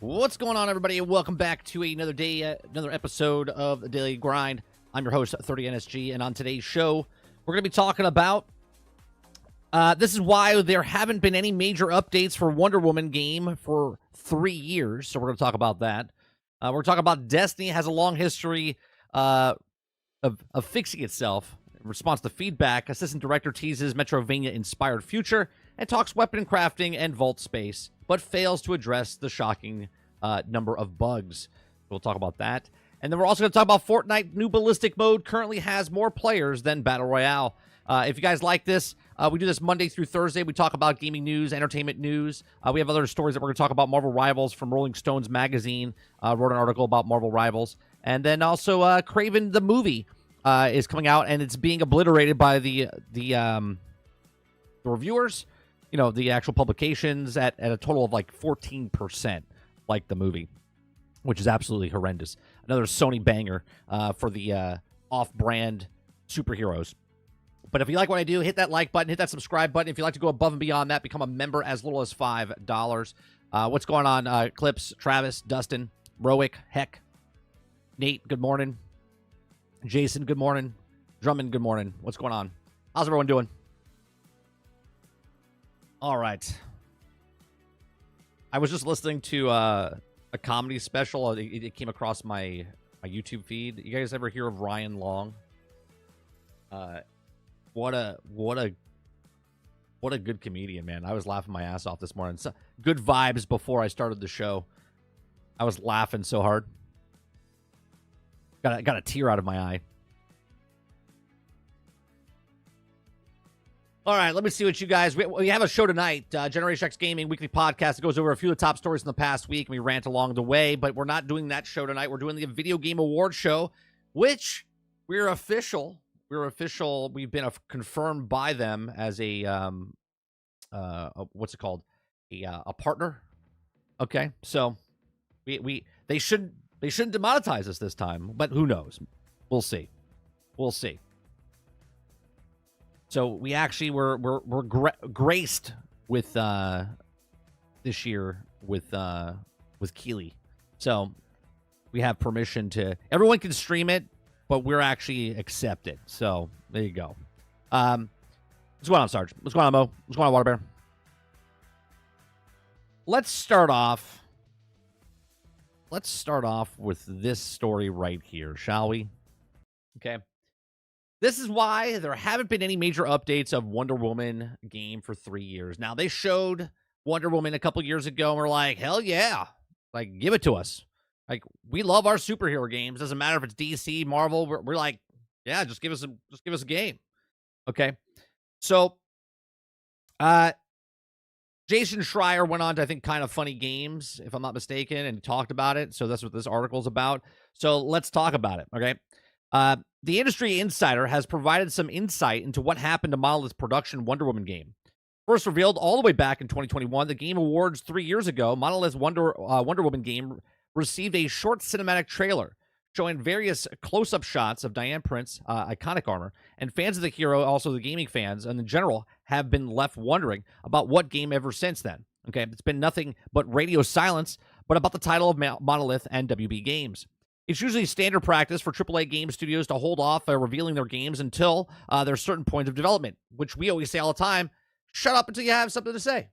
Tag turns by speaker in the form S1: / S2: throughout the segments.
S1: What's going on, everybody, and welcome back to another day, another episode of the Daily Grind. I'm your host, 30NSG, and on today's show, we're going to be talking about this is why there haven't been any major updates for Wonder Woman game for 3 years, so we're going to talk about that. We're going to talk about Destiny has a long history of fixing itself in response to feedback. Assistant Director teases Metrovania-inspired future and talks weapon crafting and vault space, but fails to address the shocking number of bugs. We'll talk about that. And then we're also going to talk about Fortnite. New Ballistic mode currently has more players than Battle Royale. If you guys like this, we do this Monday through Thursday. We talk about gaming news, entertainment news. We have other stories that we're going to talk about. Marvel Rivals from Rolling Stones magazine wrote an article about Marvel Rivals. And then also Craven the movie is coming out, and it's being obliterated by the reviewers. You know, the actual publications at a total of like 14% like the movie, which is absolutely horrendous. Another Sony banger for the off-brand superheroes. But if you like what I do, hit that like button, hit that subscribe button. If you'd like to go above and beyond that, become a member as little as $5. What's going on, Clips, Travis, Dustin, Rowick, Heck, Nate, good morning. Jason, good morning. Drummond, good morning. What's going on? How's everyone doing? All right. I was just listening to a comedy special. It came across my YouTube feed. You guys ever hear of Ryan Long? What a good comedian, man. I was laughing my ass off this morning. So, good vibes before I started the show. I was laughing so hard. Got a tear out of my eye. All right, let me see what you guys... We have a show tonight, Generation X Gaming Weekly Podcast. It goes over a few of the top stories in the past week, and we rant along the way, but we're not doing that show tonight. We're doing the Video Game Award Show, which we're official. We've been confirmed by them as a what's it called? A partner. Okay, so they shouldn't demonetize us this time, but who knows? We'll see. So we actually we're graced with this year with Keeley. So we have permission to... Everyone can stream it, but we're actually accepted. So there you go. What's going on, Sarge? What's going on, Mo? What's going on, Water Bear? Let's start off with this story right here, shall we? Okay. This is why there haven't been any major updates of Wonder Woman game for 3 years. Now, they showed Wonder Woman a couple years ago, and we're like, hell yeah. Like, give it to us. Like, we love our superhero games. Doesn't matter if it's DC, Marvel. We're like, yeah, just give us a game. Okay. So, Jason Schreier went on to, I think, Kind of Funny Games, if I'm not mistaken, and talked about it. So that's what this article's about. So let's talk about it. Okay. The Industry Insider has provided some insight into what happened to Monolith's production Wonder Woman game. First revealed all the way back in 2021, the Game Awards 3 years ago, Monolith's Wonder Woman game received a short cinematic trailer showing various close-up shots of Diane Prince's iconic armor, and fans of the hero, also the gaming fans, and in general, have been left wondering about what game ever since then. Okay, it's been nothing but radio silence, but about the title of Monolith and WB Games. It's usually standard practice for AAA game studios to hold off revealing their games until there's certain points of development, which we always say all the time, shut up until you have something to say.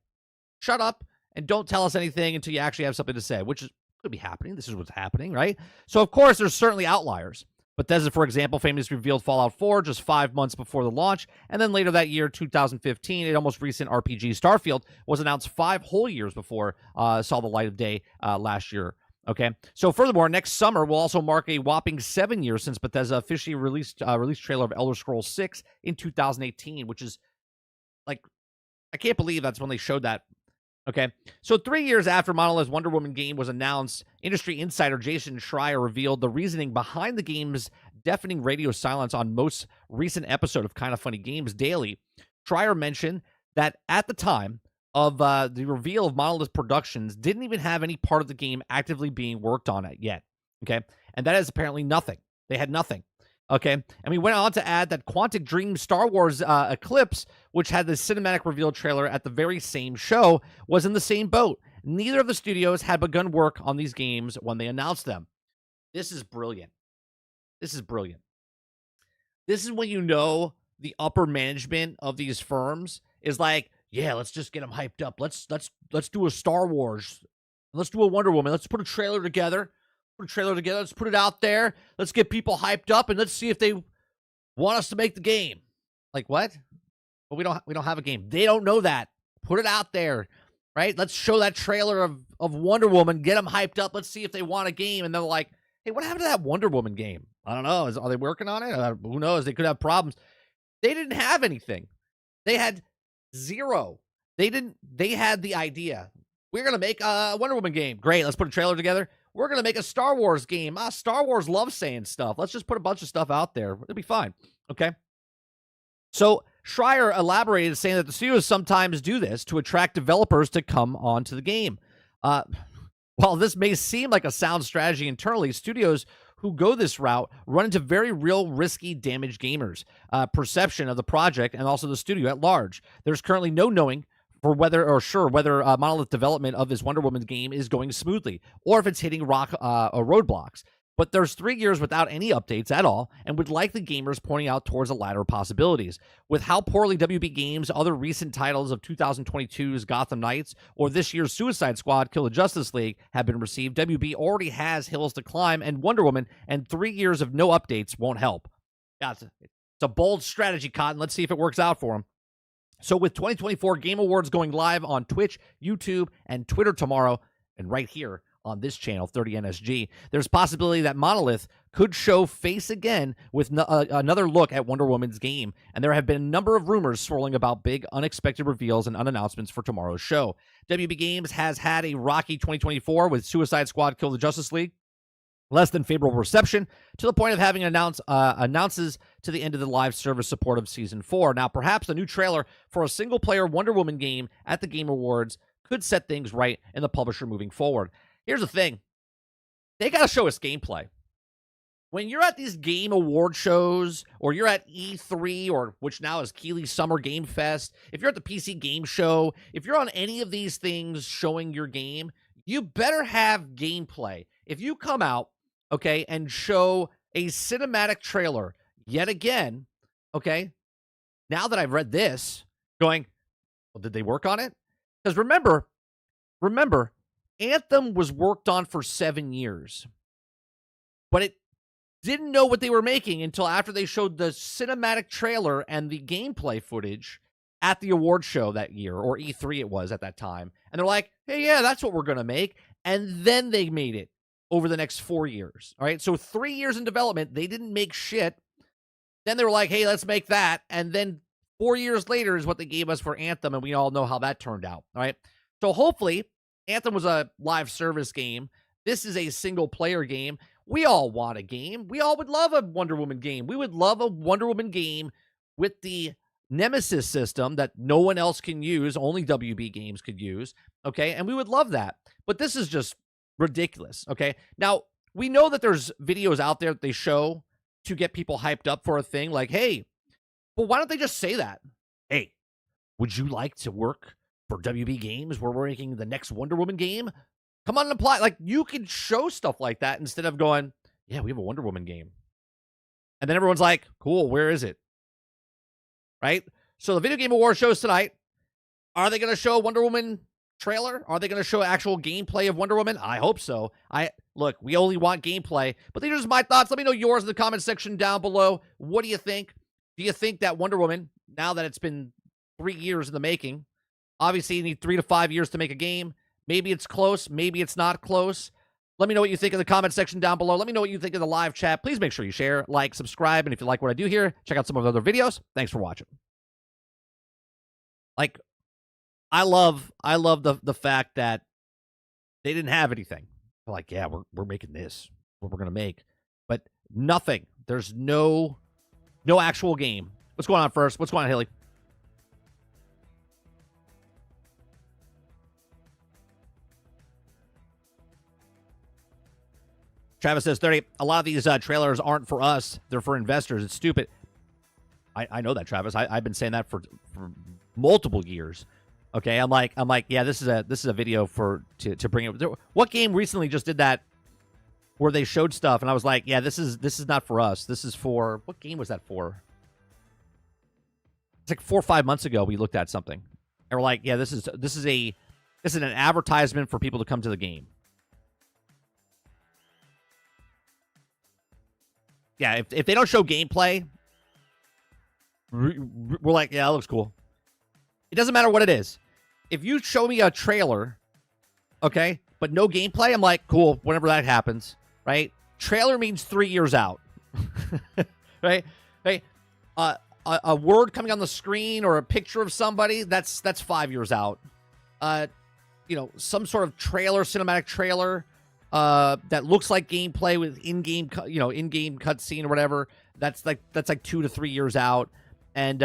S1: Shut up and don't tell us anything until you actually have something to say, which could be happening. This is what's happening, right? So, of course, there's certainly outliers. Bethesda, for example, famously revealed Fallout 4 just 5 months before the launch, and then later that year, 2015, an almost recent RPG, Starfield, was announced 5 whole years before saw the light of day last year. Okay. So furthermore, next summer will also mark a whopping 7 years since Bethesda officially released trailer of Elder Scrolls 6 in 2018, which is like, I can't believe that's when they showed that. Okay. So 3 years after Monolith's Wonder Woman game was announced, industry insider Jason Schreier revealed the reasoning behind the game's deafening radio silence on most recent episode of Kind of Funny Games Daily. Schreier mentioned that at the time of the reveal of Monolith Productions, didn't even have any part of the game actively being worked on it yet. Okay. And that is apparently nothing. They had nothing. Okay. And we went on to add that Quantic Dream Star Wars Eclipse, which had the cinematic reveal trailer at the very same show, was in the same boat. Neither of the studios had begun work on these games when they announced them. This is brilliant. This is brilliant. This is when you know the upper management of these firms is like, yeah, let's just get them hyped up. Let's do a Star Wars. Let's do a Wonder Woman. Let's put a trailer together. Let's put it out there. Let's get people hyped up and let's see if they want us to make the game. Like what? But we don't have a game. They don't know that. Put it out there, right? Let's show that trailer of Wonder Woman. Get them hyped up. Let's see if they want a game. And they're like, hey, what happened to that Wonder Woman game? I don't know. Are they working on it? Who knows? They could have problems. They didn't have anything. They had zero. They had the idea. We're going to make a Wonder Woman game. Great. Let's put a trailer together. We're going to make a Star Wars game. Star Wars loves saying stuff. Let's just put a bunch of stuff out there. It'll be fine. Okay. So Schreier elaborated, saying that the studios sometimes do this to attract developers to come onto the game. While this may seem like a sound strategy internally, studios who go this route run into very real risky damaged gamers' perception of the project and also the studio at large. There's currently no knowing for whether Monolith development of this Wonder Woman game is going smoothly or if it's hitting roadblocks. But there's 3 years without any updates at all, and would like the gamers pointing out towards the latter possibilities. With how poorly WB Games' other recent titles of 2022's Gotham Knights or this year's Suicide Squad Kill the Justice League have been received, WB already has hills to climb, and Wonder Woman and 3 years of no updates won't help. Yeah, it's a bold strategy, Cotton. Let's see if it works out for them. So with 2024 Game Awards going live on Twitch, YouTube, and Twitter tomorrow, and right here on this channel, 30NSG, there's possibility that Monolith could show face again with another look at Wonder Woman's game, and there have been a number of rumors swirling about big, unexpected reveals and unannouncements for tomorrow's show. WB Games has had a rocky 2024 with Suicide Squad Kill the Justice League, less than favorable reception, to the point of having announces to the end of the live service support of Season 4. Now, perhaps the new trailer for a single-player Wonder Woman game at the Game Awards could set things right in the publisher moving forward. Here's the thing. They got to show us gameplay. When you're at these game award shows, or you're at E3, or which now is Keighley Summer Game Fest, if you're at the PC Game Show, if you're on any of these things showing your game, you better have gameplay. If you come out, okay, and show a cinematic trailer yet again, okay, now that I've read this, going, well, did they work on it? Because remember, Anthem was worked on for 7 years, but it didn't know what they were making until after they showed the cinematic trailer and the gameplay footage at the award show that year, or E3 it was at that time. And they're like, hey, yeah, that's what we're going to make. And then they made it over the next 4 years. All right. So 3 years in development, they didn't make shit. Then they were like, hey, let's make that. And then 4 years later is what they gave us for Anthem. And we all know how that turned out. All right. So hopefully Anthem was a live service game. This is a single player game. We all want a game. We all would love a Wonder Woman game. We would love a Wonder Woman game with the Nemesis system that no one else can use. Only WB Games could use. Okay. And we would love that. But this is just ridiculous. Okay. Now, we know that there's videos out there that they show to get people hyped up for a thing like, hey, well, why don't they just say that? Hey, would you like to work for WB Games where we're making the next Wonder Woman game? Come on and apply. Like, you can show stuff like that instead of going, yeah, we have a Wonder Woman game. And then everyone's like, cool, where is it? Right? So the Video Game Awards shows tonight. Are they going to show a Wonder Woman trailer? Are they going to show actual gameplay of Wonder Woman? I hope so. Look, we only want gameplay. But these are just my thoughts. Let me know yours in the comment section down below. What do you think? Do you think that Wonder Woman, now that it's been 3 years in the making, obviously you need 3 to 5 years to make a game. Maybe it's close. Maybe it's not close. Let me know what you think in the comment section down below. Let me know what you think in the live chat. Please make sure you share, like, subscribe, and if you like what I do here, check out some of the other videos. Thanks for watching. Like, I love the fact that they didn't have anything. They're like, yeah, we're making this. What we're gonna make, but nothing. There's no actual game. What's going on first? What's going on, Haley? Travis says 30. A lot of these trailers aren't for us. They're for investors. It's stupid. I know that, Travis. I've been saying that for multiple years. Okay, I'm like, yeah, this is a video to bring it. What game recently just did that, where they showed stuff, and I was like, yeah, this is not for us. This is for, what game was that for? It's like 4 or 5 months ago we looked at something, and we're like, yeah, this is an advertisement for people to come to the game. Yeah, if they don't show gameplay, we're like, yeah, it looks cool. It doesn't matter what it is. If you show me a trailer, okay, but no gameplay, I'm like, cool, whenever that happens, right? Trailer means 3 years out, right? A word coming on the screen or a picture of somebody, that's 5 years out. Some sort of trailer, cinematic trailer, that looks like gameplay with in-game cutscene or whatever, that's like 2 to 3 years out. And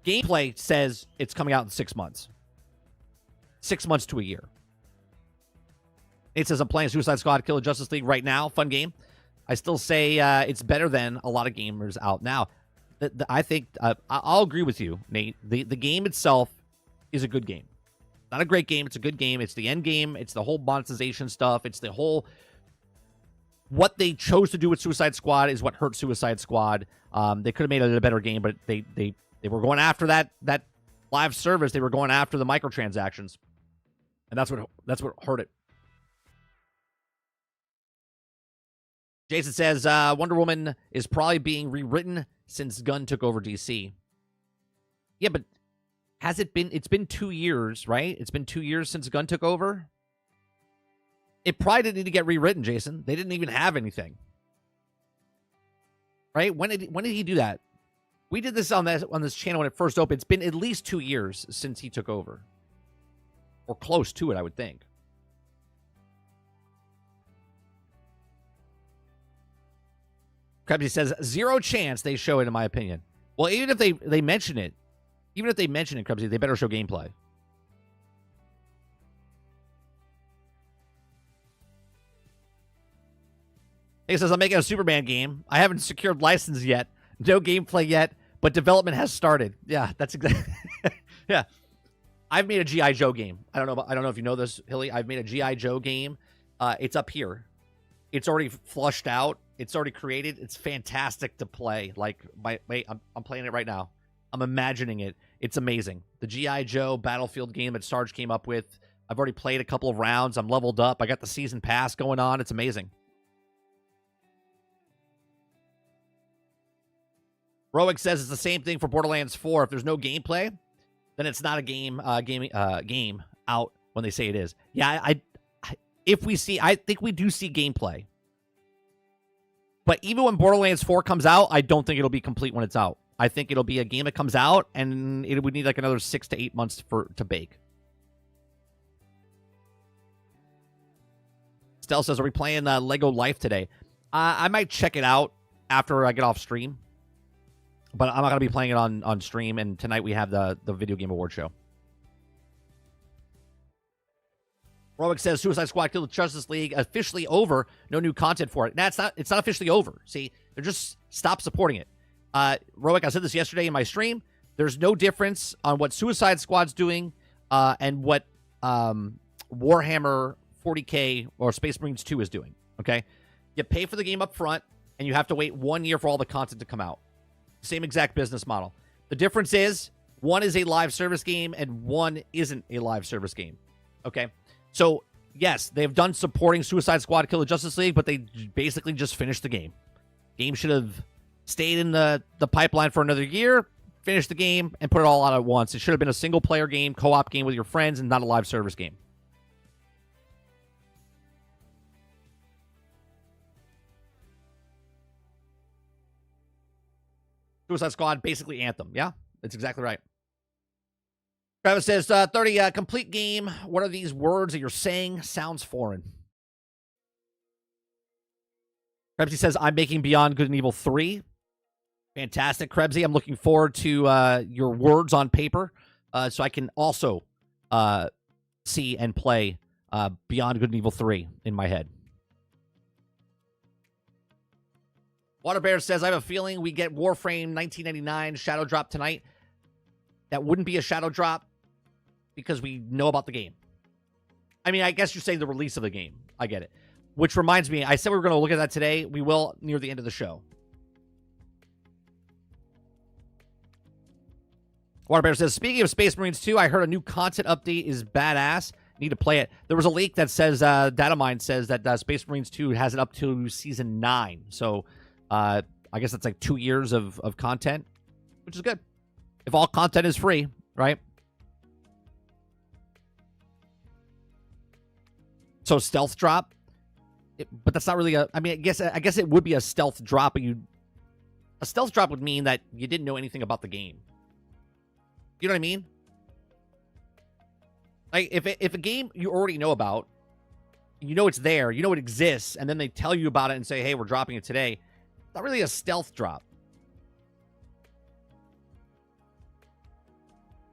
S1: gameplay says it's coming out in 6 months. 6 months to a year. It says I'm playing Suicide Squad Kill the Justice League right now. Fun game. I still say it's better than a lot of gamers out now. I think I'll agree with you, Nate. The game itself is a good game. Not a great game. It's a good game. It's the end game. It's the whole monetization stuff. It's the whole... What they chose to do with Suicide Squad is what hurt Suicide Squad. They could have made it a better game, but they were going after that live service. They were going after the microtransactions, and that's what hurt it. Jason says Wonder Woman is probably being rewritten since Gunn took over DC. Yeah, but has it been? It's been 2 years, right? It's been 2 years since Gunn took over. It probably didn't need to get rewritten, Jason. They didn't even have anything. Right? When did he do that? We did this on this channel when it first opened. It's been at least 2 years since he took over. Or close to it, I would think. Krebsy says, 0 chance they show it, in my opinion. Well, even if they mention it, Krebsy, they better show gameplay. He says, I'm making a Superman game. I haven't secured license yet. No gameplay yet, but development has started. Yeah, that's exactly... Yeah. I've made a G.I. Joe game. I don't know if you know this, Hilly. I've made a G.I. Joe game. It's up here. It's already flushed out. It's already created. It's fantastic to play. Like, I'm playing it right now. I'm imagining it. It's amazing. The G.I. Joe Battlefield game that Sarge came up with. I've already played a couple of rounds. I'm leveled up. I got the season pass going on. It's amazing. Roic says it's the same thing for Borderlands 4. If there's no gameplay, then it's not a game out when they say it is. Yeah, I think we do see gameplay. But even when Borderlands 4 comes out, I don't think it'll be complete when it's out. I think it'll be a game that comes out, and it would need like another 6 to 8 months to bake. Stell says, are we playing Lego Life today? I might check it out after I get off stream. But I'm not going to be playing it on stream, and tonight we have the Video Game Award show. Roic says Suicide Squad Kill the Justice League officially over. No new content for it. Nah, it's not officially over. See, they're just stop supporting it. Roic, I said this yesterday in my stream. There's no difference on what Suicide Squad's doing and what Warhammer 40K or Space Marines 2 is doing. Okay? You pay for the game up front, and you have to wait 1 year for all the content to come out. Same exact business model. The difference is one is a live service game and one isn't a live service game. Okay? So, yes, they've done supporting Suicide Squad Kill the Justice League, but they basically just finished the game. Game should have stayed in the pipeline for another year, finished the game, and put it all out at once. It should have been a single-player game, co-op game with your friends, and not a live service game. Suicide Squad, basically Anthem. Yeah, that's exactly right. Travis says, 30, complete game. What are these words that you're saying? Sounds foreign. Krebsy says, I'm making Beyond Good and Evil 3. Fantastic, Krebsy. I'm looking forward to your words on paper so I can also see and play Beyond Good and Evil 3 in my head. Water Bear says, I have a feeling we get Warframe 1999 Shadow Drop tonight. That wouldn't be a Shadow Drop because we know about the game. I mean, I guess you're saying the release of the game. I get it. Which reminds me, I said we were going to look at that today. We will near the end of the show. Water Bear says, speaking of Space Marines 2, I heard a new content update is badass. Need to play it. There was a leak that says, Datamine says that Space Marines 2 has it up to Season 9. So, I guess that's like 2 years of content, which is good. If all content is free, right? So, stealth drop. But that's not really a... I mean, I guess it would be a stealth drop, but a stealth drop would mean that you didn't know anything about the game. You know what I mean? Like, if a game you already know about, you know it's there, you know it exists, and then they tell you about it and say, hey, we're dropping it today, it's not really a stealth drop.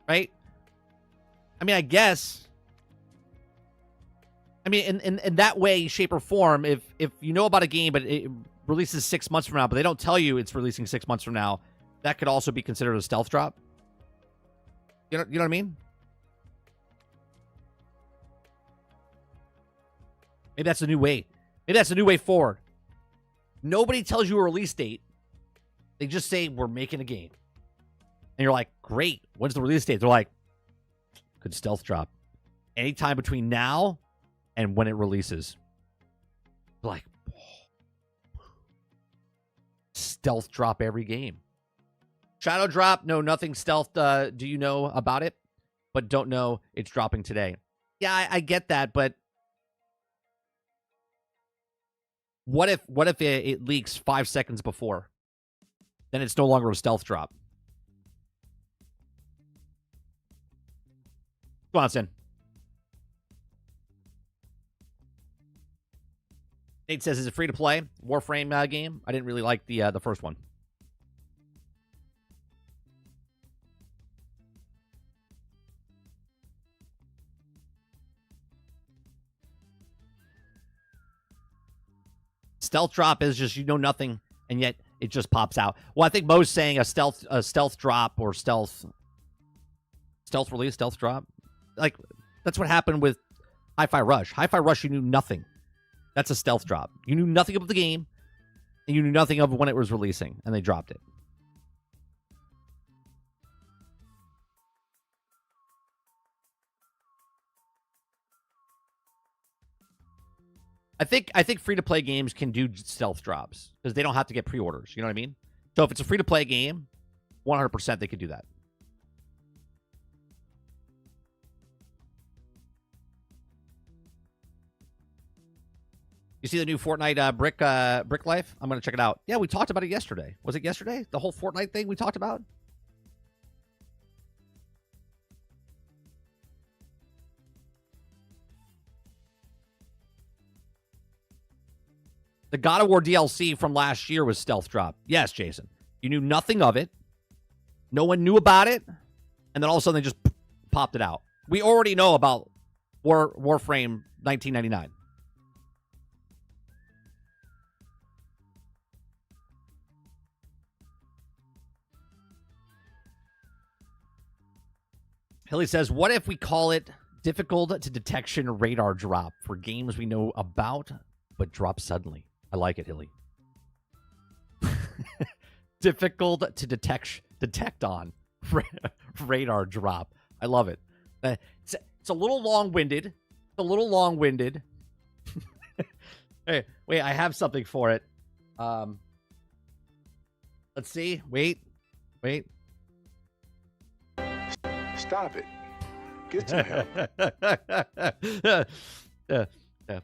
S1: Right? I mean, I guess... I mean, in that way, shape, or form, if you know about a game, but it releases 6 months from now, but they don't tell you it's releasing 6 months from now, that could also be considered a stealth drop. You know what I mean? Maybe that's a new way. Maybe that's a new way forward. Nobody tells you a release date. They just say, we're making a game. And you're like, great. When's the release date? They're like, could stealth drop anytime between now and when it releases. Like, stealth drop every game. Shadow drop, no, nothing stealth. Do you know about it? But don't know it's dropping today. Yeah, I get that, but what if it leaks 5 seconds before? Then it's no longer a stealth drop. Go on, Sin. Nate says, is it free to play? Warframe game? I didn't really like the first one. Stealth drop is just, you know nothing, and yet it just pops out. Well, I think Mo's saying a stealth drop or stealth release, stealth drop. Like, that's what happened with Hi-Fi Rush. Hi-Fi Rush, you knew nothing. That's a stealth drop. You knew nothing about the game, and you knew nothing of when it was releasing, and they dropped it. I think free-to-play games can do stealth drops because they don't have to get pre-orders. You know what I mean? So if it's a free-to-play game, 100% they could do that. You see the new Fortnite Brick Life? I'm going to check it out. Yeah, we talked about it yesterday. Was it yesterday? The whole Fortnite thing we talked about? The God of War DLC from last year was stealth drop. Yes, Jason. You knew nothing of it. No one knew about it. And then all of a sudden they just popped it out. We already know about Warframe 1999. Hilly says, what if we call it difficult to detection radar drop for games we know about but drop suddenly? I like it, Hilly. Difficult to detect on radar drop. I love it. It's a little long-winded. It's a little long-winded. Hey, wait, I have something for it. Let's see. Wait.
S2: Stop it. Get some help.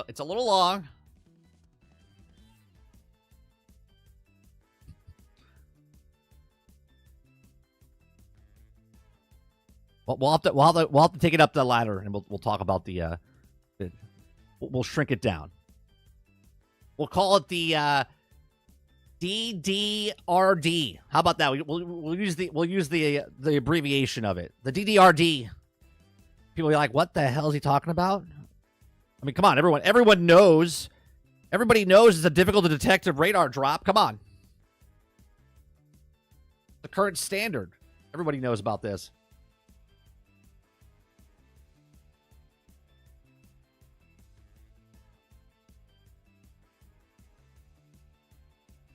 S1: It's a little long. Well, we'll have to take it up the ladder, and we'll talk about we'll shrink it down. We'll call it the DDRD. How about that? We'll use the abbreviation of it. The DDRD. People will be like, "What the hell is he talking about?" I mean, come on, everyone knows Everybody knows it's a difficult to detect radar drop. Come on. The current standard. Everybody knows about this.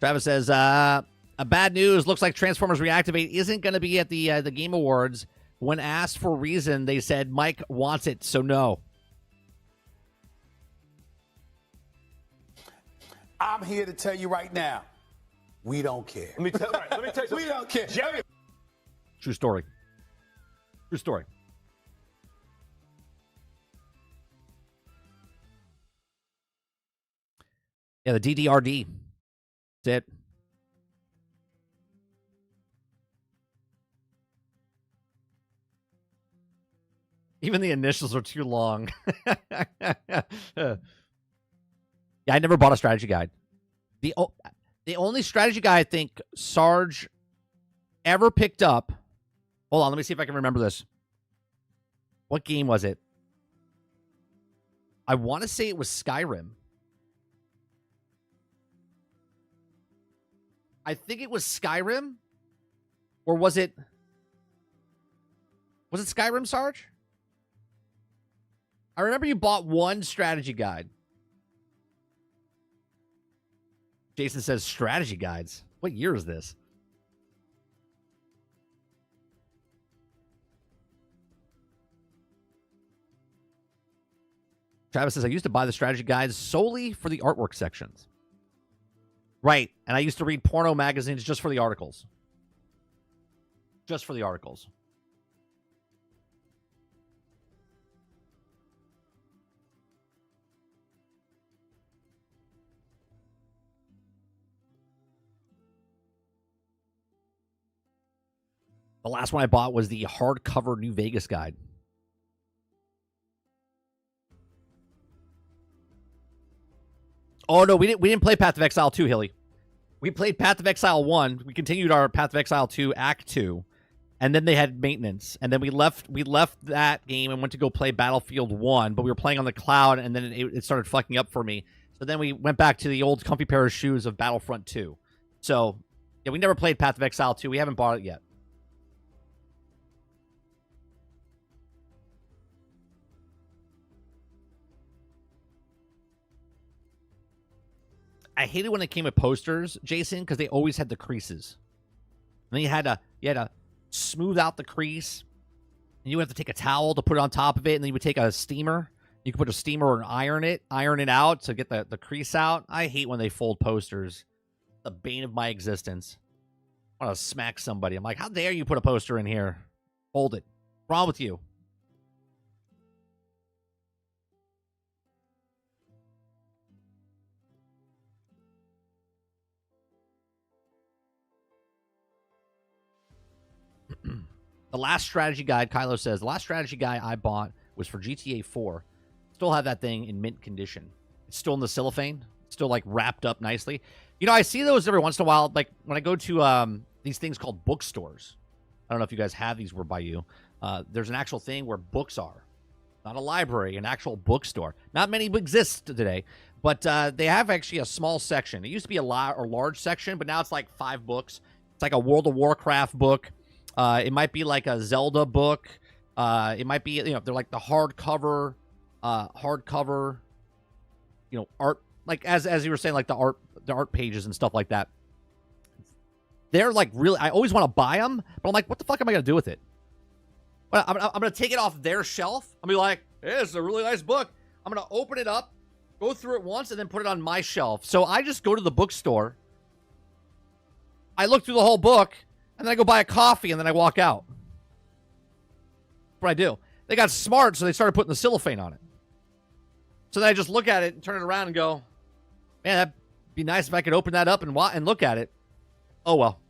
S1: Travis says, a bad news. Looks like Transformers Reactivate isn't going to be at the Game Awards. When asked for reason, they said Mike wants it, so no.
S3: I'm here to tell you right now, we don't care.
S4: Let me tell you something.
S3: We don't care.
S4: Jerry.
S1: True story. True story. Yeah, the DDRD. That's it. Even the initials are too long. Yeah, I never bought a strategy guide. The only strategy guide I think Sarge ever picked up. Hold on, let me see if I can remember this. What game was it? I want to say it was Skyrim. I think it was Skyrim. Or was it Skyrim, Sarge? I remember you bought one strategy guide. Jason says strategy guides. What year is this? Travis says, I used to buy the strategy guides solely for the artwork sections. Right. And I used to read porno magazines just for the articles. Just for the articles. The last one I bought was the hardcover New Vegas guide. Oh, no, we didn't play Path of Exile 2, Hilly. We played Path of Exile 1. We continued our Path of Exile 2, Act 2. And then they had maintenance. And then we left that game and went to go play Battlefield 1. But we were playing on the cloud, and then it started fucking up for me. So then we went back to the old comfy pair of shoes of Battlefront 2. So, yeah, we never played Path of Exile 2. We haven't bought it yet. I hated when it came with posters, Jason, because they always had the creases. And then you had to smooth out the crease, and you would have to take a towel to put it on top of it, and then you would take a steamer. You could put a steamer and iron it out to get the crease out. I hate when they fold posters. The bane of my existence. I want to smack somebody. I'm like, how dare you put a poster in here? Fold it. What's wrong with you? The last strategy guide, Kylo says, the last strategy guide I bought was for GTA 4. Still have that thing in mint condition. It's still in the cellophane. It's still, like, wrapped up nicely. You know, I see those every once in a while, like, when I go to these things called bookstores. I don't know if you guys have these where by you. There's an actual thing where books are. Not a library, an actual bookstore. Not many exist today, but they have actually a small section. It used to be a large section, but now it's like 5 books. It's like a World of Warcraft book. It might be like a Zelda book. It might be, you know, they're like the hardcover, you know, art, like as you were saying, like the art pages and stuff like that. They're like really, I always want to buy them, but I'm like, what the fuck am I going to do with it? Well, I'm going to take it off their shelf. I'll be like, hey, this is a really nice book. I'm going to open it up, go through it once, and then put it on my shelf. So I just go to the bookstore. I look through the whole book, and then I go buy a coffee, and then I walk out. That's what I do. They got smart, so they started putting the cellophane on it. So then I just look at it and turn it around and go, man, that'd be nice if I could open that up and look at it. Oh, well.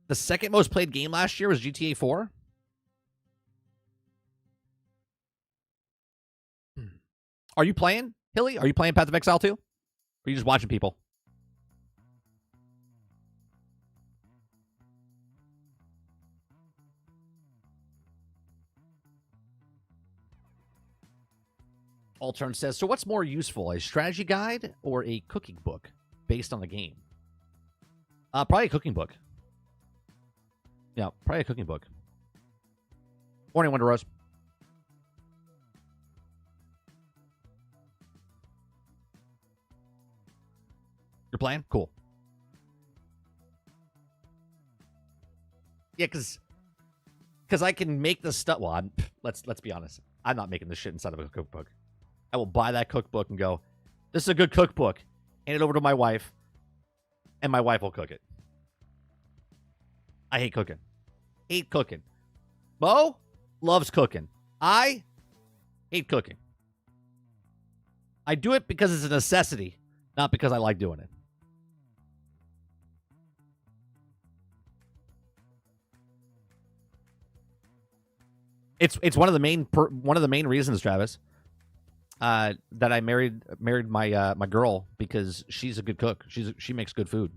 S1: The second most played game last year was GTA 4. Are you playing, Hilly? Are you playing Path of Exile 2? Or are you just watching people? Altern says, so what's more useful, a strategy guide or a cooking book based on the game? Probably a cooking book. Yeah, probably a cooking book. Morning, Wonder Rose. You're playing? Cool. Yeah, because I can make the stuff. Well, let's be honest. I'm not making this shit inside of a cookbook. I will buy that cookbook and go, this is a good cookbook. Hand it over to my wife, and my wife will cook it. I hate cooking. Hate cooking. Mo loves cooking. I hate cooking. I do it because it's a necessity, not because I like doing it. It's one of the main reasons, Travis, that I married my girl, because she's a good cook. She makes good food.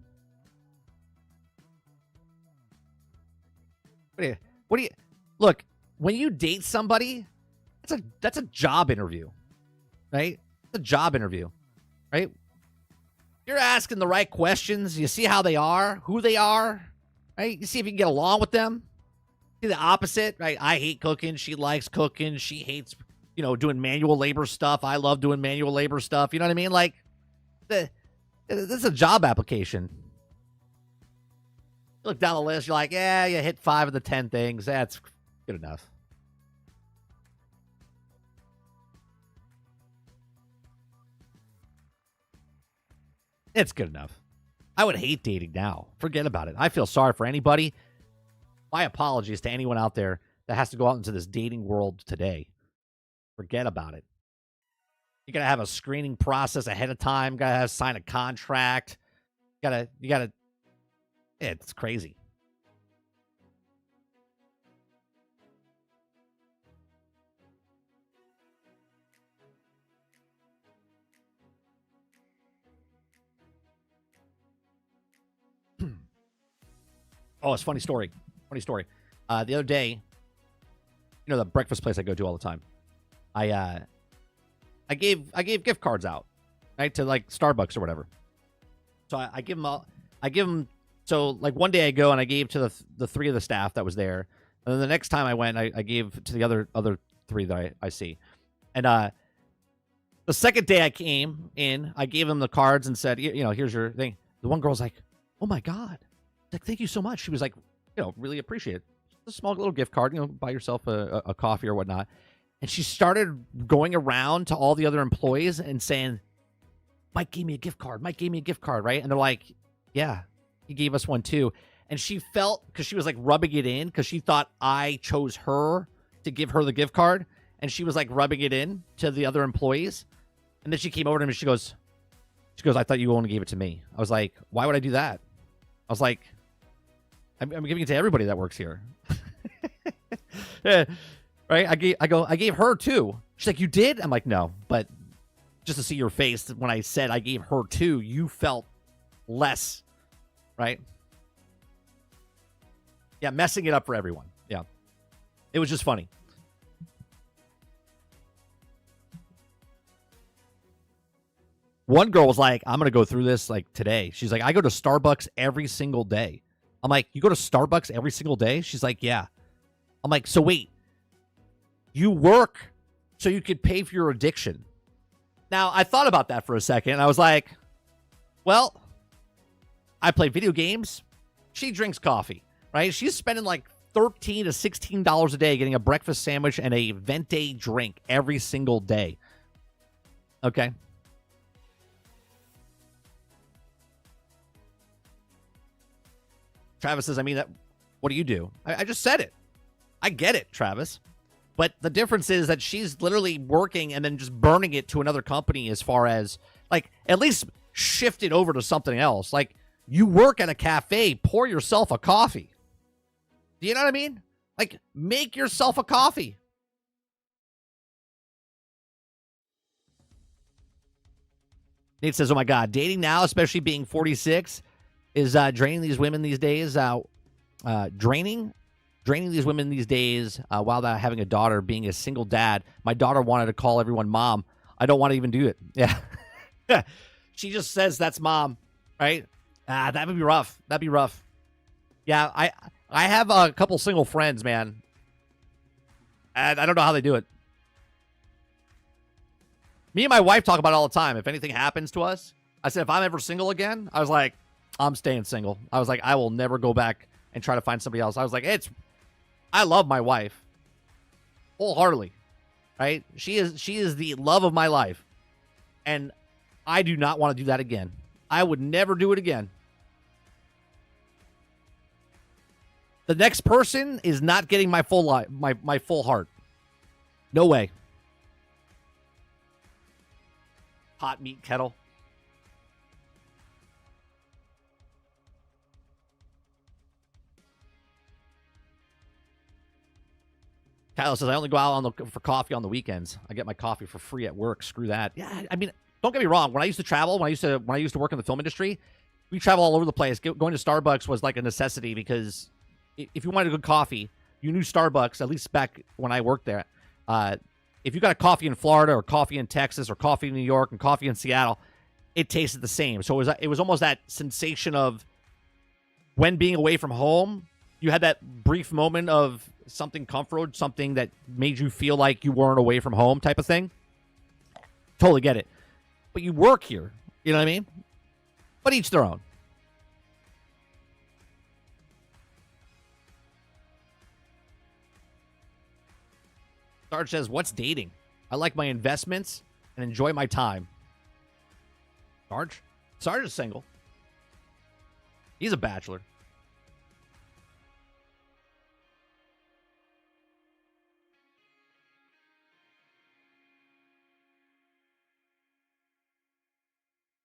S1: What do you look, when you date somebody? That's a job interview, right? It's a job interview, right? You're asking the right questions. You see how they are, who they are, right? You see if you can get along with them. See the opposite, right? I hate cooking. She likes cooking. She hates, doing manual labor stuff. I love doing manual labor stuff. You know what I mean? Like, this is a job application. You look down the list. You're like, yeah, you hit 5 of the 10 things. That's good enough. It's good enough. I would hate dating now. Forget about it. I feel sorry for anybody. My apologies to anyone out there that has to go out into this dating world today. Forget about it. You gotta have a screening process ahead of time. Gotta sign a contract. You gotta. It's crazy. Oh, it's a funny story. Funny story. The other day, the breakfast place I go to all the time. I gave gift cards out, right, to like Starbucks or whatever. So I give them. So like one day I go and I gave to the 3 of the staff that was there, and then the next time I went, I gave to the other 3 that I see, and the second day I came in, I gave them the cards and said, here's your thing. The one girl's like, oh my God. Like, thank you so much. She was like, really appreciate it. A small little gift card, buy yourself a coffee or whatnot. And she started going around to all the other employees and saying, Mike gave me a gift card. Mike gave me a gift card, right? And they're like, yeah, he gave us one too. And she felt, because she was like rubbing it in, because she thought I chose her to give her the gift card. And she was like rubbing it in to the other employees. And then she came over to me and she goes, I thought you only gave it to me. I was like, why would I do that? I was like, I'm giving it to everybody that works here. Yeah, right? I gave her too. She's like, you did? I'm like, no, but just to see your face when I said I gave her too, you felt less, right? Yeah, messing it up for everyone. Yeah. It was just funny. One girl was like, I'm going to go through this like today. She's like, I go to Starbucks every single day. I'm like, you go to Starbucks every single day? She's like, yeah. I'm like, so wait, you work so you could pay for your addiction. Now, I thought about that for a second, and I was like, well, I play video games. She drinks coffee, right? She's spending like $13 to $16 a day getting a breakfast sandwich and a venti drink every single day. Okay. Travis says, I mean, what do you do? I just said it. I get it, Travis. But the difference is that she's literally working and then just burning it to another company, as far as, like, at least shift it over to something else. Like, you work at a cafe, pour yourself a coffee. Do you know what I mean? Like, make yourself a coffee. Nate says, oh my God, dating now, especially being 46, is draining these women these days. Draining these women these days while they're having a daughter, being a single dad. My daughter wanted to call everyone mom. I don't want to even do it. Yeah. She just says that's mom, right? That would be rough. That'd be rough. Yeah, I have a couple single friends, man. And I don't know how they do it. Me and my wife talk about it all the time. If anything happens to us, I said, if I'm ever single again, I was like, I'm staying single. I was like, I will never go back and try to find somebody else. I was like, I love my wife wholeheartedly, right? She is the love of my life. And I do not want to do that again. I would never do it again. The next person is not getting my full life, my full heart. No way. Hot meat kettle. Kyle says, I only go out for coffee on the weekends. I get my coffee for free at work. Screw that. Yeah, I mean, don't get me wrong. When I used to travel, when I used to work in the film industry, we travel all over the place. Going to Starbucks was like a necessity because if you wanted a good coffee, you knew Starbucks, at least back when I worked there. If you got a coffee in Florida or coffee in Texas or coffee in New York and coffee in Seattle, it tasted the same. So it was almost that sensation of when being away from home, you had that brief moment of something comfort, something that made you feel like you weren't away from home type of thing. Totally get it. But you work here. You know what I mean? But each their own. Sarge says, what's dating? I like my investments and enjoy my time. Sarge is single. He's a bachelor.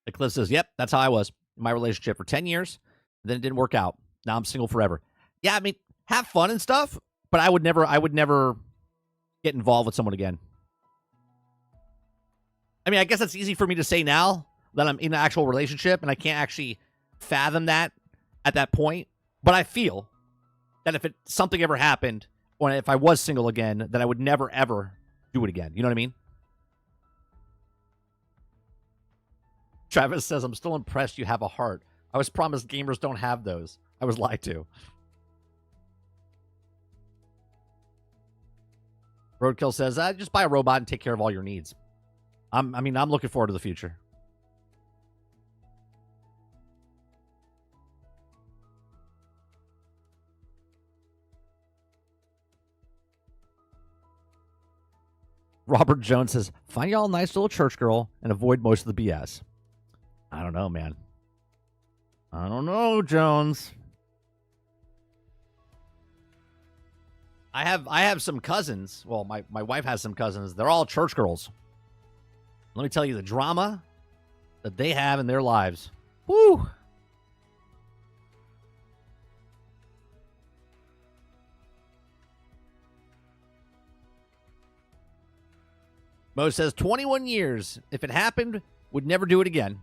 S1: The Cliff says, yep, that's how I was in my relationship for 10 years. Then it didn't work out. Now I'm single forever. Yeah, I mean, have fun and stuff, but I would never get involved with someone again. I mean, I guess that's easy for me to say now that I'm in an actual relationship and I can't actually fathom that at that point. But I feel that if something ever happened or if I was single again, that I would never, ever do it again. You know what I mean? Travis says, I'm still impressed you have a heart. I was promised gamers don't have those. I was lied to. Roadkill says, just buy a robot and take care of all your needs. I'm looking forward to the future. Robert Jones says, find y'all a nice little church girl and avoid most of the BS. I don't know, man. I don't know, Jones. I have some cousins. Well, my wife has some cousins. They're all church girls. Let me tell you the drama that they have in their lives. Woo! Mo says 21 years. If it happened, would never do it again.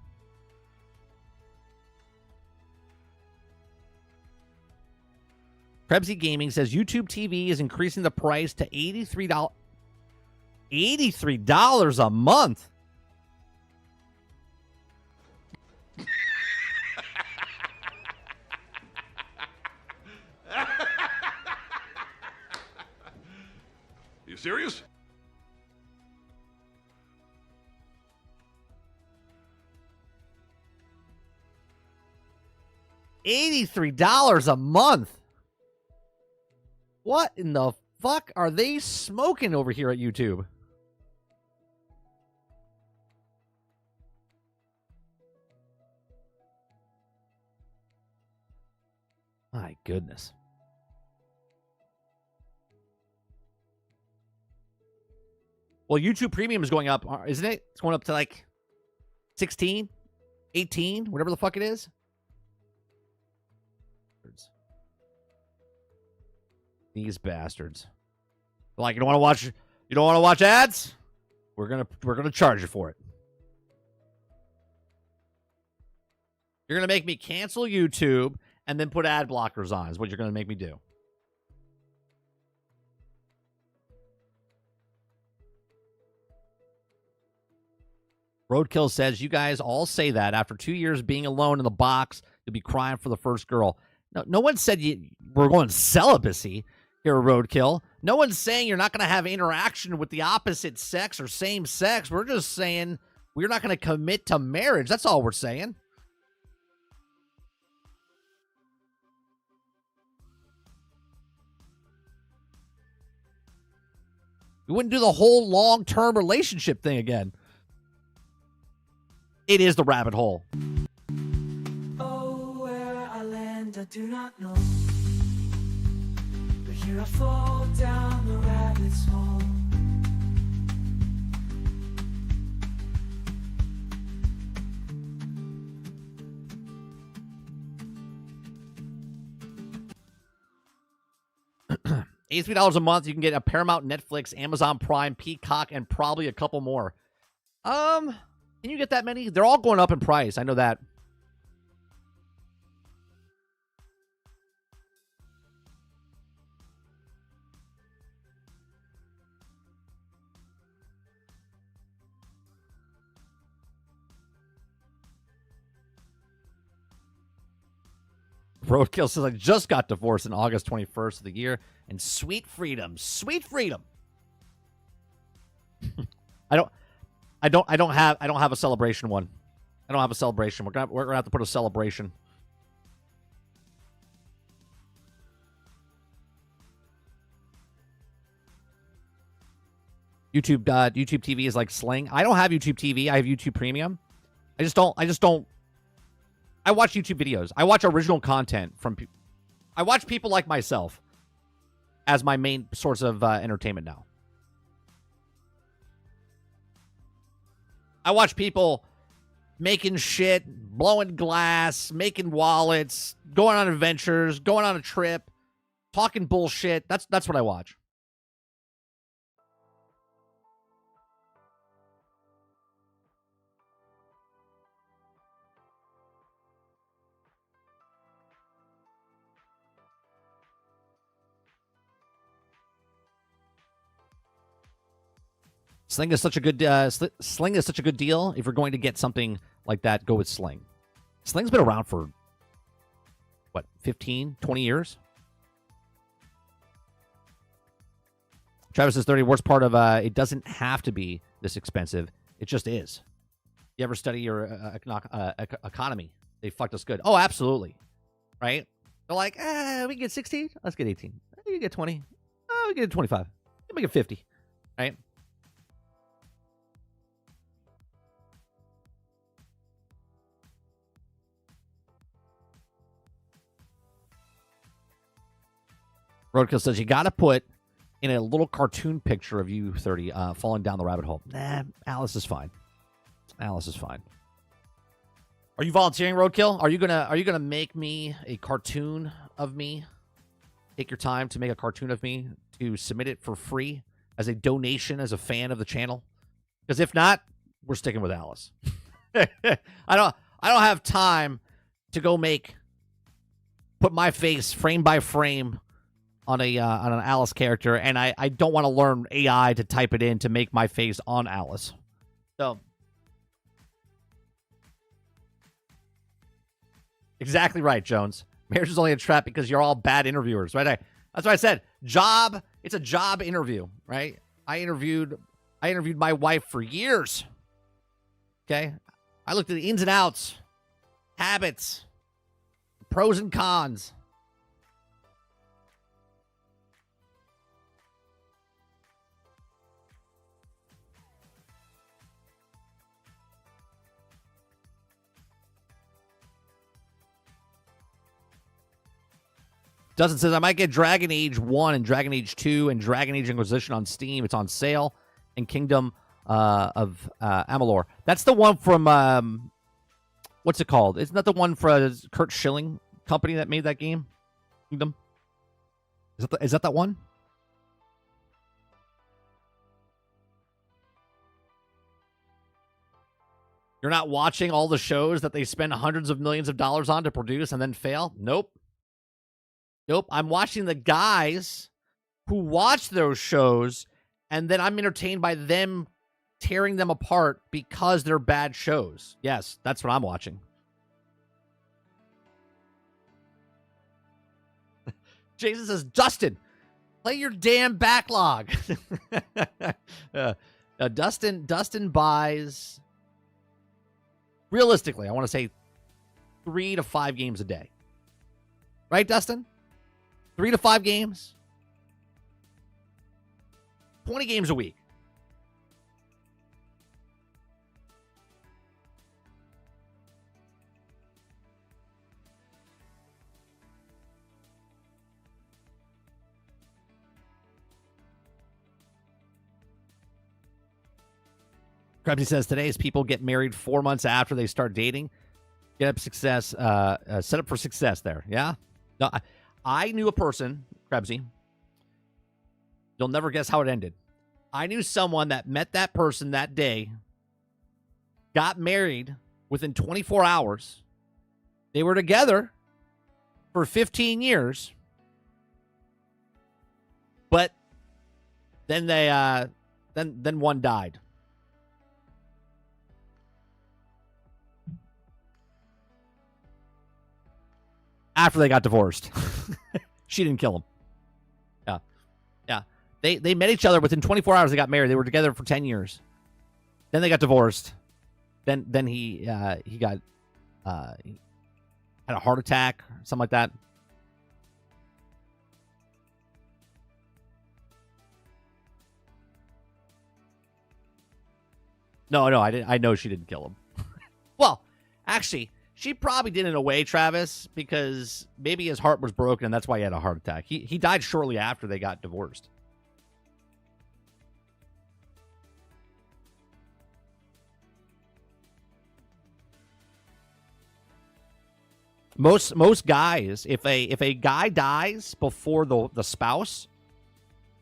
S1: Krebsy Gaming says YouTube TV is increasing the price to $83. $83 a month.
S2: You serious?
S1: $83 a month. What in the fuck are they smoking over here at YouTube? My goodness. Well, YouTube Premium is going up, isn't it? It's going up to like 16, 18, whatever the fuck it is. These bastards. Like, you don't want to watch ads? We're gonna charge you for it. You're gonna make me cancel YouTube and then put ad blockers on, is what you're gonna make me do. Roadkill says, you guys all say that after 2 years being alone in the box, you'll be crying for the first girl. No one said we're going celibacy here, Roadkill. No one's saying you're not going to have interaction with the opposite sex or same sex. We're just saying we're not going to commit to marriage. That's all we're saying. We wouldn't do the whole long-term relationship thing again. It is the rabbit hole.
S4: Oh, where I land, I do not know. But here I fall down the rabbit's hole.
S1: $83 a month, you can get a Paramount, Netflix, Amazon Prime, Peacock, and probably a couple more. Can you get that many? They're all going up in price. I know that. Roadkill says, I just got divorced in August 21st of the year, and sweet freedom. Sweet freedom. I don't have a celebration one. I don't have a celebration. We're gonna have to put a celebration. YouTube TV is like Sling. I don't have YouTube TV. I have YouTube Premium. I just don't. I watch YouTube videos. I watch original content from. I watch people like myself as my main source of entertainment now. I watch people making shit, blowing glass, making wallets, going on adventures, going on a trip, talking bullshit. That's what I watch. Sling is such a good Sling is such a good deal. If you're going to get something like that, go with Sling. Sling's been around for what, 15, 20 years? Travis says 30. Worst part of it doesn't have to be this expensive. It just is. You ever study your economy? They fucked us good. Oh, absolutely. Right? They're like, we can get 16. Let's get 18. You get 20. Oh, we get 25. You make it 50. Right? Roadkill says you got to put in a little cartoon picture of you 30 falling down the rabbit hole. Nah, Alice is fine. Alice is fine. Are you volunteering, Roadkill? Are you gonna make me a cartoon of me? Take your time to make a cartoon of me to submit it for free as a donation as a fan of the channel? Because if not, we're sticking with Alice. I don't have time to go put my face frame by frame on an Alice character, and I don't want to learn AI to type it in to make my face on Alice. So, exactly right, Jones. Marriage is only a trap because you're all bad interviewers, right? That's what I said. Job. It's a job interview, right? I interviewed my wife for years. Okay, I looked at the ins and outs, habits, pros and cons. Dustin says, I might get Dragon Age 1 and Dragon Age 2 and Dragon Age Inquisition on Steam. It's on sale. And Kingdom of Amalur. That's the one from, what's it called? Isn't that the one for Kurt Schilling company that made that game? Kingdom? Is that one? You're not watching all the shows that they spend hundreds of millions of dollars on to produce and then fail? Nope. I'm watching the guys who watch those shows, and then I'm entertained by them tearing them apart because they're bad shows. Yes, that's what I'm watching. Jason says, Dustin, play your damn backlog. Dustin buys, realistically, I want to say 3 to 5 games a day. Right, Dustin? 3 to 5 games? 20 games a week. Krebsy says, today's people get married 4 months after they start dating. Get up success, set up for success there. Yeah? No, I knew a person, Krebsy. You'll never guess how it ended. I knew someone that met that person that day, got married within 24 hours. They were together for 15 years. But then they then one died. After they got divorced. She didn't kill him. Yeah. Yeah. They met each other within 24 hours. They got married. They were together for 10 years. Then they got divorced. Then he got he had a heart attack, something like that. No, I didn't. I know she didn't kill him. Well, actually, she probably did in a way, Travis, because maybe his heart was broken and that's why he had a heart attack. He died shortly after they got divorced. Most guys, if a guy dies before the spouse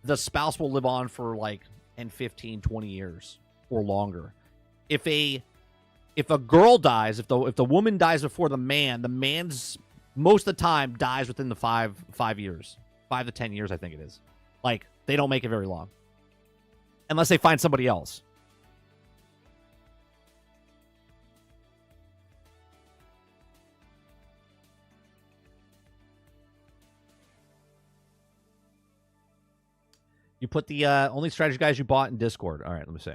S1: will live on for like 10, 15, 20 years or longer. If a girl dies, if the woman dies before the man's most of the time dies within the 5 years. 5 to 10 years, I think it is. Like, they don't make it very long. Unless they find somebody else. You put the only strategy guys you bought in Discord. All right, let me see.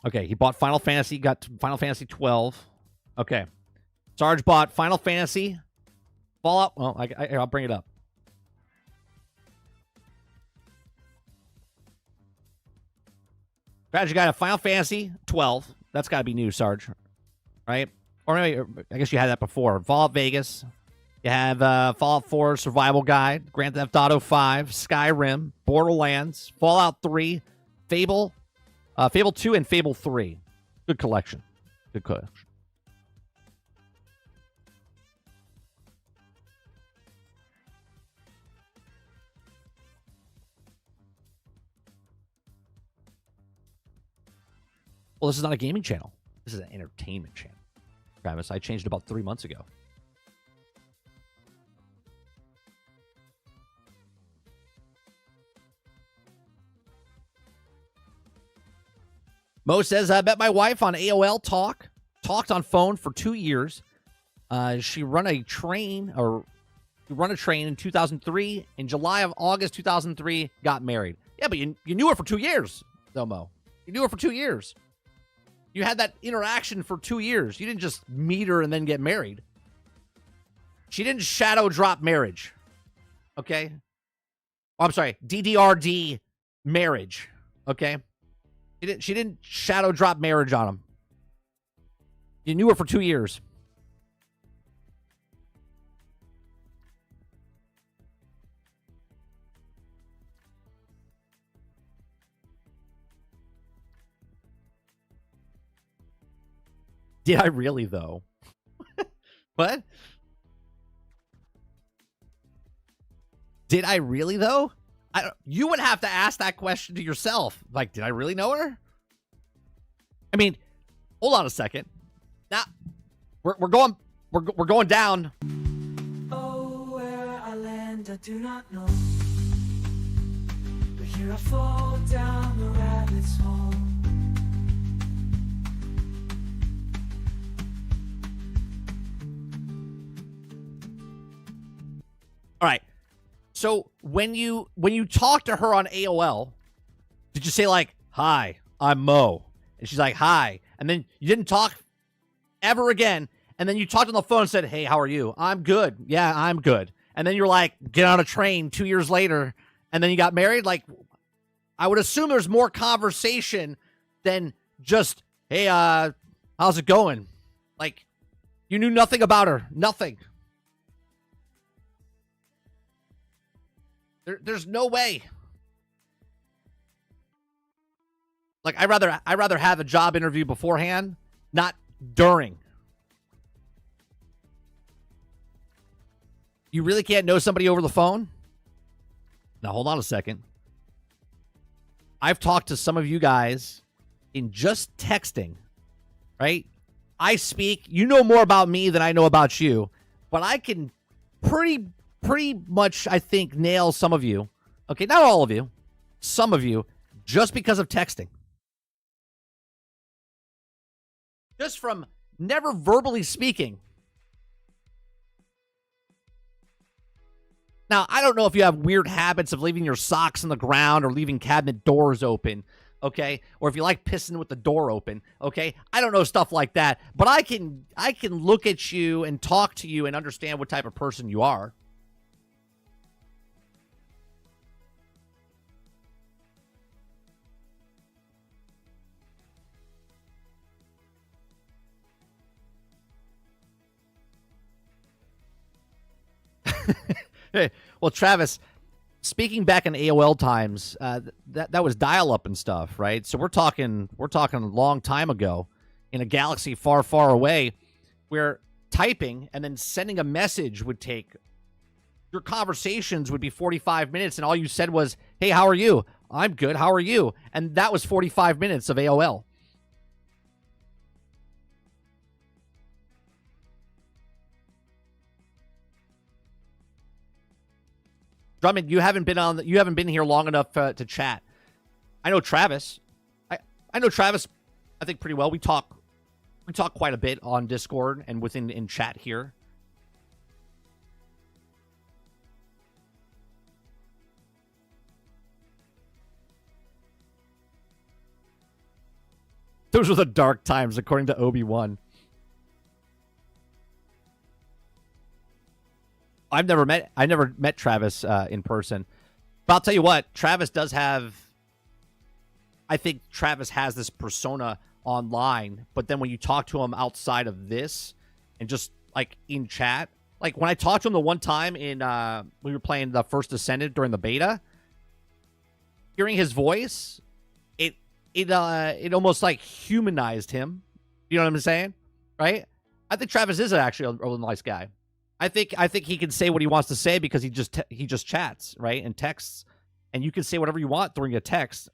S1: Okay, he bought Final Fantasy, got Final Fantasy 12. Okay. Sarge bought Final Fantasy, Fallout. Well, I'll bring it up. Strategy guy, a Final Fantasy 12. That's got to be new, Sarge. Right? Or maybe, I guess you had that before. Fallout Vegas. You have Fallout 4 Survival Guide, Grand Theft Auto 5, Skyrim, Borderlands, Fallout 3, Fable 2, and Fable 3. Good collection. Good collection. Well, this is not a gaming channel. This is an entertainment channel. Travis, I changed it about 3 months ago. Mo says, I met my wife on AOL Talk. Talked on phone for 2 years. She run a train in 2003. In July of August 2003, got married. Yeah, but you knew her for 2 years, though, Mo. You knew her for 2 years. You had that interaction for 2 years. You didn't just meet her and then get married. She didn't shadow drop marriage. Okay? Oh, I'm sorry. DDRD marriage. Okay? She didn't shadow drop marriage on him. You knew her for 2 years. Did I really, though? What? Did I really, though? You would have to ask that question to yourself. Like, did I really know her? I mean, hold on a second. Now, we're going down.
S4: Oh, where I land, I do not know. But Here I fall down the rabbit's hole.
S1: All right. So when you talk to her on AOL, did you say like, "Hi, I'm Mo," and she's like, "Hi," and then you didn't talk ever again, and then you talked on the phone and said, "Hey, how are you?" "I'm good." "Yeah, I'm good." And then you're like, get on a train 2 years later, and then you got married. Like, I would assume there's more conversation than just, "Hey, how's it going?" Like, you knew nothing about her, nothing. There's no way. Like, I'd rather have a job interview beforehand, not during. You really can't know somebody over the phone? Now, hold on a second. I've talked to some of you guys in just texting, right? I speak. You know more about me than I know about you, but I can pretty much, I think, nail some of you. Okay, not all of you. Some of you, just because of texting. Just from never verbally speaking. Now, I don't know if you have weird habits of leaving your socks on the ground or leaving cabinet doors open, okay? Or if you like pissing with the door open, okay? I don't know stuff like that, but I can look at you and talk to you and understand what type of person you are. Hey, well, Travis, speaking back in AOL times, that was dial-up and stuff, right? So we're talking a long time ago, in a galaxy far, far away, where typing and then sending a message would take. Your conversations would be 45 minutes, and all you said was, "Hey, how are you?" "I'm good. How are you?" And that was 45 minutes of AOL. Drummond, you haven't been here long enough to chat. I know Travis. I know Travis, I think, pretty well. We talk quite a bit on Discord and in chat here. Those were the dark times, according to Obi-Wan. I've never met Travis in person. But I'll tell you what, Travis does have. I think Travis has this persona online, but then when you talk to him outside of this and just like in chat, like when I talked to him the one time in we were playing the first Ascended during the beta, hearing his voice, it almost like humanized him. You know what I'm saying? Right? I think Travis is actually a really nice guy. I think he can say what he wants to say because he just chats, right, and texts, and you can say whatever you want during a text.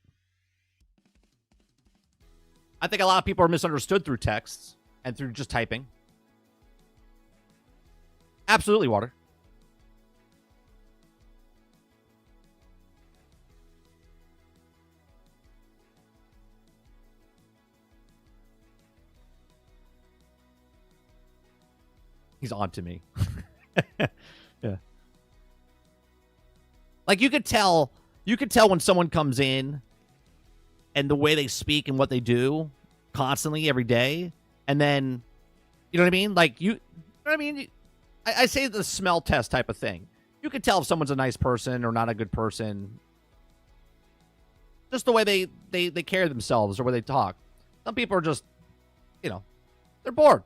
S1: I think a lot of people are misunderstood through texts and through just typing. Absolutely, Water. He's on to me. Yeah. Like you could tell when someone comes in and the way they speak and what they do constantly every day. And then, you know what I mean? Like you know what I mean? I say the smell test type of thing. You can tell if someone's a nice person or not a good person. Just the way they carry themselves or where they talk. Some people are just, they're bored.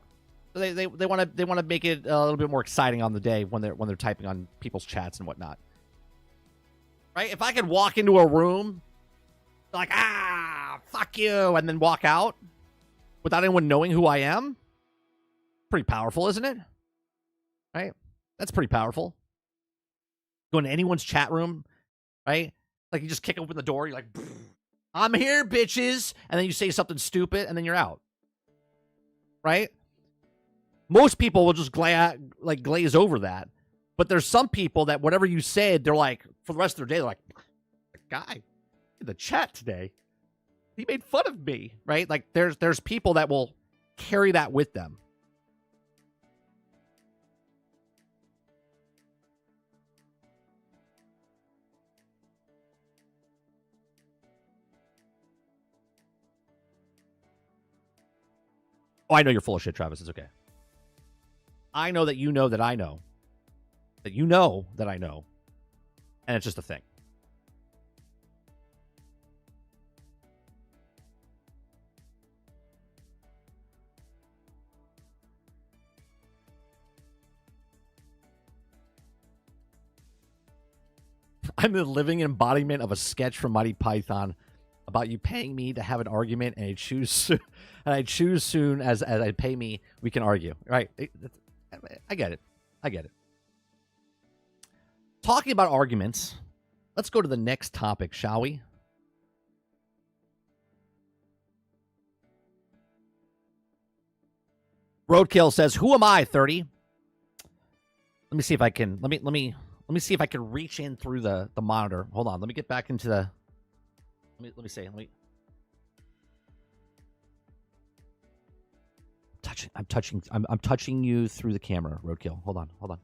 S1: They want to make it a little bit more exciting on the day when they're typing on people's chats and whatnot. Right? If I could walk into a room like fuck you and then walk out without anyone knowing who I am, pretty powerful, isn't it? Right? That's pretty powerful. Go into anyone's chat room, right? Like you just kick open the door, you're like, "I'm here, bitches," and then you say something stupid and then you're out. Right? Most people will just glaze over that. But there's some people that whatever you said, they're like, for the rest of their day, they're like, "Guy, the chat today. He made fun of me, right? Like there's people that will carry that with them. Oh, I know you're full of shit, Travis. It's okay. I know that you know that I know. That you know that I know. And it's just a thing. I'm the living embodiment of a sketch from Mighty Python about you paying me to have an argument, and I choose soon as I pay me, we can argue. Right? I get it. I get it. Talking about arguments, let's go to the next topic, shall we? Roadkill says, "Who am I, 30?" Let me see if I can. Let me see if I can reach in through the monitor. Hold on. Let me get back into the. Let me see. I'm touching you through the camera, Roadkill. Hold on.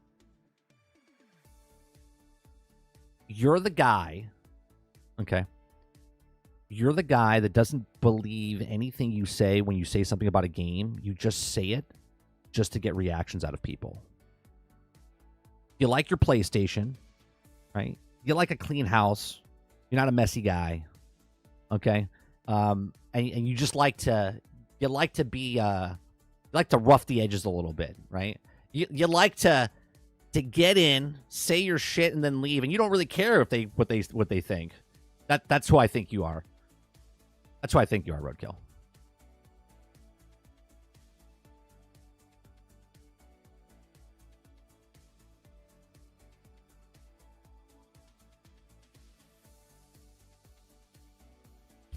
S1: You're the guy. Okay. You're the guy that doesn't believe anything you say when you say something about a game. You just say it just to get reactions out of people. You like your PlayStation, right? You like a clean house. You're not a messy guy. Okay. And you just like to rough the edges a little bit, right? You like to get in, say your shit, and then leave, and you don't really care if what they think. That's who I think you are. That's who I think you are, Roadkill.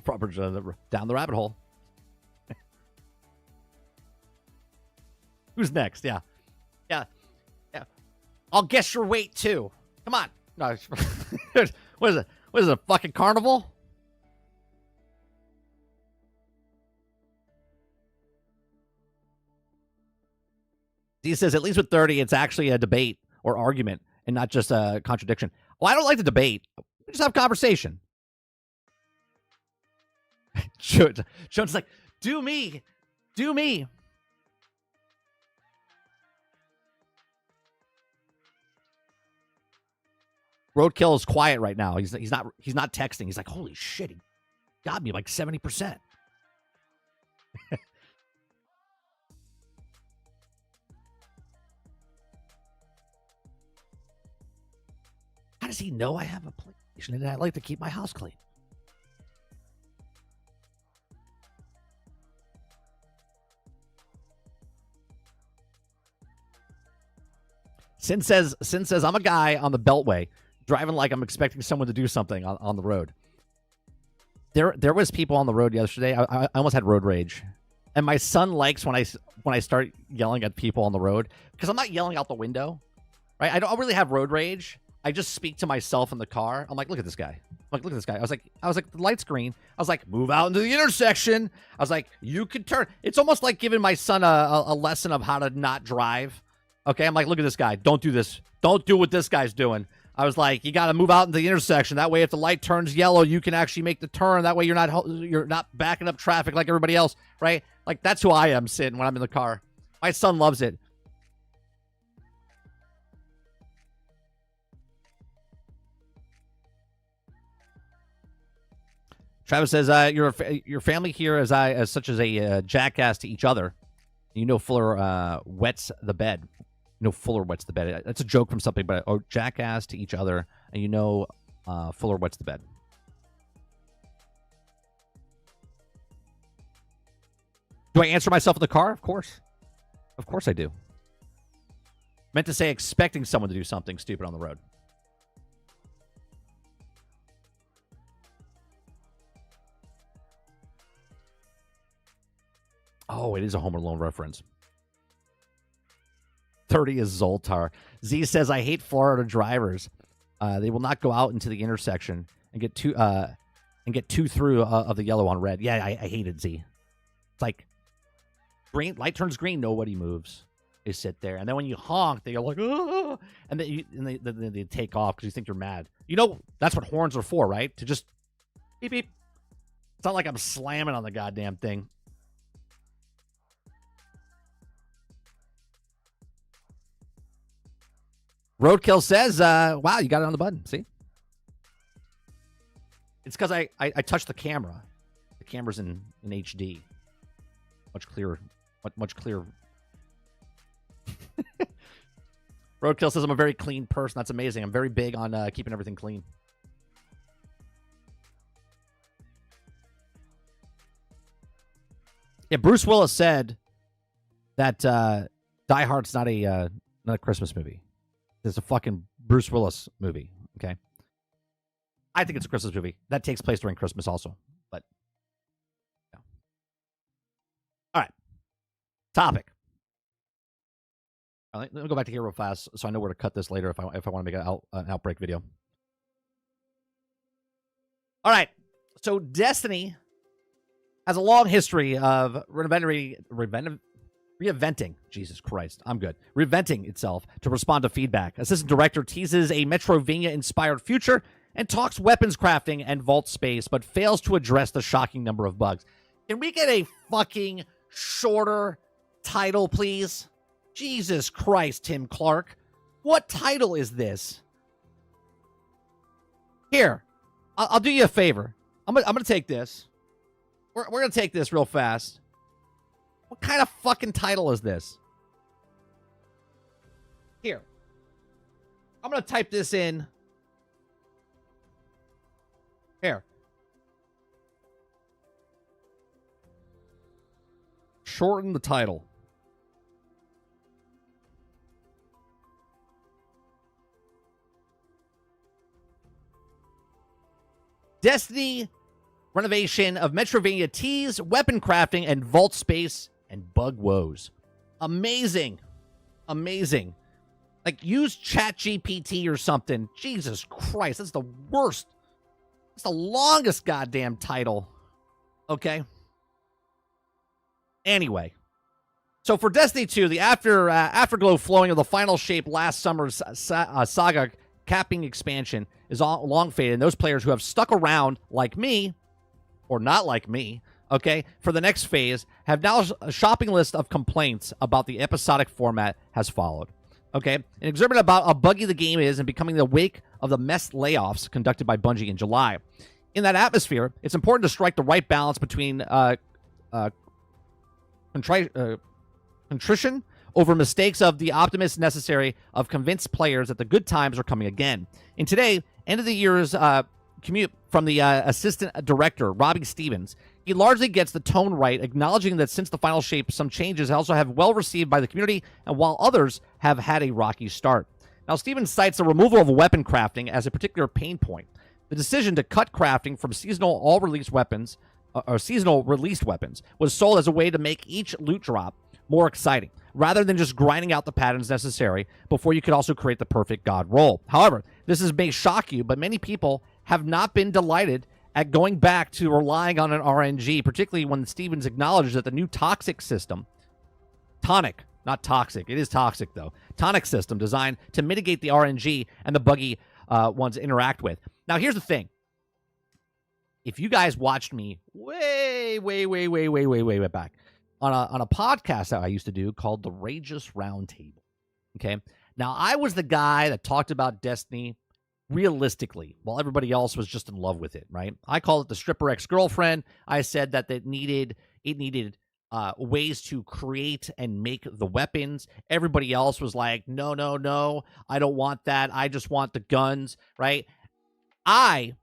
S1: Proper down the rabbit hole. Who's next? Yeah. I'll guess your weight too. Come on. No, what is it? What is it? A fucking carnival? He says, at least with 30, it's actually a debate or argument and not just a contradiction. Well, I don't like to debate. We just have conversation. Jones like, do me. Roadkill is quiet right now. He's not texting. He's like, holy shit, he got me like 70%. How does he know I have a PlayStation and I like to keep my house clean? Sin says, I'm a guy on the Beltway driving like I'm expecting someone to do something on the road. There was people on the road yesterday. I almost had road rage. And my son likes when I start yelling at people on the road, because I'm not yelling out the window, right? I don't really have road rage. I just speak to myself in the car. I'm like, look at this guy. I was like, the light's green. I was like, move out into the intersection. I was like, you could turn. It's almost like giving my son a lesson of how to not drive. Okay, I'm like, look at this guy. Don't do this. Don't do what this guy's doing. I was like, you got to move out into the intersection. That way, if the light turns yellow, you can actually make the turn. That way, you're not backing up traffic like everybody else, right? Like, that's who I am sitting when I'm in the car. My son loves it. Travis says, your family here as such as a jackass to each other. You know, Fuller wets the bed. No, Fuller wets the bed. That's a joke from something, but jackass to each other, and you know, Fuller wets the bed. Do I answer myself in the car? Of course I do. Meant to say expecting someone to do something stupid on the road. Oh, it is a Home Alone reference. 30 is Zoltar. Z says, I hate Florida drivers. They will not go out into the intersection and get and get 2 through of the yellow on red. Yeah, I hate it, Z. It's like green, light turns green, nobody moves. They sit there, and then when you honk, they're like, oh, and then they take off because you think you're mad. You know, that's what horns are for, right? To just beep beep. It's not like I'm slamming on the goddamn thing. Roadkill says, wow, you got it on the button. See? It's because I touched the camera. The camera's in HD. Much clearer. Much clearer. Roadkill says I'm a very clean person. That's amazing. I'm very big on keeping everything clean. Yeah, Bruce Willis said that Die Hard's not a Christmas movie. It's a fucking Bruce Willis movie. Okay, I think it's a Christmas movie that takes place during Christmas also. But yeah. All right, topic. Let me go back to here real fast so I know where to cut this later if I want to make an outbreak video. All right, so Destiny has a long history of reinventing. Jesus Christ, I'm good. Reinventing itself to respond to feedback. Assistant Director teases a Metrovania-inspired future and talks weapons crafting and vault space, but fails to address the shocking number of bugs. Can we get a fucking shorter title, please? Jesus Christ, Tim Clark. What title is this? Here, I'll do you a favor. I'm gonna take this. We're gonna take this real fast. What kind of fucking title is this? Here. I'm gonna type this in. Here. Shorten the title. Destiny renovation of Metrovania tease, weapon crafting, and vault space and bug woes. Amazing. Amazing. Like, use ChatGPT or something. Jesus Christ, that's the worst. It's the longest goddamn title. Okay? Anyway. So for Destiny 2, the afterglow flowing of the final shape last summer's saga capping expansion is long faded, and those players who have stuck around like me, or not like me, okay, for the next phase, have now a shopping list of complaints about the episodic format has followed. Okay, an excerpt about how buggy the game is and becoming the wake of the mess layoffs conducted by Bungie in July. In that atmosphere, it's important to strike the right balance between contrition over mistakes of the optimist necessary of convince players that the good times are coming again. In today, end of the year's commute from the assistant director, Robbie Stevens, he largely gets the tone right, acknowledging that since the final shape, some changes also have well received by the community, and while others have had a rocky start. Now, Stevens cites the removal of weapon crafting as a particular pain point. The decision to cut crafting from seasonal all-release weapons, or seasonal released weapons, was sold as a way to make each loot drop more exciting, rather than just grinding out the patterns necessary before you could also create the perfect god roll. However, this may shock you, but many people have not been delighted at going back to relying on an RNG, particularly when Stevens acknowledges that the new toxic system, tonic, not toxic, it is toxic though, tonic system designed to mitigate the RNG and the buggy ones interact with. Now, here's the thing. If you guys watched me way back, on a podcast that I used to do called the Rageous Roundtable. Okay. Now, I was the guy that talked about Destiny realistically while everybody else was just in love with it, right? I call it the stripper ex-girlfriend. I said that it needed ways to create and make the weapons. Everybody else was like, no, I don't want that. I just want the guns, right? From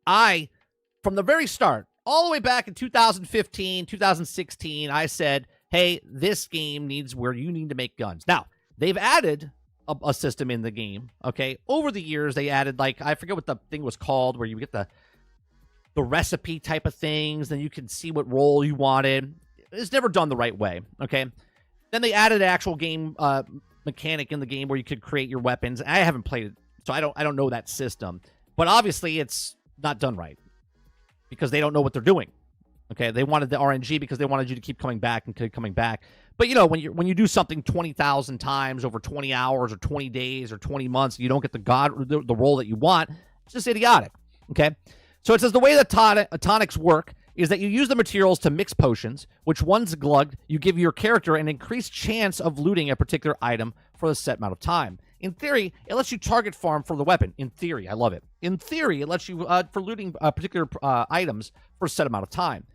S1: the very start, all the way back in 2015, 2016, I said, hey, this game needs where you need to make guns. Now, they've added a system in the game, okay? Over the years, they added, like, I forget what the thing was called, where you get the recipe type of things, then you can see what role you wanted. It's never done the right way, okay? Then they added an actual game mechanic in the game where you could create your weapons. I haven't played it, so I don't know that system. But obviously, it's not done right because they don't know what they're doing. Okay, they wanted the RNG because they wanted you to keep coming back and keep coming back. But when you do something 20,000 times over 20 hours or 20 days or 20 months, you don't get the role that you want. It's just idiotic. Okay, so it says the way that tonics work is that you use the materials to mix potions, which once glugged, you give your character an increased chance of looting a particular item for a set amount of time. In theory, it lets you target farm for the weapon. In theory, I love it. In theory, it lets you for looting particular items for a set amount of time.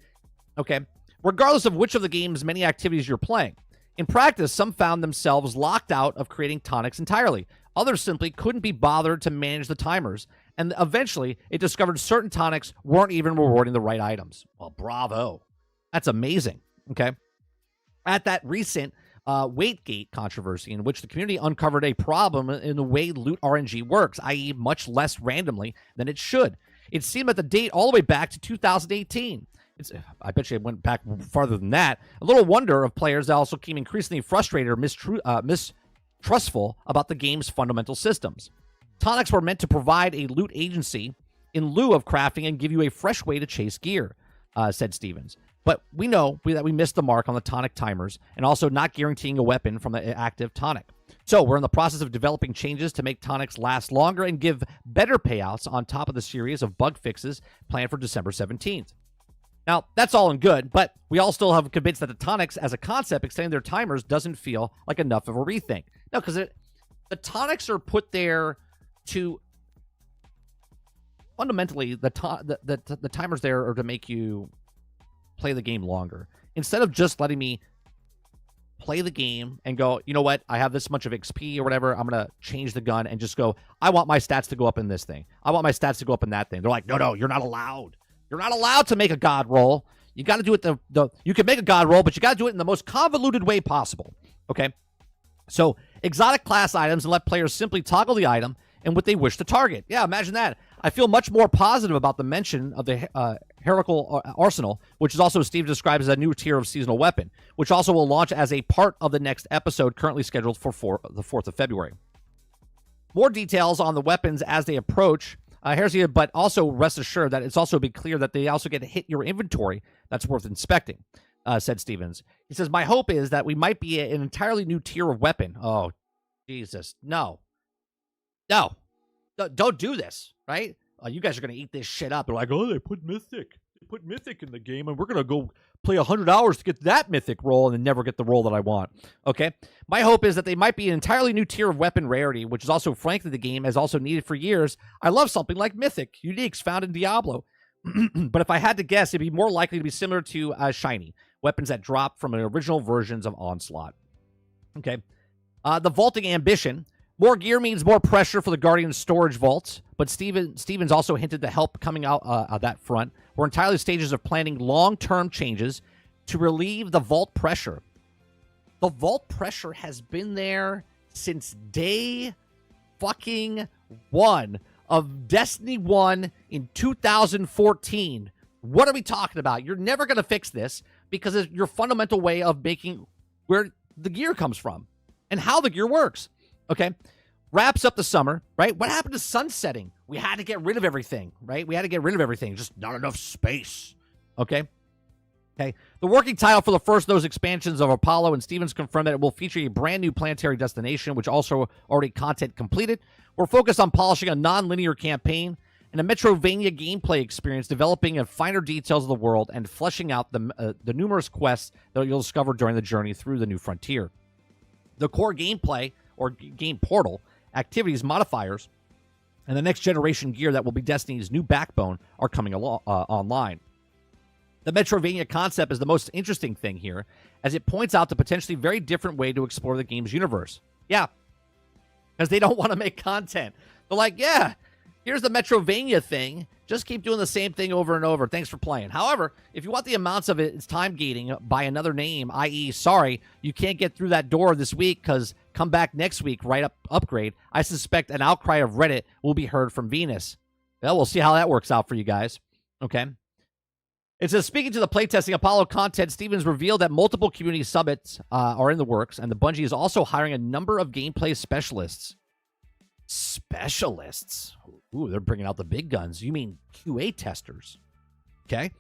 S1: Okay, regardless of which of the game's many activities you're playing. In practice, some found themselves locked out of creating tonics entirely. Others simply couldn't be bothered to manage the timers, and eventually it discovered certain tonics weren't even rewarding the right items. Well, bravo. That's amazing. Okay. At that recent Waitgate controversy, in which the community uncovered a problem in the way loot RNG works, i.e. much less randomly than it should. It seemed that the date all the way back to 2018. I bet you it went back farther than that. A little wonder of players that also became increasingly frustrated or mistrustful about the game's fundamental systems. Tonics were meant to provide a loot agency in lieu of crafting and give you a fresh way to chase gear, said Stevens. But we know that we missed the mark on the tonic timers and also not guaranteeing a weapon from the active tonic. So we're in the process of developing changes to make tonics last longer and give better payouts on top of the series of bug fixes planned for December 17th. Now, that's all and good, but we all still have convinced that the tonics as a concept extending their timers doesn't feel like enough of a rethink. No, because the tonics are put there to fundamentally the timers there are to make you play the game longer. Instead of just letting me play the game and go, you know what, I have this much of XP or whatever, I'm going to change the gun and just go, I want my stats to go up in this thing. I want my stats to go up in that thing. They're like, no, you're not allowed. You're not allowed to make a god roll. You got to do it you can make a god roll, but you got to do it in the most convoluted way possible. Okay? So, exotic class items and let players simply toggle the item and what they wish to target. Yeah, imagine that. I feel much more positive about the mention of the Heretical Arsenal, which is also Steve describes as a new tier of seasonal weapon, which also will launch as a part of the next episode currently scheduled for the 4th of February. More details on the weapons as they approach. But also rest assured that it's also be clear that they also get to hit your inventory that's worth inspecting, said Stevens. He says, my hope is that we might be an entirely new tier of weapon. Oh, Jesus. No. Don't do this, right? You guys are going to eat this shit up. They're like, oh, they put Mythic. They put Mythic in the game, and we're going to go play 100 hours to get that Mythic roll and then never get the roll that I want. Okay? My hope is that they might be an entirely new tier of weapon rarity, which is also, frankly, the game has also needed for years. I love something like Mythic, uniques found in Diablo. But if I had to guess, it'd be more likely to be similar to Shiny, weapons that drop from the original versions of Onslaught. Okay? The vaulting ambition. More gear means more pressure for the Guardian storage vaults, but Stevens also hinted to help coming out of that front. We're entirely stages of planning long-term changes to relieve the vault pressure. The vault pressure has been there since day fucking one of Destiny 1 in 2014. What are we talking about? You're never going to fix this because it's your fundamental way of making where the gear comes from and how the gear works. Okay, wraps up the summer, right? What happened to sunsetting? We had to get rid of everything, right? We had to get rid of everything. Just not enough space. Okay. The working title for the first of those expansions of Apollo, and Stevens confirmed that it will feature a brand new planetary destination, which also already content completed. We're focused on polishing a non-linear campaign and a Metrovania gameplay experience, developing finer details of the world and fleshing out the numerous quests that you'll discover during the journey through the new frontier. The core gameplay or game portal, activities, modifiers, and the next generation gear that will be Destiny's new backbone are coming online. The Metrovania concept is the most interesting thing here, as it points out the potentially very different way to explore the game's universe. Yeah, because they don't want to make content. They're like, yeah, here's the Metrovania thing. Just keep doing the same thing over and over. Thanks for playing. However, if you want the amounts of it, it's time gating by another name, i.e., sorry, you can't get through that door this week because come back next week, upgrade. I suspect an outcry of Reddit will be heard from Venus. Well, we'll see how that works out for you guys. Okay. It says, speaking to the playtesting Apollo content, Stevens revealed that multiple community summits are in the works, and the Bungie is also hiring a number of gameplay specialists. Specialists. Ooh, they're bringing out the big guns. You mean QA testers. Okay.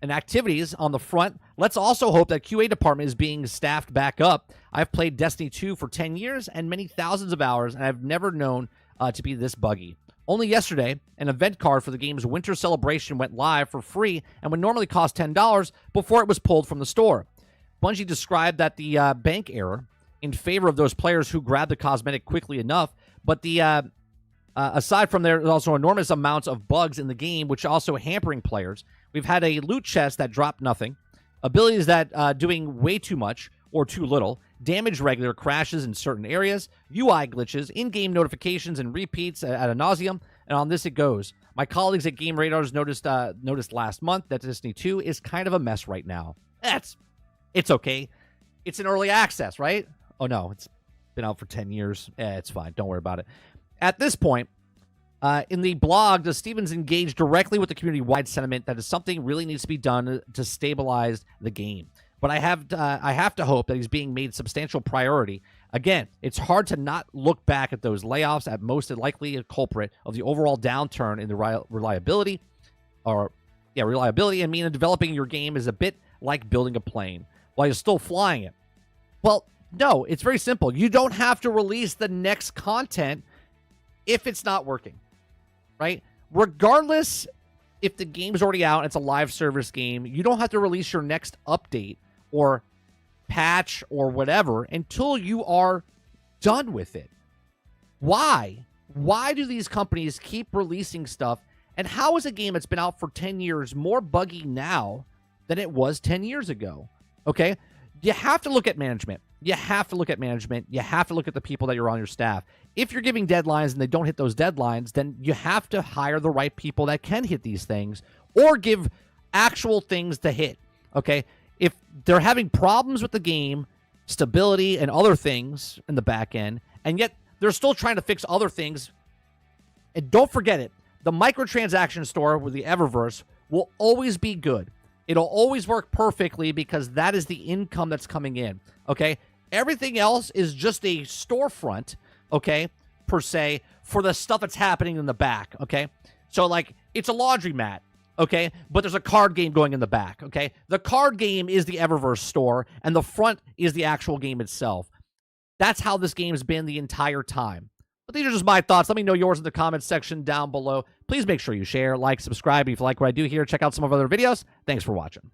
S1: And activities on the front. Let's also hope that QA department is being staffed back up. I've played Destiny 2 for 10 years and many thousands of hours, and I've never known to be this buggy. Only yesterday, an event card for the game's winter celebration went live for free and would normally cost $10 before it was pulled from the store. Bungie described that the bank error in favor of those players who grabbed the cosmetic quickly enough, but the aside from there's also enormous amounts of bugs in the game, which are also hampering players. We've had a loot chest that dropped nothing, abilities that doing way too much or too little, damage regular crashes in certain areas, UI glitches, in-game notifications, and repeats ad nauseum, and on this it goes. My colleagues at Game Radars noticed last month that Destiny 2 is kind of a mess right now. It's okay. It's in early access, right? Oh, no, it's been out for 10 years. It's fine. Don't worry about it. At this point, in the blog, does Stevens engage directly with the community-wide sentiment that is something really needs to be done to stabilize the game? But I have to hope that he's being made substantial priority. Again, it's hard to not look back at those layoffs at most likely a culprit of the overall downturn in the reliability. Reliability. I mean, developing your game is a bit like building a plane while you're still flying it. Well, no, it's very simple. You don't have to release the next content if it's not working, right? Regardless if the game's already out, it's a live service game, you don't have to release your next update or patch or whatever until you are done with it. Why? Why do these companies keep releasing stuff? And how is a game that's been out for 10 years more buggy now than it was 10 years ago? Okay? You have to look at management. You have to look at management. You have to look at the people that you're on your staff. If you're giving deadlines and they don't hit those deadlines, then you have to hire the right people that can hit these things or give actual things to hit. Okay? If they're having problems with the game, stability, and other things in the back end, and yet they're still trying to fix other things, and don't forget it, the microtransaction store with the Eververse will always be good. It'll always work perfectly because that is the income that's coming in. Okay? Everything else is just a storefront, okay, per se, for the stuff that's happening in the back, okay? So, like, it's a laundromat, okay, but there's a card game going in the back, okay? The card game is the Eververse store, and the front is the actual game itself. That's how this game's been the entire time. But these are just my thoughts. Let me know yours in the comments section down below. Please make sure you share, like, subscribe. If you like what I do here, check out some of our other videos. Thanks for watching.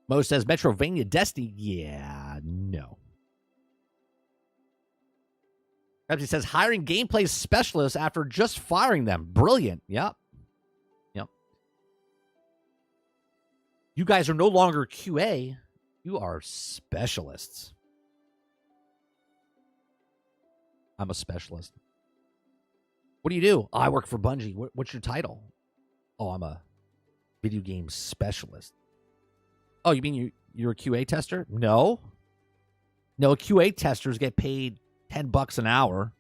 S1: Mo says, Metrovania Destiny? Yeah, no. He says, hiring gameplay specialists after just firing them. Brilliant. Yep. Yep. You guys are no longer QA. You are specialists. I'm a specialist. What do you do? Oh, I work for Bungie. What's your title? Oh, I'm a video game specialist. Oh, you mean you're a QA tester? No. No, QA testers get paid $10 an hour,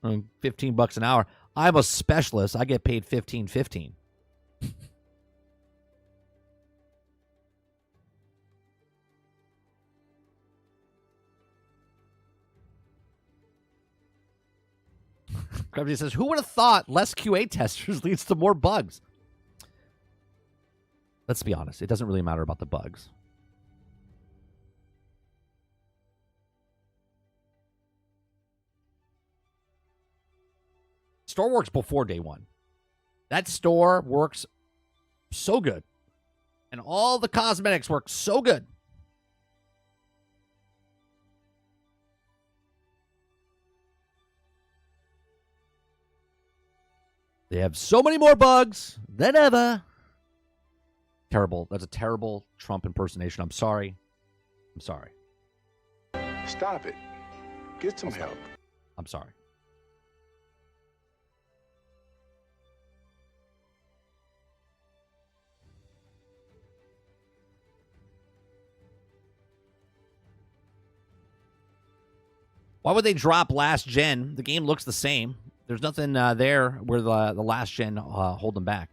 S1: $15 an hour. I'm a specialist. I get paid $15.15. Gravity says, who would have thought less QA testers leads to more bugs? Let's be honest. It doesn't really matter about the bugs. Store works before day one. That store works so good. And all the cosmetics work so good. They have so many more bugs than ever. Terrible. That's a terrible Trump impersonation. I'm sorry. I'm sorry.
S5: Stop it. Get some help.
S1: I'm sorry. Why would they drop last gen? The game looks the same. There's nothing there where the last gen hold them back.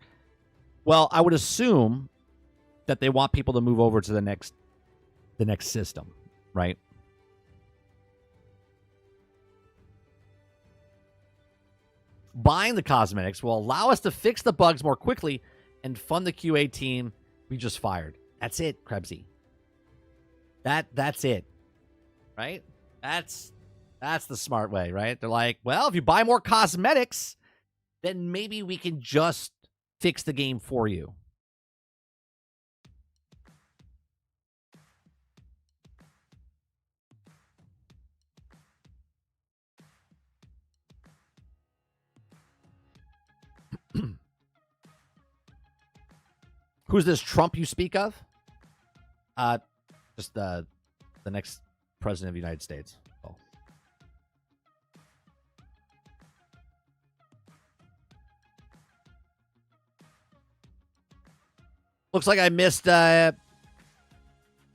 S1: Well, I would assume that they want people to move over to the next system, right? Buying the cosmetics will allow us to fix the bugs more quickly and fund the QA team we just fired. That's it, Krebsy. That's it. Right? That's the smart way, right? They're like, well, if you buy more cosmetics, then maybe we can just fix the game for you. Who's this Trump you speak of? Just the next president of the United States. Oh. Looks like I missed the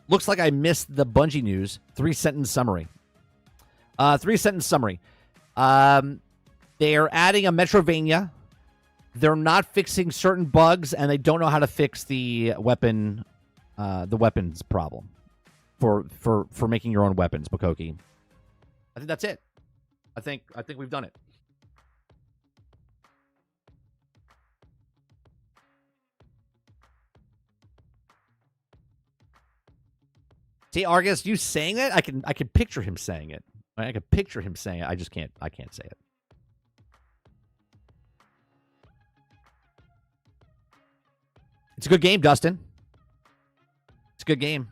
S1: Bungie news. 3-sentence summary. 3-sentence summary. They are adding a Metrovania. They're not fixing certain bugs, and they don't know how to fix the weapons problem for making your own weapons, Makoki. I think that's it. I think we've done it. See, Argus, you saying that? I can picture him saying it. I can picture him saying it. I can't say it. It's a good game, Dustin. It's a good game.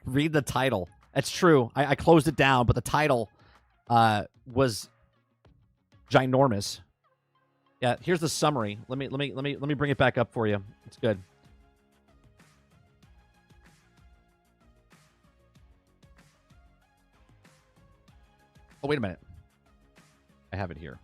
S1: Read the title. That's true. I closed it down, but the title was ginormous. Yeah, here's the summary. Let me bring it back up for you. It's good. Oh, wait a minute. I have it here.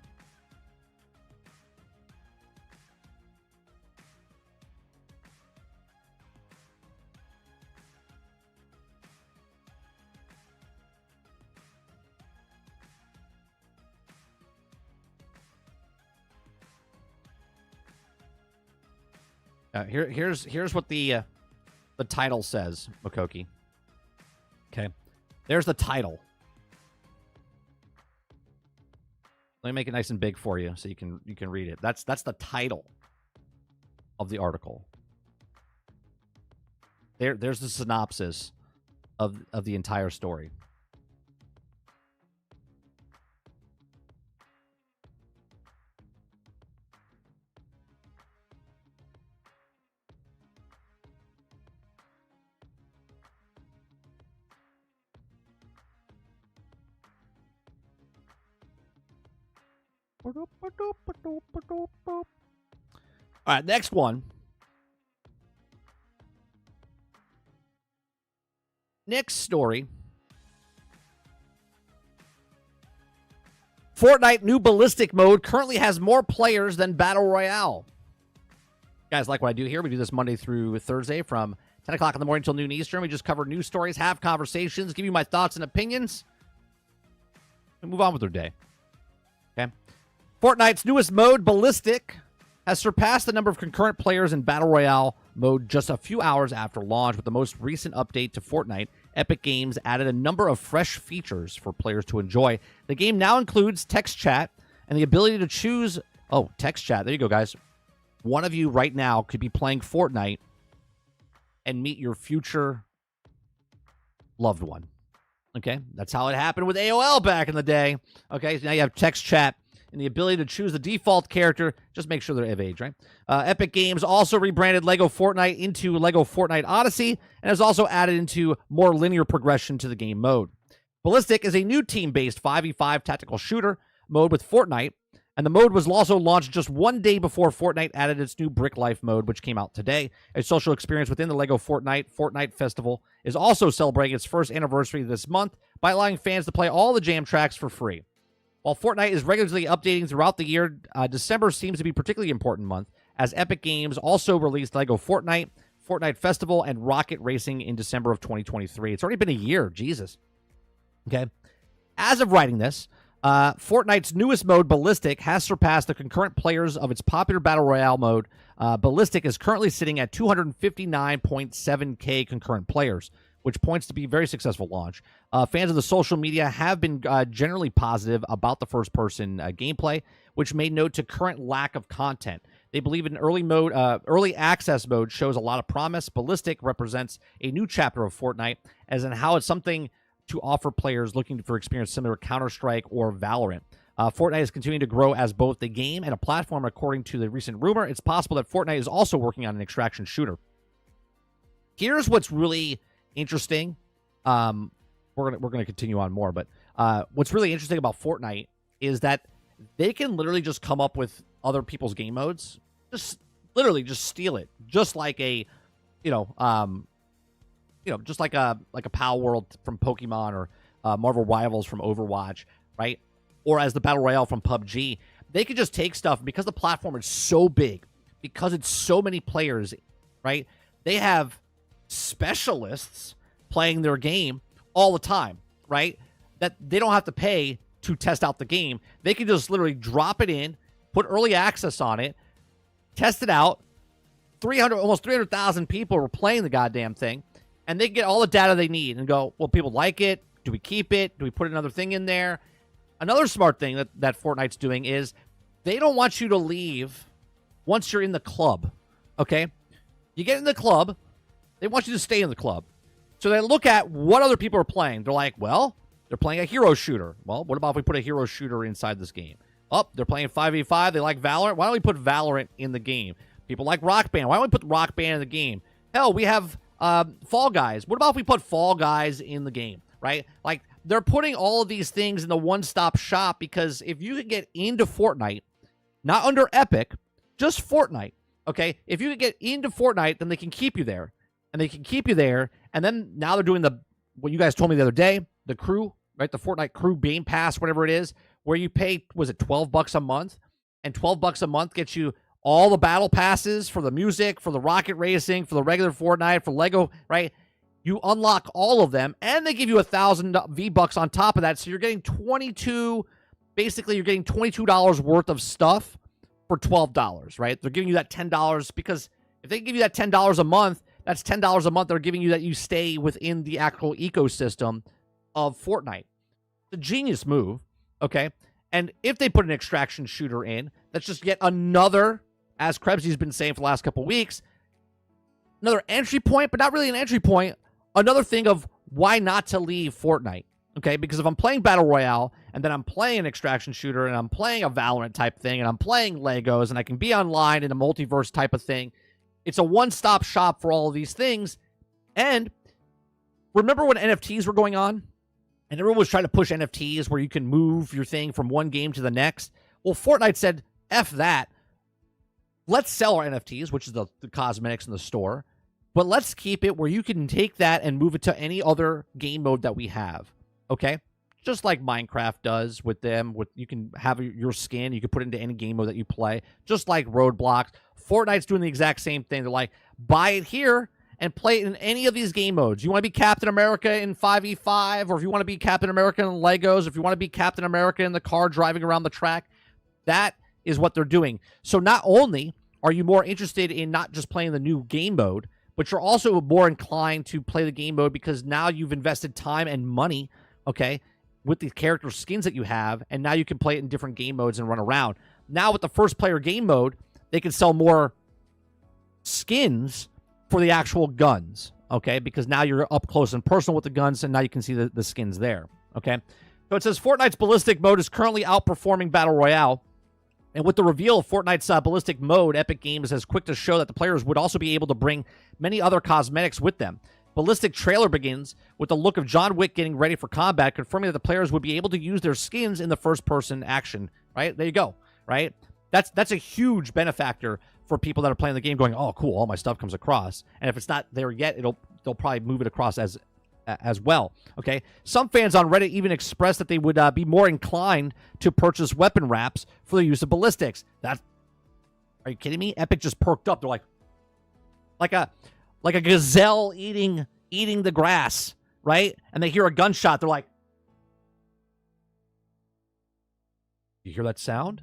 S1: Here's what the title says, Makoki. Okay, there's the title. Let me make it nice and big for you so you can read it. That's the title of the article. There's the synopsis of the entire story. All right, next one. Next story. Fortnite new ballistic mode currently has more players than Battle Royale. You guys like what I do here? We do this Monday through Thursday from 10 o'clock in the morning until noon Eastern. We just cover news stories, have conversations, give you my thoughts and opinions, and move on with our day. Okay. Fortnite's newest mode, Ballistic, has surpassed the number of concurrent players in Battle Royale mode just a few hours after launch. With the most recent update to Fortnite, Epic Games added a number of fresh features for players to enjoy. The game now includes text chat and the ability to choose... Oh, text chat. There you go, guys. One of you right now could be playing Fortnite and meet your future loved one. Okay? That's how it happened with AOL back in the day. Okay? So now you have text chat and the ability to choose the default character. Just make sure they're of age, right? Epic Games also rebranded LEGO Fortnite into LEGO Fortnite Odyssey and has also added into more linear progression to the game mode. Ballistic is a new team-based 5v5 tactical shooter mode with Fortnite, and the mode was also launched just one day before Fortnite added its new Brick Life mode, which came out today. A social experience within the LEGO Fortnite Festival is also celebrating its first anniversary this month by allowing fans to play all the jam tracks for free. While Fortnite is regularly updating throughout the year, December seems to be a particularly important month, as Epic Games also released LEGO Fortnite, Fortnite Festival, and Rocket Racing in December of 2023. It's already been a year. Jesus. Okay. As of writing this, Fortnite's newest mode, Ballistic, has surpassed the concurrent players of its popular Battle Royale mode. Ballistic is currently sitting at 259.7k concurrent players, which points to be a very successful launch. Fans of the social media have been generally positive about the first-person gameplay, which made note to current lack of content. They believe an early access mode shows a lot of promise. Ballistic represents a new chapter of Fortnite, as in how it's something to offer players looking for experience similar to Counter-Strike or Valorant. Fortnite is continuing to grow as both the game and a platform. According to the recent rumor, it's possible that Fortnite is also working on an extraction shooter. Here's what's really interesting. We're gonna continue on more, but what's really interesting about Fortnite is that they can literally just come up with other people's game modes, just literally just steal it, just like a, just like a Pal World from Pokemon or Marvel Rivals from Overwatch, right? Or as the Battle Royale from PUBG. They could just take stuff because the platform is so big, because it's so many players, right? They have specialists playing their game all the time, right? That they don't have to pay to test out the game. They can just literally drop it in, put early access on it, test it out. Almost 300,000 people are playing the goddamn thing, and they get all the data they need and go, well, people like it. Do we keep it? Do we put another thing in there? Another smart thing that Fortnite's doing is they don't want you to leave once you're in the club, okay? You get in the club, they want you to stay in the club. So they look at what other people are playing. They're like, well, they're playing a hero shooter. Well, what about if we put a hero shooter inside this game? Oh, they're playing 5v5. They like Valorant. Why don't we put Valorant in the game? People like Rock Band. Why don't we put Rock Band in the game? Hell, we have Fall Guys. What about if we put Fall Guys in the game, right? Like, they're putting all of these things in the one-stop shop because if you could get into Fortnite, not under Epic, just Fortnite, okay? If you could get into Fortnite, then they can keep you there. And they can keep you there. And then now they're doing what you guys told me the other day, the crew, right? The Fortnite crew Game Pass, whatever it is, where you pay, was it $12 a month? And $12 a month gets you all the battle passes for the music, for the rocket racing, for the regular Fortnite, for Lego, right? You unlock all of them, and they give you 1,000 V-Bucks on top of that. So you're getting basically you're getting $22 worth of stuff for $12, right? They're giving you that $10 because if they give you that $10 a month, that's $10 a month they're giving you that you stay within the actual ecosystem of Fortnite. It's a genius move, okay? And if they put an extraction shooter in, that's just yet another, as Krebsy's been saying for the last couple weeks, another entry point, but not really an entry point. Another thing of why not to leave Fortnite, okay? Because if I'm playing Battle Royale, and then I'm playing an extraction shooter, and I'm playing a Valorant type thing, and I'm playing Legos, and I can be online in a multiverse type of thing, it's a one-stop shop for all of these things. And remember when NFTs were going on? And everyone was trying to push NFTs where you can move your thing from one game to the next. Well, Fortnite said, F that. Let's sell our NFTs, which is the cosmetics in the store. But let's keep it where you can take that and move it to any other game mode that we have, okay? Just like Minecraft does with them. You can have your skin. You can put it into any game mode that you play. Just like Roadblocks. Fortnite's doing the exact same thing. They're like, buy it here and play it in any of these game modes. You want to be Captain America in 5v5, or if you want to be Captain America in Legos, if you want to be Captain America in the car driving around the track, that is what they're doing. So not only are you more interested in not just playing the new game mode, but you're also more inclined to play the game mode because now you've invested time and money, okay, with the character skins that you have, and now you can play it in different game modes and run around. Now with the first-player game mode, they can sell more skins for the actual guns, okay, because now you're up close and personal with the guns, and now you can see the skins there, okay? So it says Fortnite's Ballistic mode is currently outperforming Battle Royale. And with the reveal of Fortnite's Ballistic mode, Epic Games is quick to show that the players would also be able to bring many other cosmetics with them. Ballistic trailer begins with the look of John Wick getting ready for combat, confirming that the players would be able to use their skins in the first-person action, right? There you go, right? That's a huge benefactor for people that are playing the game going, oh, cool, all my stuff comes across. And if it's not there yet, they'll probably move it across as well, okay? Some fans on Reddit even expressed that they would be more inclined to purchase weapon wraps for the use of ballistics. Are you kidding me? Epic just perked up. They're like a gazelle eating the grass, right? And they hear a gunshot. They're like, You hear that sound?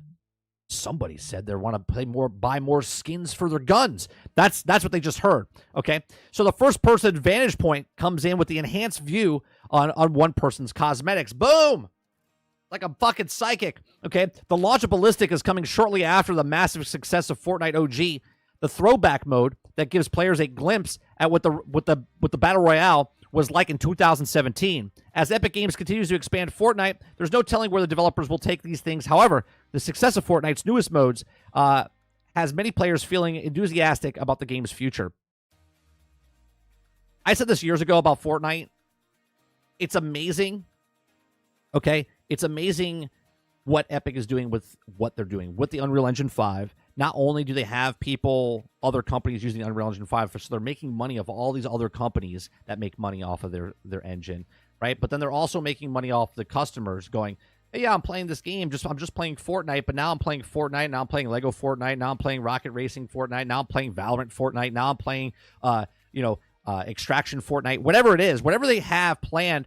S1: Somebody said they want to buy more skins for their guns. That's what they just heard. Okay, so the first person vantage point comes in with the enhanced view on one person's cosmetics. Boom, like a fucking psychic. Okay, the launch of Ballistic is coming shortly after the massive success of Fortnite OG. The throwback mode that gives players a glimpse at what the battle royale was like in 2017. As Epic Games continues to expand Fortnite, there's no telling where the developers will take these things. However, the success of Fortnite's newest modes has many players feeling enthusiastic about the game's future. I said this years ago about Fortnite. It's amazing. Okay? It's amazing what Epic is doing with what they're doing with the Unreal Engine 5. Not only do they have other companies using the Unreal Engine 5, so they're making money off all these other companies that make money off of their engine, right? But then they're also making money off the customers going, hey, yeah, I'm playing this game. I'm just playing Fortnite, but now I'm playing Fortnite. Now I'm playing Lego Fortnite. Now I'm playing Rocket Racing Fortnite. Now I'm playing Valorant Fortnite. Now I'm playing, Extraction Fortnite. Whatever it is, whatever they have planned,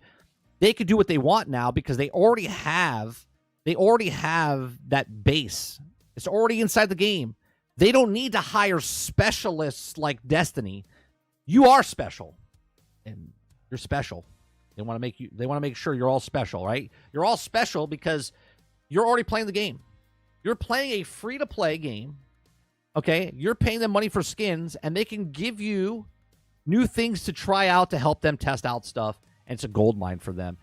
S1: they could do what they want now because they already have that base. It's already inside the game. They don't need to hire specialists like Destiny. You are special, and you're special. They want to make sure you're all special, right? You're all special because you're already playing the game. You're playing a free-to-play game. Okay, you're paying them money for skins, and they can give you new things to try out to help them test out stuff, and it's a gold mine for them.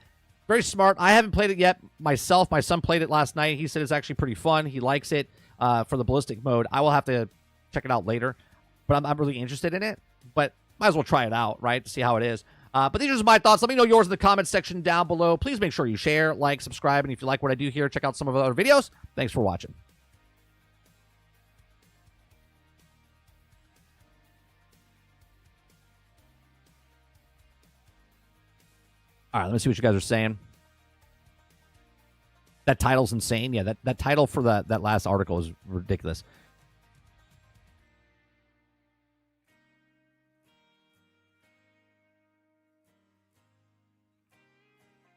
S1: Very smart. I haven't played it yet myself. My son played it last night. He said it's actually pretty fun. He likes it for the ballistic mode. I will have to check it out later, but I'm really interested in it. But might as well try it out, right, to see how it is. But these are just my thoughts. Let me know yours in the comments section down below. Please make sure you share, like, subscribe, and if you like what I do here, check out some of the other videos. Thanks for watching. All right, let me see what you guys are saying. That title's insane. Yeah, that title for that last article is ridiculous.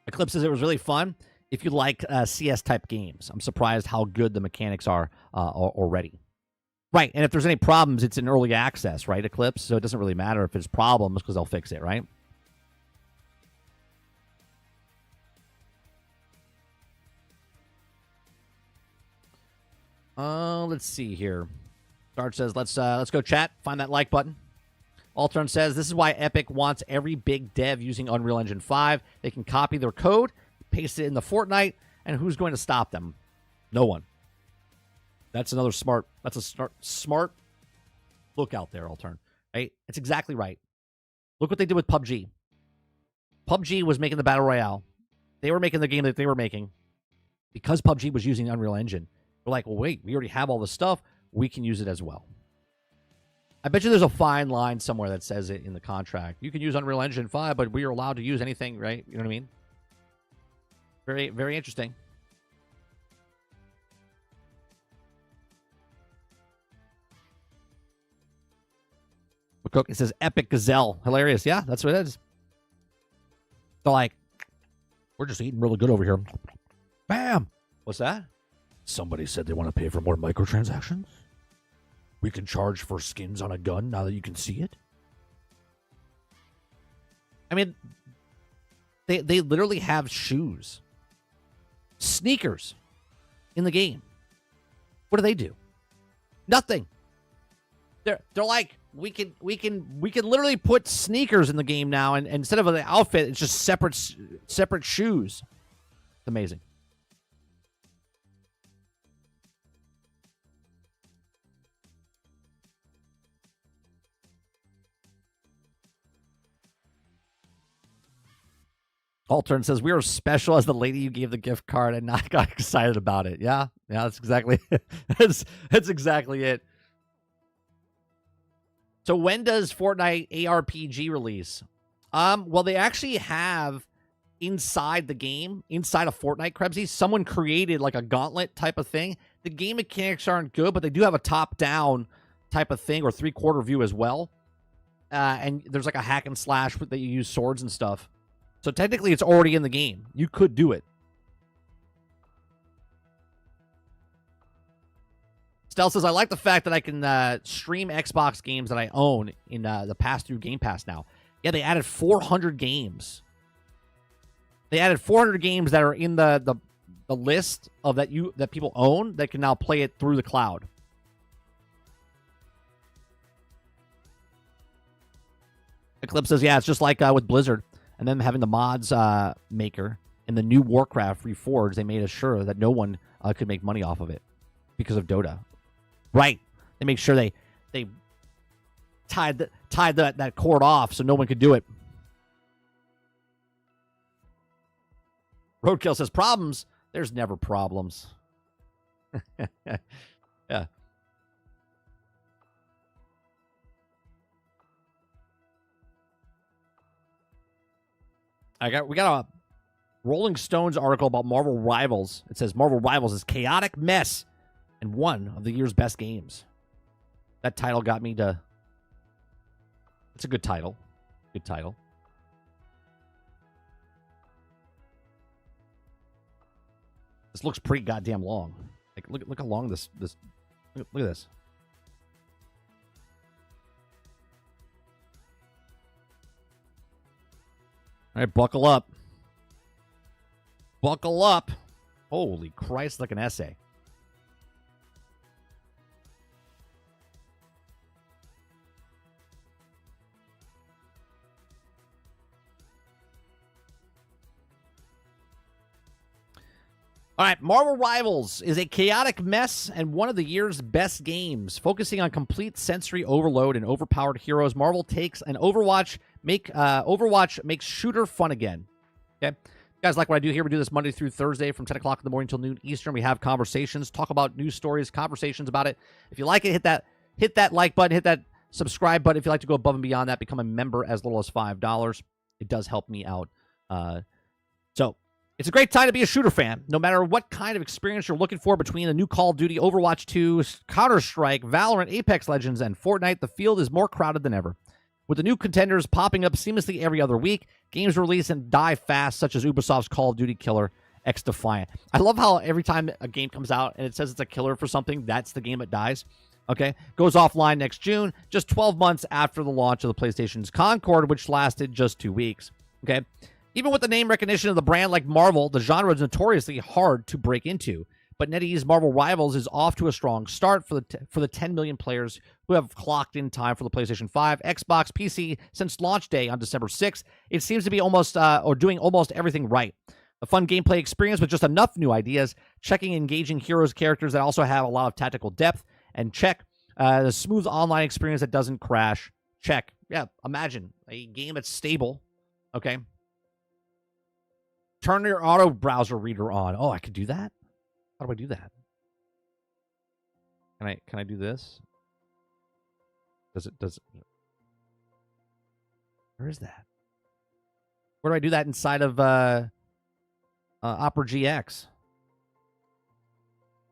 S1: Eclipse says it was really fun if you like CS-type games. I'm surprised how good the mechanics are already. Right, and if there's any problems, it's in early access, right, Eclipse? So it doesn't really matter if it's problems because they'll fix it, right? Let's see here. Sarge says, let's go chat. Find that like button. Altern says, this is why Epic wants every big dev using Unreal Engine 5. They can copy their code, paste it in the Fortnite, and who's going to stop them? No one. That's a smart look out there, Altern. Right? It's exactly right. Look what they did with PUBG. PUBG was making the Battle Royale. They were making the game that they were making because PUBG was using Unreal Engine. We're like, well, wait, we already have all this stuff. We can use it as well. I bet you there's a fine line somewhere that says it in the contract. You can use Unreal Engine 5, but we are allowed to use anything, right? You know what I mean? Very, very interesting. McCook, it says Epic Gazelle. Hilarious. Yeah, that's what it is. They're like, we're just eating really good over here. Bam. What's that? Somebody said they want to pay for more microtransactions. We can charge for skins on a gun now that you can see it. I mean, they literally have shoes, sneakers in the game. What do? Nothing. They're like, we can literally put sneakers in the game now, and instead of the outfit, it's just separate shoes. It's amazing. Altern says, we are special as the lady you gave the gift card and not got excited about it. Yeah, that's exactly that's exactly it. So when does Fortnite ARPG release? Well, they actually have inside the game, inside of Fortnite, Krebsy, someone created like a gauntlet type of thing. The game mechanics aren't good, but they do have a top-down type of thing or three-quarter view as well. And there's like a hack and slash that you use swords and stuff. So technically, it's already in the game. You could do it. Stel says, I like the fact that I can stream Xbox games that I own in the pass-through Game Pass now. Yeah, they added 400 games. They added 400 games that are in the list of that people own that can now play it through the cloud. Eclipse says, yeah, it's just like with Blizzard and them having the mods maker and the new Warcraft Reforged. They made sure that no one could make money off of it because of Dota. Right. They make sure they tied that cord off so no one could do it. Roadkill says, problems? There's never problems. Yeah. We got a Rolling Stones article about Marvel Rivals. It says Marvel Rivals is chaotic mess and one of the year's best games. That title got me to... It's a good title. Good title. This looks pretty goddamn long. Like, look how long this look at this. All right, buckle up. Buckle up. Holy Christ, like an essay. All right, Marvel Rivals is a chaotic mess and one of the year's best games. Focusing on complete sensory overload and overpowered heroes, Marvel takes an Overwatch makes shooter fun again. Okay, you guys like what I do here? We do this Monday through Thursday from 10 o'clock in the morning till noon Eastern. We have conversations, talk about news stories, conversations about it. If you like it, hit that like button, hit that subscribe button. If you like to go above and beyond that, become a member as little as $5. It does help me out. So it's a great time to be a shooter fan, no matter what kind of experience you're looking for between the new Call of Duty, Overwatch 2, Counter-Strike, Valorant, Apex Legends, and Fortnite. The field is more crowded than ever. With the new contenders popping up seamlessly every other week, games release and die fast, such as Ubisoft's Call of Duty killer, X Defiant. I love how every time a game comes out and it says it's a killer for something, that's the game that dies. Okay? Goes offline next June, just 12 months after the launch of the PlayStation's Concord, which lasted just 2 weeks. Okay? Even with the name recognition of the brand like Marvel, the genre is notoriously hard to break into. But NetEase Marvel Rivals is off to a strong start for the 10 million players who have clocked in time for the PlayStation 5, Xbox, PC since launch day on December 6th. It seems to be doing almost everything right. A fun gameplay experience with just enough new ideas, checking engaging heroes characters that also have a lot of tactical depth, and check the smooth online experience that doesn't crash. Check. Yeah, imagine a game that's stable. Okay. Turn your auto browser reader on. Oh, I could do that? How do I do that? Can I do this? Does it where is that? Where do I do that inside of Opera GX?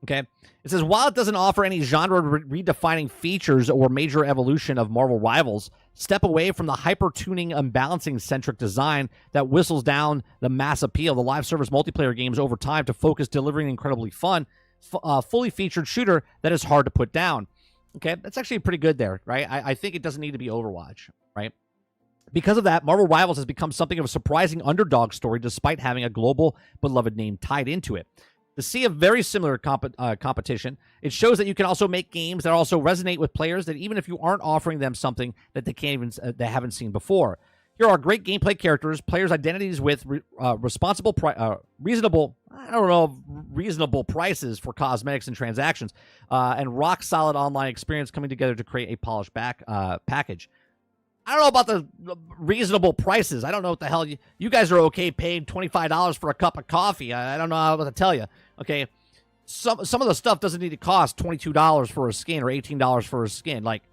S1: Okay. It says, while it doesn't offer any genre redefining features or major evolution of Marvel Rivals, step away from the hyper-tuning and balancing-centric design that whistles down the mass appeal. The live service multiplayer games over time to focus delivering incredibly fun, fully featured shooter that is hard to put down. Okay, that's actually pretty good there, right? I think it doesn't need to be Overwatch, right? Because of that, Marvel Rivals has become something of a surprising underdog story despite having a global beloved name tied into it. To see a very similar competition, it shows that you can also make games that also resonate with players that even if you aren't offering them something that they can't even they haven't seen before. Here are great gameplay characters, players' identities with reasonable prices for cosmetics and transactions, and rock solid online experience coming together to create a polished package. I don't know about the reasonable prices. I don't know what the hell you guys are okay paying $25 for a cup of coffee. I don't know what to tell you. Okay, some of the stuff doesn't need to cost $22 for a skin or $18 for a skin. Like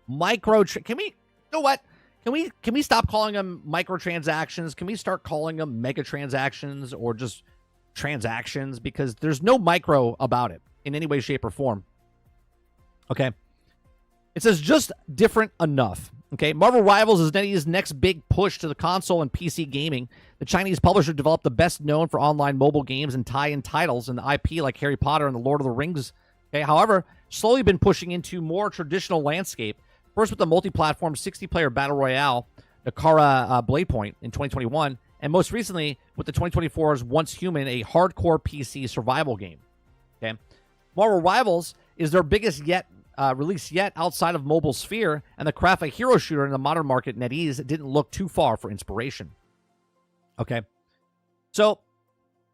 S1: can we? You know what? Can we stop calling them microtransactions? Can we start calling them mega transactions or just transactions? Because there's no micro about it in any way, shape, or form. Okay, it says just different enough. Okay, Marvel Rivals is NetEase's next big push to the console and PC gaming. The Chinese publisher developed the best known for online mobile games and tie-in titles and the IP like Harry Potter and the Lord of the Rings. Okay, however, slowly been pushing into more traditional landscape. First with the multi-platform 60-player battle royale, Nakara Blade Point in 2021, and most recently with the 2024's Once Human, a hardcore PC survival game. Okay, Marvel Rivals is their biggest release yet outside of mobile sphere, and the craft a hero shooter in the modern market NetEase didn't look too far for inspiration. Okay, so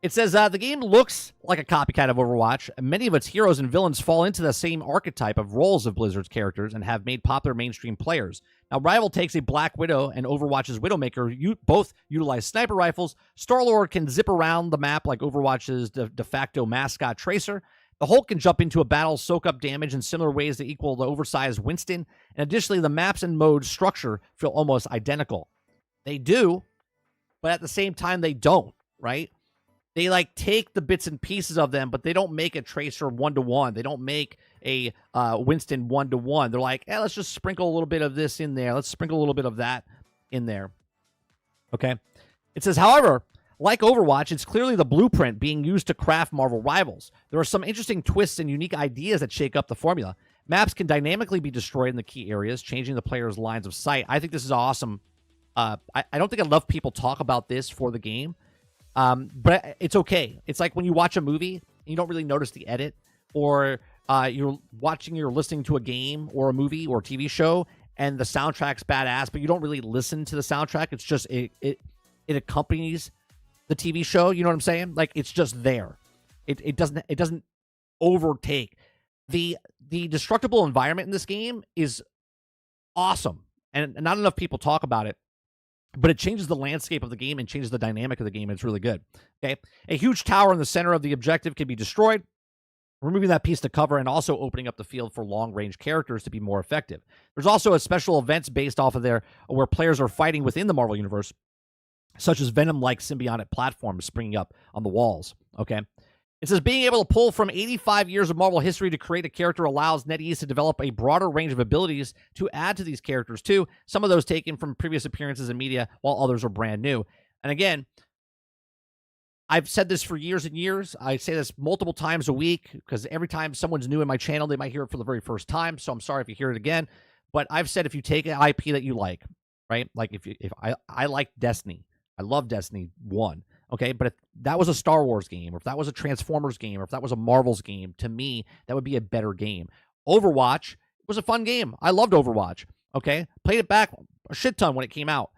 S1: it says the game looks like a copycat of Overwatch. Many of its heroes and villains fall into the same archetype of roles of Blizzard's characters and have made popular mainstream players. Now, Rival takes a Black Widow and Overwatch's Widowmaker. Both utilize sniper rifles. Star-Lord can zip around the map like Overwatch's de facto mascot Tracer. The Hulk can jump into a battle, soak up damage in similar ways that equal the oversized Winston. And additionally, the maps and mode structure feel almost identical. They do, but at the same time, they don't, right? They like take the bits and pieces of them, but they don't make a Tracer 1-to-1. They don't make a Winston 1-to-1. They're like, let's just sprinkle a little bit of this in there. Let's sprinkle a little bit of that in there. Okay. It says, however, like Overwatch, it's clearly the blueprint being used to craft Marvel Rivals. There are some interesting twists and unique ideas that shake up the formula. Maps can dynamically be destroyed in the key areas, changing the player's lines of sight. I think this is awesome. I don't think enough people talk about this for the game. But it's okay. It's like when you watch a movie and you don't really notice the edit, or you're listening to a game or a movie or a TV show and the soundtrack's badass, but you don't really listen to the soundtrack. It's just it accompanies the TV show. You know what I'm saying? Like, it's just there. It doesn't overtake. The destructible environment in this game is awesome, and not enough people talk about it. But it changes the landscape of the game and changes the dynamic of the game. And it's really good. Okay, a huge tower in the center of the objective can be destroyed, removing that piece to cover and also opening up the field for long-range characters to be more effective. There's also a special events based off of there where players are fighting within the Marvel Universe, such as Venom-like symbiotic platforms springing up on the walls. Okay, it says being able to pull from 85 years of Marvel history to create a character allows NetEase to develop a broader range of abilities to add to these characters too. Some of those taken from previous appearances in media, while others are brand new. And again, I've said this for years and years. I say this multiple times a week because every time someone's new in my channel, they might hear it for the very first time. So I'm sorry if you hear it again. But I've said if you take an IP that you like, right? Like if I like Destiny. I love Destiny 1. Okay, but if that was a Star Wars game, or if that was a Transformers game, or if that was a Marvel's game, to me, that would be a better game. Overwatch was a fun game. I loved Overwatch. Okay, played it back a shit ton when it came out.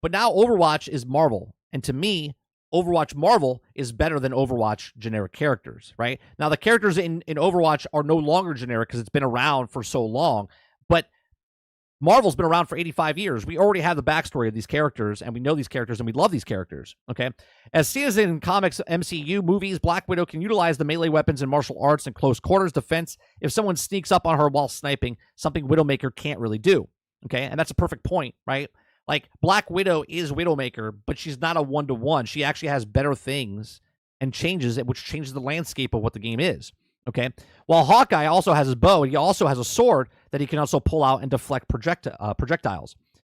S1: But now Overwatch is Marvel. And to me, Overwatch Marvel is better than Overwatch generic characters, right? Now, the characters in Overwatch are no longer generic because it's been around for so long. But Marvel's been around for 85 years. We already have the backstory of these characters, and we know these characters, and we love these characters, okay? As seen as in comics, MCU, movies, Black Widow can utilize the melee weapons in martial arts and close quarters defense if someone sneaks up on her while sniping, something Widowmaker can't really do, okay? And that's a perfect point, right? Like, Black Widow is Widowmaker, but she's not a one-to-one. She actually has better things and changes it, which changes the landscape of what the game is. Okay, while Hawkeye also has his bow, he also has a sword that he can also pull out and deflect projectiles.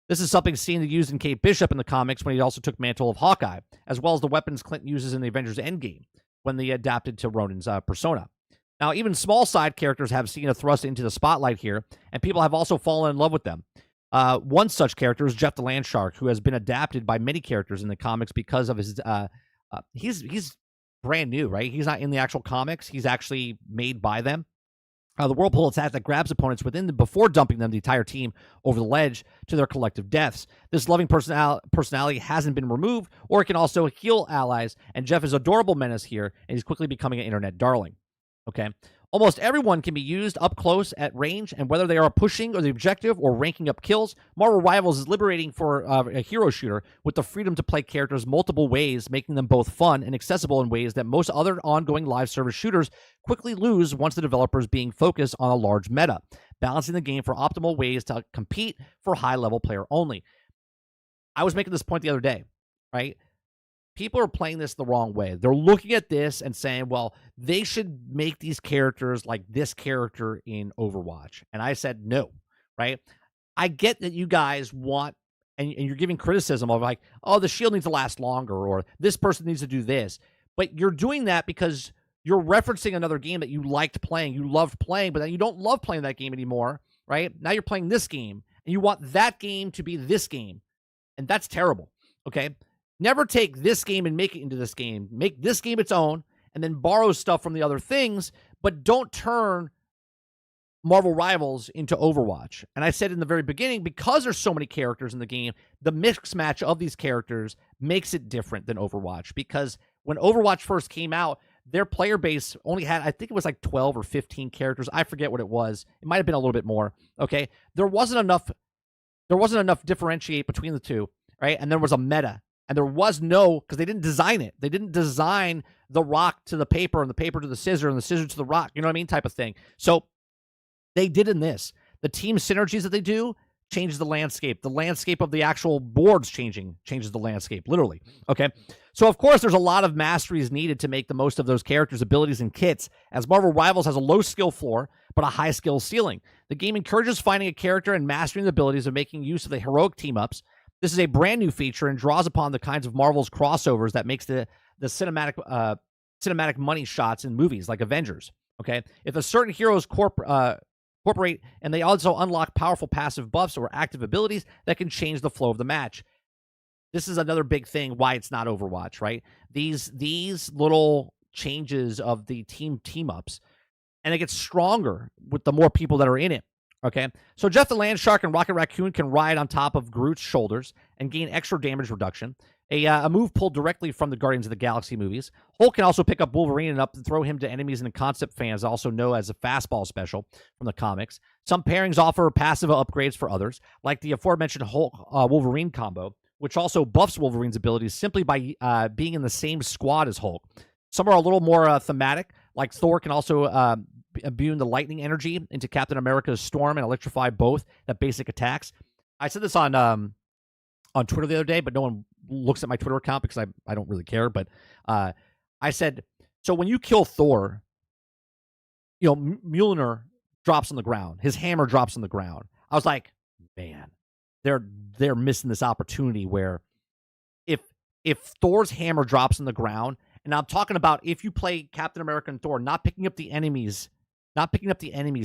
S1: This is something seen and used in Kate Bishop in the comics when he also took Mantle of Hawkeye, as well as the weapons Clint uses in the Avengers Endgame when they adapted to Ronin's persona. Now, even small side characters have seen a thrust into the spotlight here, and people have also fallen in love with them. One such character is Jeff the Landshark, who has been adapted by many characters in the comics because of his. He's brand new, right? He's not in the actual comics. He's actually made by them. The whirlpool attack that grabs opponents within them before dumping them, the entire team, over the ledge to their collective deaths. This loving personality hasn't been removed, or it can also heal allies, and Jeff is adorable menace here, and he's quickly becoming an internet darling. Okay? Almost everyone can be used up close at range, and whether they are pushing or the objective or ranking up kills, Marvel Rivals is liberating for a hero shooter with the freedom to play characters multiple ways, making them both fun and accessible in ways that most other ongoing live service shooters quickly lose once the developers being focused on a large meta, balancing the game for optimal ways to compete for high-level player only. I was making this point the other day, right? People are playing this the wrong way. They're looking at this and saying, well, they should make these characters like this character in Overwatch. And I said, no, right? I get that you guys want, and you're giving criticism of like, oh, the shield needs to last longer, or this person needs to do this. But you're doing that because you're referencing another game that you liked playing, you loved playing, but then you don't love playing that game anymore, right? Now you're playing this game, and you want that game to be this game, and that's terrible, okay? Never take this game and make it into this game. Make this game its own, and then borrow stuff from the other things, but don't turn Marvel Rivals into Overwatch. And I said in the very beginning, because there's so many characters in the game, the mix match of these characters makes it different than Overwatch. Because when Overwatch first came out, their player base only had, I think it was like 12 or 15 characters. I forget what it was. It might have been a little bit more. Okay. There wasn't enough differentiate between the two, right? And there was a meta. And there was no, because they didn't design it. They didn't design the rock to the paper and the paper to the scissor and the scissor to the rock, you know what I mean? Type of thing. So they did in this. The team synergies that they do changes the landscape. The landscape of the actual boards changes the landscape, literally. Okay. So, of course, there's a lot of masteries needed to make the most of those characters' abilities and kits, as Marvel Rivals has a low skill floor, but a high skill ceiling. The game encourages finding a character and mastering the abilities of making use of the heroic team-ups. This is a brand new feature and draws upon the kinds of Marvel's crossovers that makes the cinematic money shots in movies like Avengers. Okay. If a certain hero's incorporate, and they also unlock powerful passive buffs or active abilities that can change the flow of the match. This is another big thing why it's not Overwatch, right? These little changes of the team-ups, and it gets stronger with the more people that are in it, okay? So Jeff the Land Shark and Rocket Raccoon can ride on top of Groot's shoulders and gain extra damage reduction, a move pulled directly from the Guardians of the Galaxy movies. Hulk can also pick up Wolverine and throw him to enemies and concept fans, also known as a fastball special from the comics. Some pairings offer passive upgrades for others, like the aforementioned Hulk-Wolverine combo, which also buffs Wolverine's abilities simply by being in the same squad as Hulk. Some are a little more thematic, like Thor can also imbue the lightning energy into Captain America's Storm and electrify both at basic attacks. I said this on Twitter the other day, but no one looks at my Twitter account because I don't really care. But I said, so when you kill Thor, you know, Mjolnir drops on the ground. His hammer drops on the ground. I was like, man, they're missing this opportunity where if Thor's hammer drops on the ground, and I'm talking about if you play Captain America and Thor, not picking up the enemy's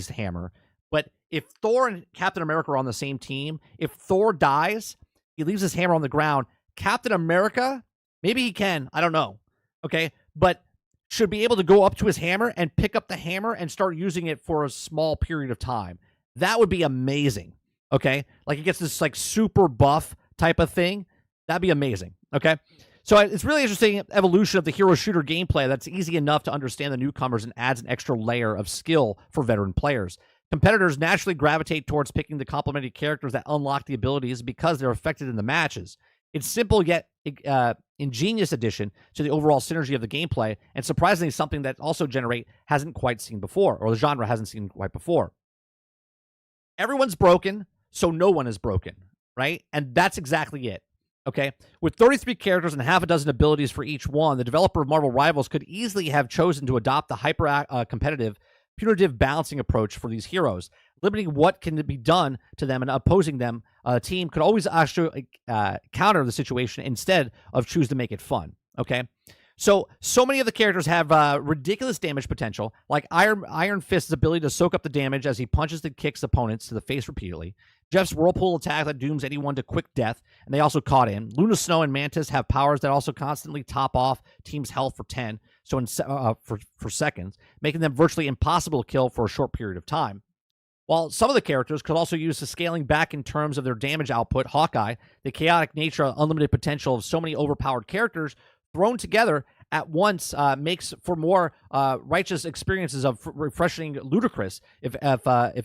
S1: hammer, but if Thor and Captain America are on the same team, if Thor dies, he leaves his hammer on the ground. Captain America, maybe he can, I don't know, okay, but should be able to go up to his hammer and pick up the hammer and start using it for a small period of time. That would be amazing, okay? Like he gets this like super buff type of thing. That'd be amazing, okay? So it's really interesting evolution of the hero shooter gameplay that's easy enough to understand the newcomers and adds an extra layer of skill for veteran players. Competitors naturally gravitate towards picking the complementary characters that unlock the abilities because they're affected in the matches. It's simple yet ingenious addition to the overall synergy of the gameplay, and surprisingly something that also hasn't quite seen before, or the genre hasn't seen quite before. Everyone's broken, so no one is broken, right? And that's exactly it. Okay, with 33 characters and half a dozen abilities for each one, the developer of Marvel Rivals could easily have chosen to adopt the hyper-competitive, punitive balancing approach for these heroes, limiting what can be done to them and opposing them. A team could always actually counter the situation instead of choose to make it fun. Okay, so many of the characters have ridiculous damage potential, like Iron Fist's ability to soak up the damage as he punches and kicks opponents to the face repeatedly. Jeff's whirlpool attack that dooms anyone to quick death, and they also caught in. Luna Snow and Mantis have powers that also constantly top off teams' health for 10, for seconds, making them virtually impossible to kill for a short period of time. While some of the characters could also use the scaling back in terms of their damage output, Hawkeye, the chaotic nature and unlimited potential of so many overpowered characters thrown together at once makes for more righteous experiences of refreshing ludicrous if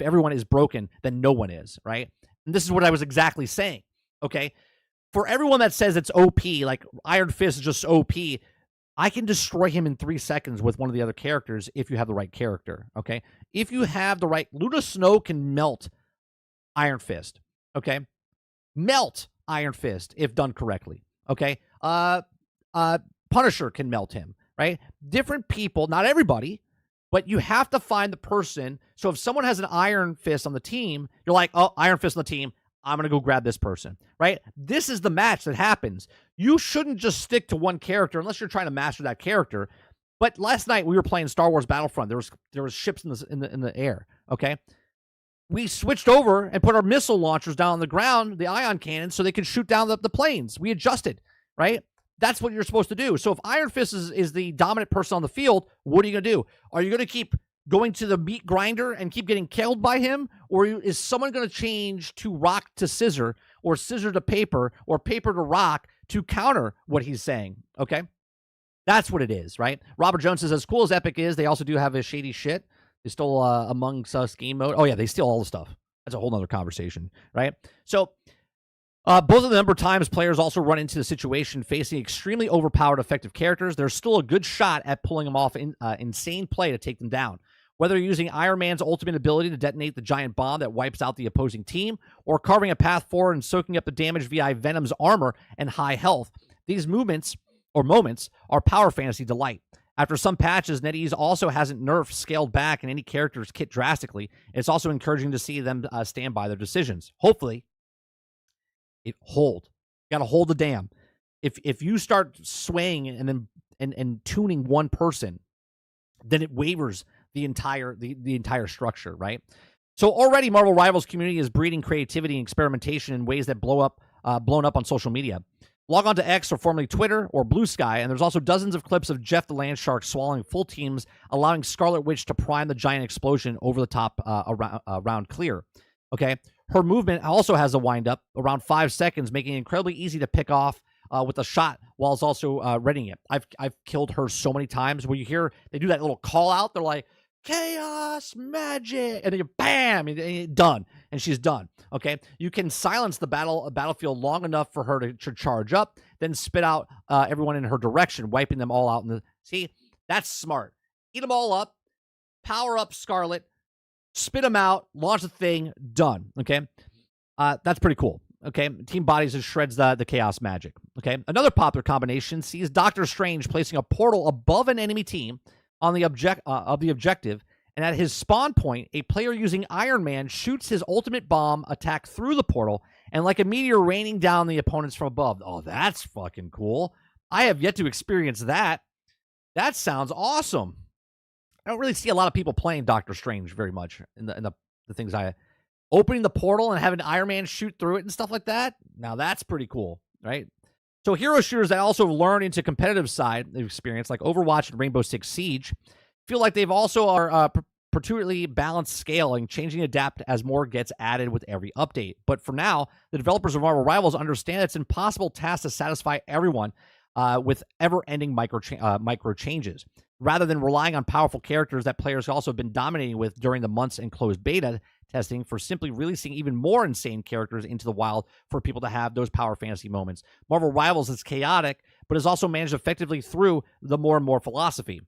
S1: everyone is broken, then no one is, right? And this is what I was exactly saying, okay? For everyone that says it's OP, like Iron Fist is just OP, I can destroy him in 3 seconds with one of the other characters if you have the right character, okay? If you have the right... Luna Snow can melt Iron Fist, okay? Melt Iron Fist if done correctly, okay? Punisher can melt him, right? Different people, not everybody, but you have to find the person. So if someone has an Iron Fist on the team, you're like, oh, Iron Fist on the team, I'm going to go grab this person, right? This is the match that happens. You shouldn't just stick to one character unless you're trying to master that character. But last night we were playing Star Wars Battlefront. There was ships in the air. Okay, we switched over and put our missile launchers down on the ground, the ion cannons, so they could shoot down the planes. We adjusted, right? That's what you're supposed to do. So if Iron Fist is the dominant person on the field, what are you going to do? Are you going to keep going to the meat grinder and keep getting killed by him? Or is someone going to change to rock to scissor, or scissor to paper, or paper to rock to counter what he's saying? Okay? That's what it is, right? Robert Jones says, as cool as Epic is, they also do have a shady shit. They stole Among Us game mode. Oh, yeah, they steal all the stuff. That's a whole nother conversation, right? So both of the number of times players also run into the situation facing extremely overpowered effective characters, there's still a good shot at pulling them off in insane play to take them down. Whether you're using Iron Man's ultimate ability to detonate the giant bomb that wipes out the opposing team, or carving a path forward and soaking up the damage via Venom's armor and high health, these moments are power fantasy delight. After some patches, NetEase also hasn't nerfed, scaled back, and any character's kit drastically. It's also encouraging to see them stand by their decisions. Hopefully, hold. You got to hold the dam. If you start swaying and tuning one person, then it wavers the entire structure, right? So already Marvel Rivals community is breeding creativity and experimentation in ways that blown up on social media. Log on to X, or formerly Twitter, or Blue Sky, and there's also dozens of clips of Jeff the Landshark swallowing full teams, allowing Scarlet Witch to prime the giant explosion over the top around clear. Okay, her movement also has a wind-up around 5 seconds, making it incredibly easy to pick off with a shot while it's also readying it. I've killed her so many times where you hear they do that little call-out. They're like, chaos magic, and then you bam, and done, and she's done. Okay, you can silence the battlefield long enough for her to charge up, then spit out everyone in her direction, wiping them all out. See, that's smart. Eat them all up, power up Scarlet, spit them out, launch the thing, done. Okay, that's pretty cool. Okay, Team Bodies and shreds the chaos magic. Okay, another popular combination sees Doctor Strange placing a portal above an enemy team on the objective, and at his spawn point, a player using Iron Man shoots his ultimate bomb attack through the portal, and like a meteor raining down the opponents from above. Oh, that's fucking cool. I have yet to experience that. That sounds awesome. I don't really see a lot of people playing Doctor Strange very much in the things opening the portal and having Iron Man shoot through it and stuff like that. Now that's pretty cool, right? So hero shooters that also learn into competitive side experience, like Overwatch and Rainbow Six Siege, feel like they've also are particularly balanced scaling, changing adapt as more gets added with every update. But for now, the developers of Marvel Rivals understand it's an impossible task to satisfy everyone with ever-ending micro changes. Rather than relying on powerful characters that players also have been dominating with during the months in closed beta testing, for simply releasing even more insane characters into the wild for people to have those power fantasy moments. Marvel Rivals is chaotic, but is also managed effectively through the more and more philosophy,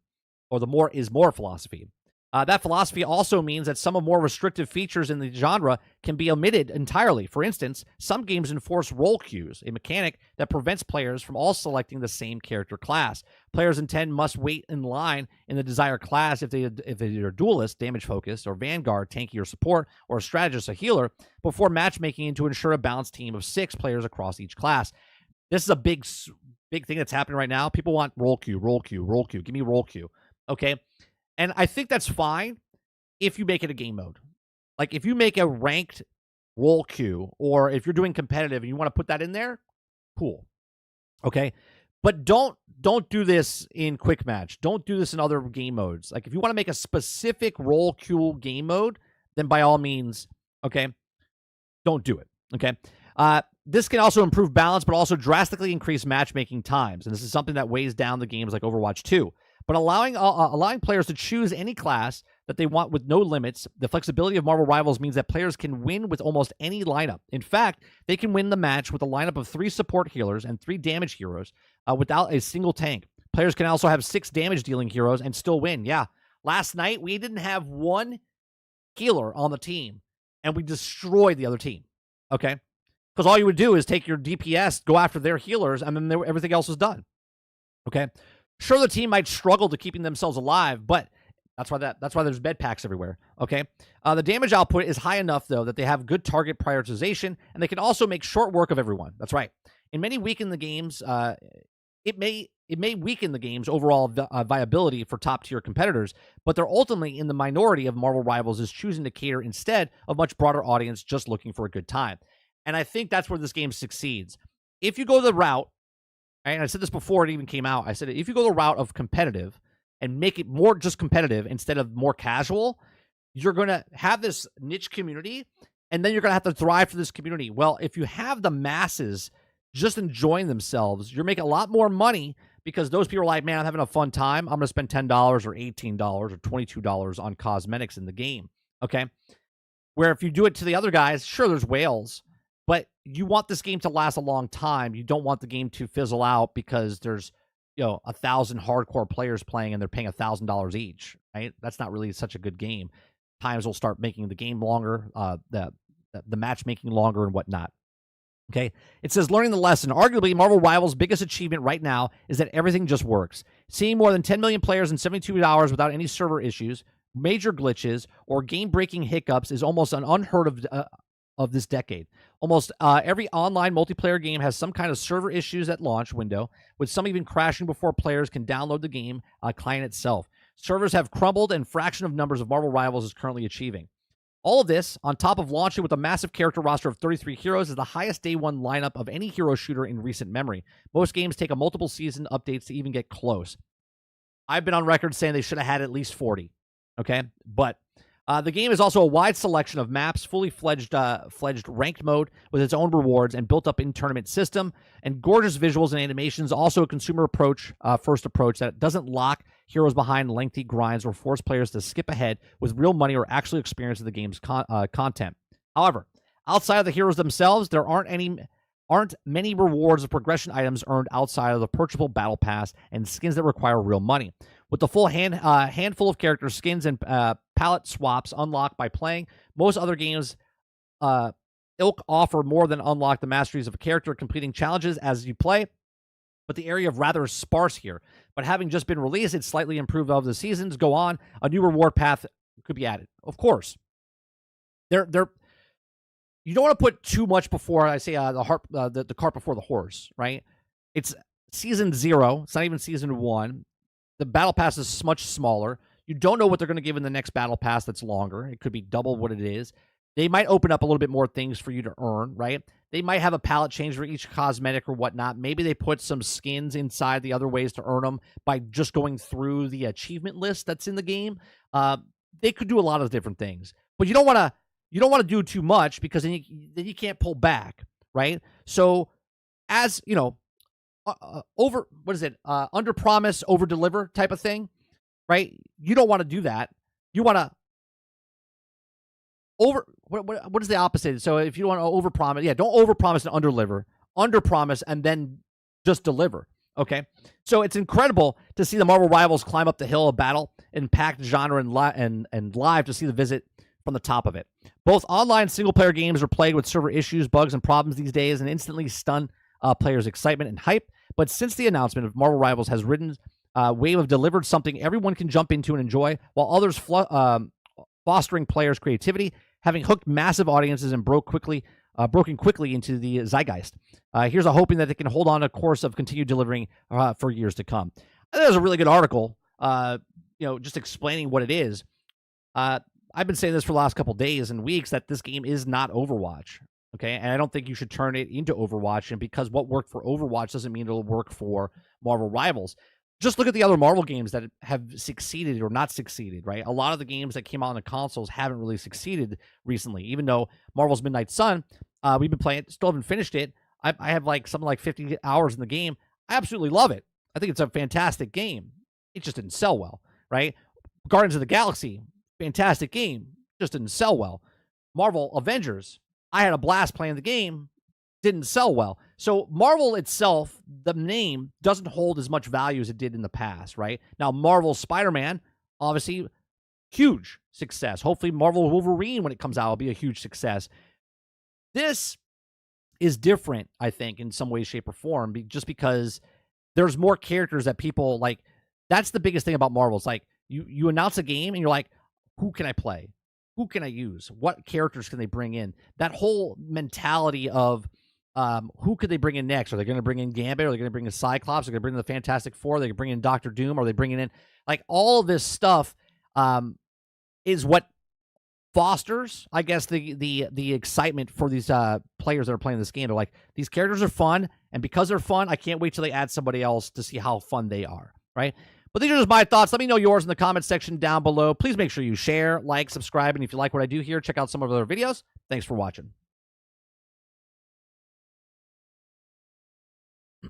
S1: or the more is more philosophy. That philosophy also means that some of more restrictive features in the genre can be omitted entirely. For instance, some games enforce role queues, a mechanic that prevents players from all selecting the same character class. Players instead must wait in line in the desired class if they're duelist, damage focused, or vanguard, tanky or support, or a strategist, a healer, before matchmaking to ensure a balanced team of 6 players across each class. This is a big thing that's happening right now. People want role queue, role queue, role queue. Give me role queue. Okay. And I think that's fine if you make it a game mode. Like if you make a ranked role queue, or if you're doing competitive and you want to put that in there, cool. Okay. But don't do this in quick match. Don't do this in other game modes. Like if you want to make a specific role queue game mode, then by all means, okay, don't do it. Okay. This can also improve balance, but also drastically increase matchmaking times. And this is something that weighs down the games like Overwatch 2. But allowing players to choose any class that they want with no limits, the flexibility of Marvel Rivals means that players can win with almost any lineup. In fact, they can win the match with a lineup of 3 support healers and 3 damage heroes without a single tank. Players can also have 6 damage-dealing heroes and still win. Yeah, last night we didn't have one healer on the team, and we destroyed the other team, okay? Because all you would do is take your DPS, go after their healers, and then everything else was done, okay? Sure, the team might struggle to keeping themselves alive, but that's why there's bed packs everywhere. Okay, the damage output is high enough though that they have good target prioritization, and they can also make short work of everyone. That's right. In many weaken the games, it may weaken the game's overall viability for top tier competitors, but they're ultimately in the minority of Marvel Rivals is choosing to cater instead of much broader audience just looking for a good time. And I think that's where this game succeeds. If you go the route, and I said this before it even came out, I said if you go the route of competitive and make it more just competitive instead of more casual, you're going to have this niche community, and then you're going to have to thrive for this community. Well, if you have the masses just enjoying themselves, you're making a lot more money because those people are like, man, I'm having a fun time. I'm going to spend $10 or $18 or $22 on cosmetics in the game. Okay. Where if you do it to the other guys, sure, there's whales, but you want this game to last a long time. You don't want the game to fizzle out because there's, 1,000 hardcore players playing and they're paying $1,000 each, right? That's not really such a good game. Times will start making the game longer, the matchmaking longer and whatnot. Okay. It says, learning the lesson. Arguably, Marvel Rivals' biggest achievement right now is that everything just works. Seeing more than 10 million players in 72 hours without any server issues, major glitches, or game-breaking hiccups is almost an unheard of this decade. Almost every online multiplayer game has some kind of server issues at launch window, with some even crashing before players can download the game client itself. Servers have crumbled, and fraction of numbers of Marvel Rivals is currently achieving. All of this, on top of launching with a massive character roster of 33 heroes, is the highest day one lineup of any hero shooter in recent memory. Most games take a multiple season updates to even get close. I've been on record saying they should have had at least 40. Okay, but the game is also a wide selection of maps, fully fledged ranked mode with its own rewards and built-up in-tournament system, and gorgeous visuals and animations. Also a consumer first approach that doesn't lock heroes behind lengthy grinds or force players to skip ahead with real money or actually experience the game's content. However, outside of the heroes themselves, there aren't many rewards or progression items earned outside of the purchasable battle pass and skins that require real money. With the full handful of character skins and palette swaps unlocked by playing, most other games ilk offer more than unlock the masteries of a character completing challenges as you play, but the area of rather sparse here. But having just been released, it's slightly improved as the seasons go on. A new reward path could be added. Of course. You don't want to put too much before, I say, the cart before the horse, right? It's season 0. It's not even season 1. The battle pass is much smaller. You don't know what they're going to give in the next battle pass that's longer. It could be double what it is. They might open up a little bit more things for you to earn, right? They might have a palette change for each cosmetic or whatnot. Maybe they put some skins inside the other ways to earn them by just going through the achievement list that's in the game. They could do a lot of different things, but you don't want to do too much because then you can't pull back, right? So, as you know, under promise, over deliver type of thing, right? You don't want to do that. You want to what is the opposite? So if you want to over promise, don't over promise and under promise and then just deliver. Okay, so it's incredible to see the Marvel Rivals climb up the hill of battle in packed genre and live to see the visit from the top of it. Both online single-player games are plagued with server issues, bugs, and problems these days and instantly stun players' excitement and hype. But since the announcement of Marvel Rivals has ridden wave of delivered something everyone can jump into and enjoy, while others fostering players' creativity, having hooked massive audiences and broken quickly into the zeitgeist. Here's a hoping that they can hold on a course of continued delivering for years to come. I think that was a really good article, just explaining what it is. I've been saying this for the last couple days and weeks that this game is not Overwatch, okay? And I don't think you should turn it into Overwatch, and because what worked for Overwatch doesn't mean it'll work for Marvel Rivals. Just look at the other Marvel games that have succeeded or not succeeded, right? A lot of the games that came out on the consoles haven't really succeeded recently, even though Marvel's Midnight Sun, we've been playing it, still haven't finished it. I have something like 50 hours in the game. I absolutely love it. I think it's a fantastic game. It just didn't sell well, right? Guardians of the Galaxy, fantastic game, just didn't sell well. Marvel Avengers, I had a blast playing the game, didn't sell well. So Marvel itself, the name, doesn't hold as much value as it did in the past, right? Now, Marvel Spider-Man, obviously, huge success. Hopefully, Marvel Wolverine, when it comes out, will be a huge success. This is different, I think, in some way, shape, or form, just because there's more characters that people like. That's the biggest thing about Marvel. It's like you announce a game and you're like, who can I play? Who can I use? What characters can they bring in? That whole mentality of Who could they bring in next? Are they going to bring in Gambit? Are they going to bring in Cyclops? Are they going to bring in the Fantastic Four? Are they going to bring in Doctor Doom? Are they bringing in like all of this stuff? Is what fosters, I guess, the excitement for these players that are playing this game. They're like, these characters are fun, and because they're fun, I can't wait till they add somebody else to see how fun they are, right? But these are just my thoughts. Let me know yours in the comment section down below. Please make sure you share, like, subscribe, and if you like what I do here, check out some of our other videos. Thanks for watching.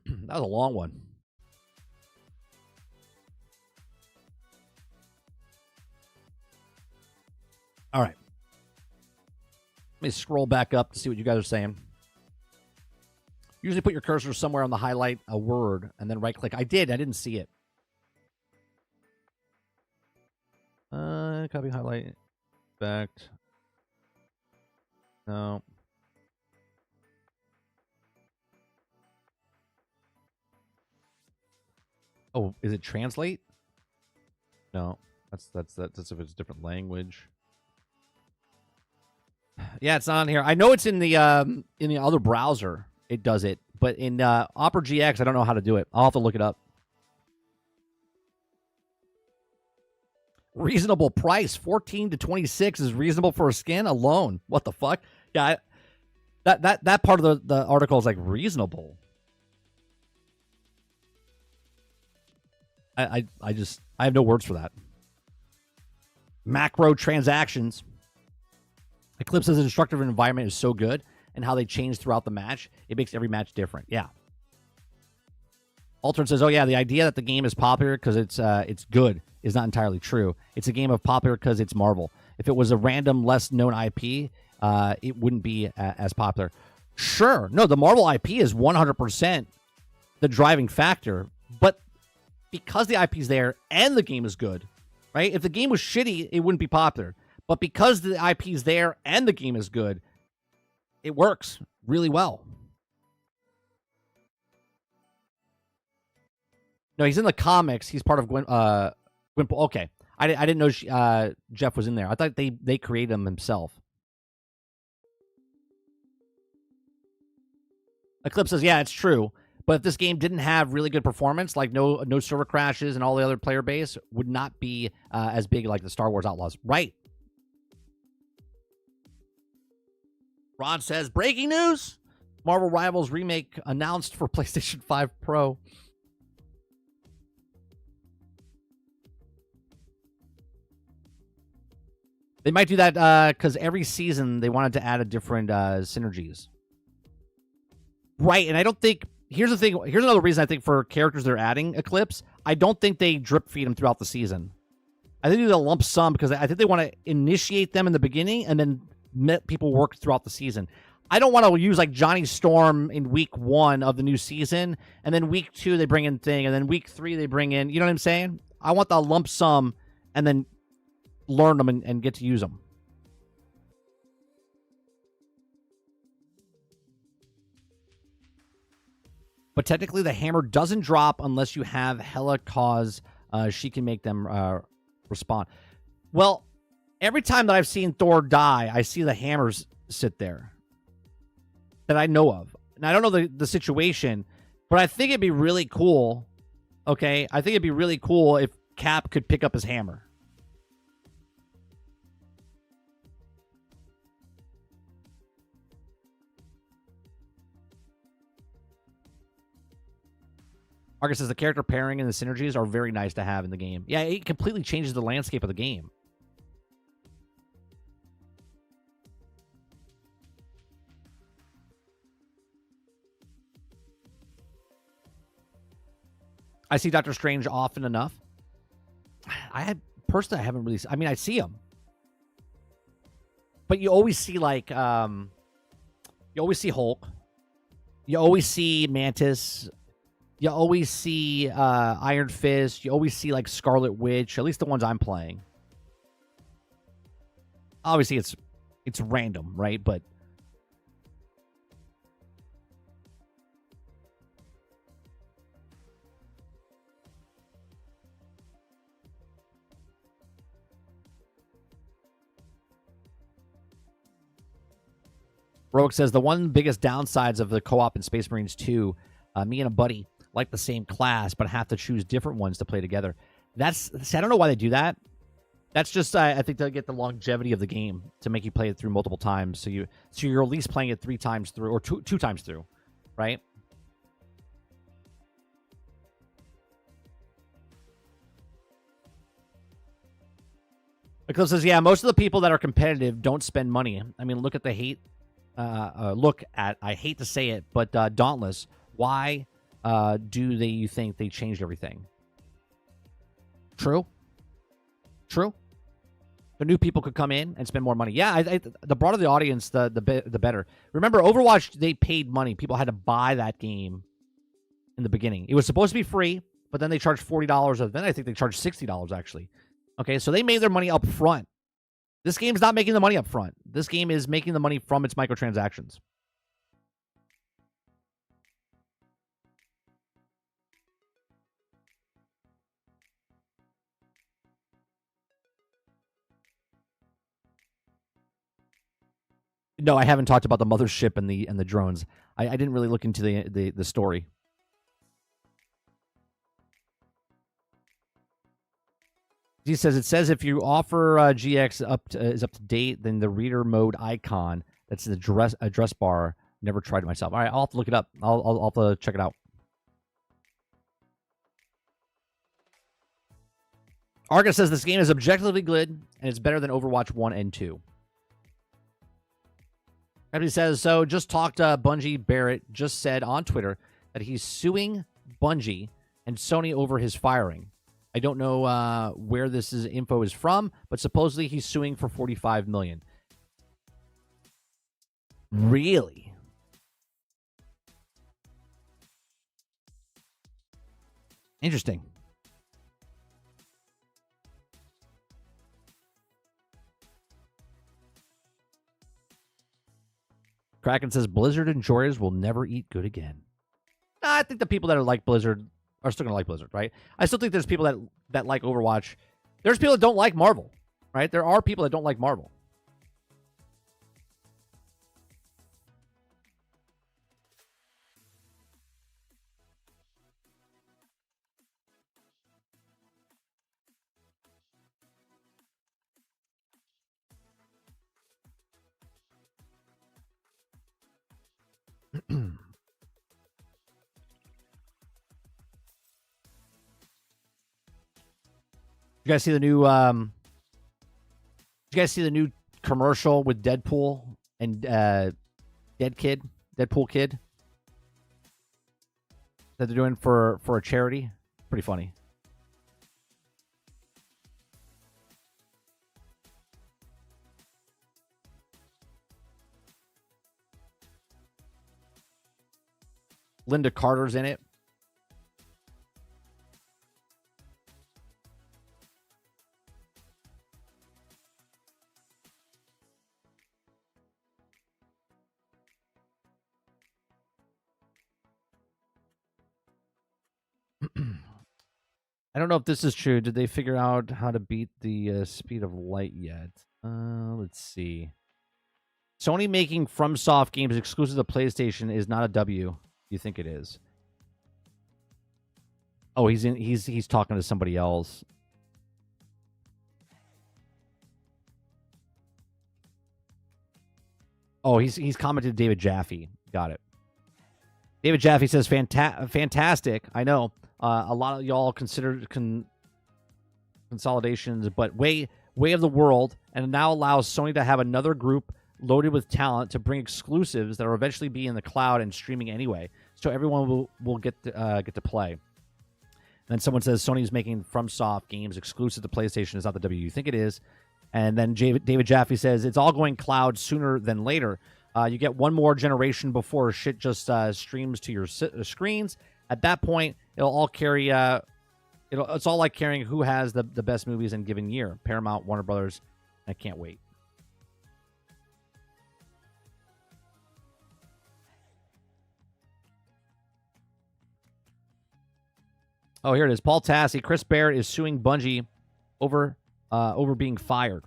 S1: That was a long one. All right. Let me scroll back up to see what you guys are saying. Usually put your cursor somewhere on the highlight a word and then right click. I didn't see it. Copy, highlight, effect. No. Oh, is it translate? No. That's if it's a different language. Yeah, it's not on here. I know it's in the other browser. It does it, but in Opera GX, I don't know how to do it. I'll have to look it up. Reasonable price, 14 to 26 is reasonable for a skin alone. What the fuck? Yeah, that part of the article is like reasonable. I have no words for that. Macro transactions. Eclipse's instructive environment is so good, and how they change throughout the match, it makes every match different. Yeah. Altern says, "Oh yeah, the idea that the game is popular because it's good is not entirely true. It's a game of popular because it's Marvel. If it was a random, less known IP, it wouldn't be as popular." Sure, no, the Marvel IP is 100% the driving factor, but because the IP is there and the game is good, right? If the game was shitty, it wouldn't be popular. But because the IP is there and the game is good, it works really well. No, he's in the comics. He's part of Gwynplaine. Okay, I didn't know Jeff was in there. I thought they created him himself. Eclipse says, "Yeah, it's true. But if this game didn't have really good performance, like no server crashes and all the other player base, would not be as big like the Star Wars Outlaws." Right. Ron says, breaking news. Marvel Rivals remake announced for PlayStation 5 Pro. They might do that because every season they wanted to add a different synergies. Right, and I don't think... Here's the thing. Here's another reason I think for characters they're adding Eclipse. I don't think they drip feed them throughout the season. I think they do a lump sum because I think they want to initiate them in the beginning and then let people work throughout the season. I don't want to use like Johnny Storm in week 1 of the new season, and then week 2 they bring in Thing, and then week 3 they bring in... You know what I'm saying? I want the lump sum and then learn them and get to use them. But technically, the hammer doesn't drop unless you have Hela cause she can make them respond. Well, every time that I've seen Thor die, I see the hammers sit there that I know of. And I don't know the situation, but I think it'd be really cool. Okay, I think it'd be really cool if Cap could pick up his hammer. Marcus says the character pairing and the synergies are very nice to have in the game. Yeah, it completely changes the landscape of the game. I see Doctor Strange often enough. I haven't really... I mean, I see him. But you always see, like... you always see Hulk. You always see Mantis... You always see Iron Fist. You always see, like, Scarlet Witch. At least the ones I'm playing. Obviously, it's random, right? But... Rogue says the one biggest downsides of the co-op in Space Marines 2, me and a buddy like the same class, but have to choose different ones to play together. See, I don't know why they do that. That's just I think to get the longevity of the game to make you play it through multiple times. So you're at least playing it 3 times through or two times through, right? Because says, yeah, most of the people that are competitive don't spend money. I mean, look at the hate. I hate to say it, but Dauntless. Why do you think they changed everything? True. The new people could come in and spend more money. Yeah, the broader the audience, the better. Remember, Overwatch, they paid money. People had to buy that game in the beginning. It was supposed to be free, but then they charged $40. Then I think they charged $60, actually. Okay, so they made their money up front. This game's not making the money up front. This game is making the money from its microtransactions. No, I haven't talked about the mothership and the drones. I didn't really look into the story. He says it says if you offer GX is up to date, then the reader mode icon that's the address bar. Never tried it myself. All right, I'll have to look it up. I'll have to check it out. Argus says this game is objectively good and it's better than Overwatch 1 and 2. Everybody says, so just talked to Bungie. Barrett just said on Twitter that he's suing Bungie and Sony over his firing. I don't know where this info is from, but supposedly he's suing for $45 million. Really? Interesting. Kraken says Blizzard enjoyers will never eat good again. I think the people that are like Blizzard are still going to like Blizzard, right? I still think there's people that like Overwatch. There's people that don't like Marvel, right? There are people that don't like Marvel. You guys see the new did you guys see the new commercial with Deadpool and Deadpool Kid that they're doing for a charity? Pretty funny. Linda Carter's in it. I don't know if this is true. Did they figure out how to beat the speed of light yet? Let's see. Sony making FromSoft games exclusive to PlayStation is not a W. You think it is? Oh, he's talking to somebody else. Oh, he's commented David Jaffe. Got it. David Jaffe says fantastic. I know. A lot of y'all consider consolidations, but way of the world, and now allows Sony to have another group loaded with talent to bring exclusives that will eventually be in the cloud and streaming anyway, so everyone will get to play. And then someone says Sony's making FromSoft games exclusive to PlayStation is not the W you think it is. And then David Jaffe says it's all going cloud sooner than later. You get one more generation before shit just streams to your screens. At that point, it'll all carry. It's all like carrying who has the best movies in a given year. Paramount, Warner Brothers. I can't wait. Oh, here it is. Paul Tassi. Chris Barrett is suing Bungie over being fired.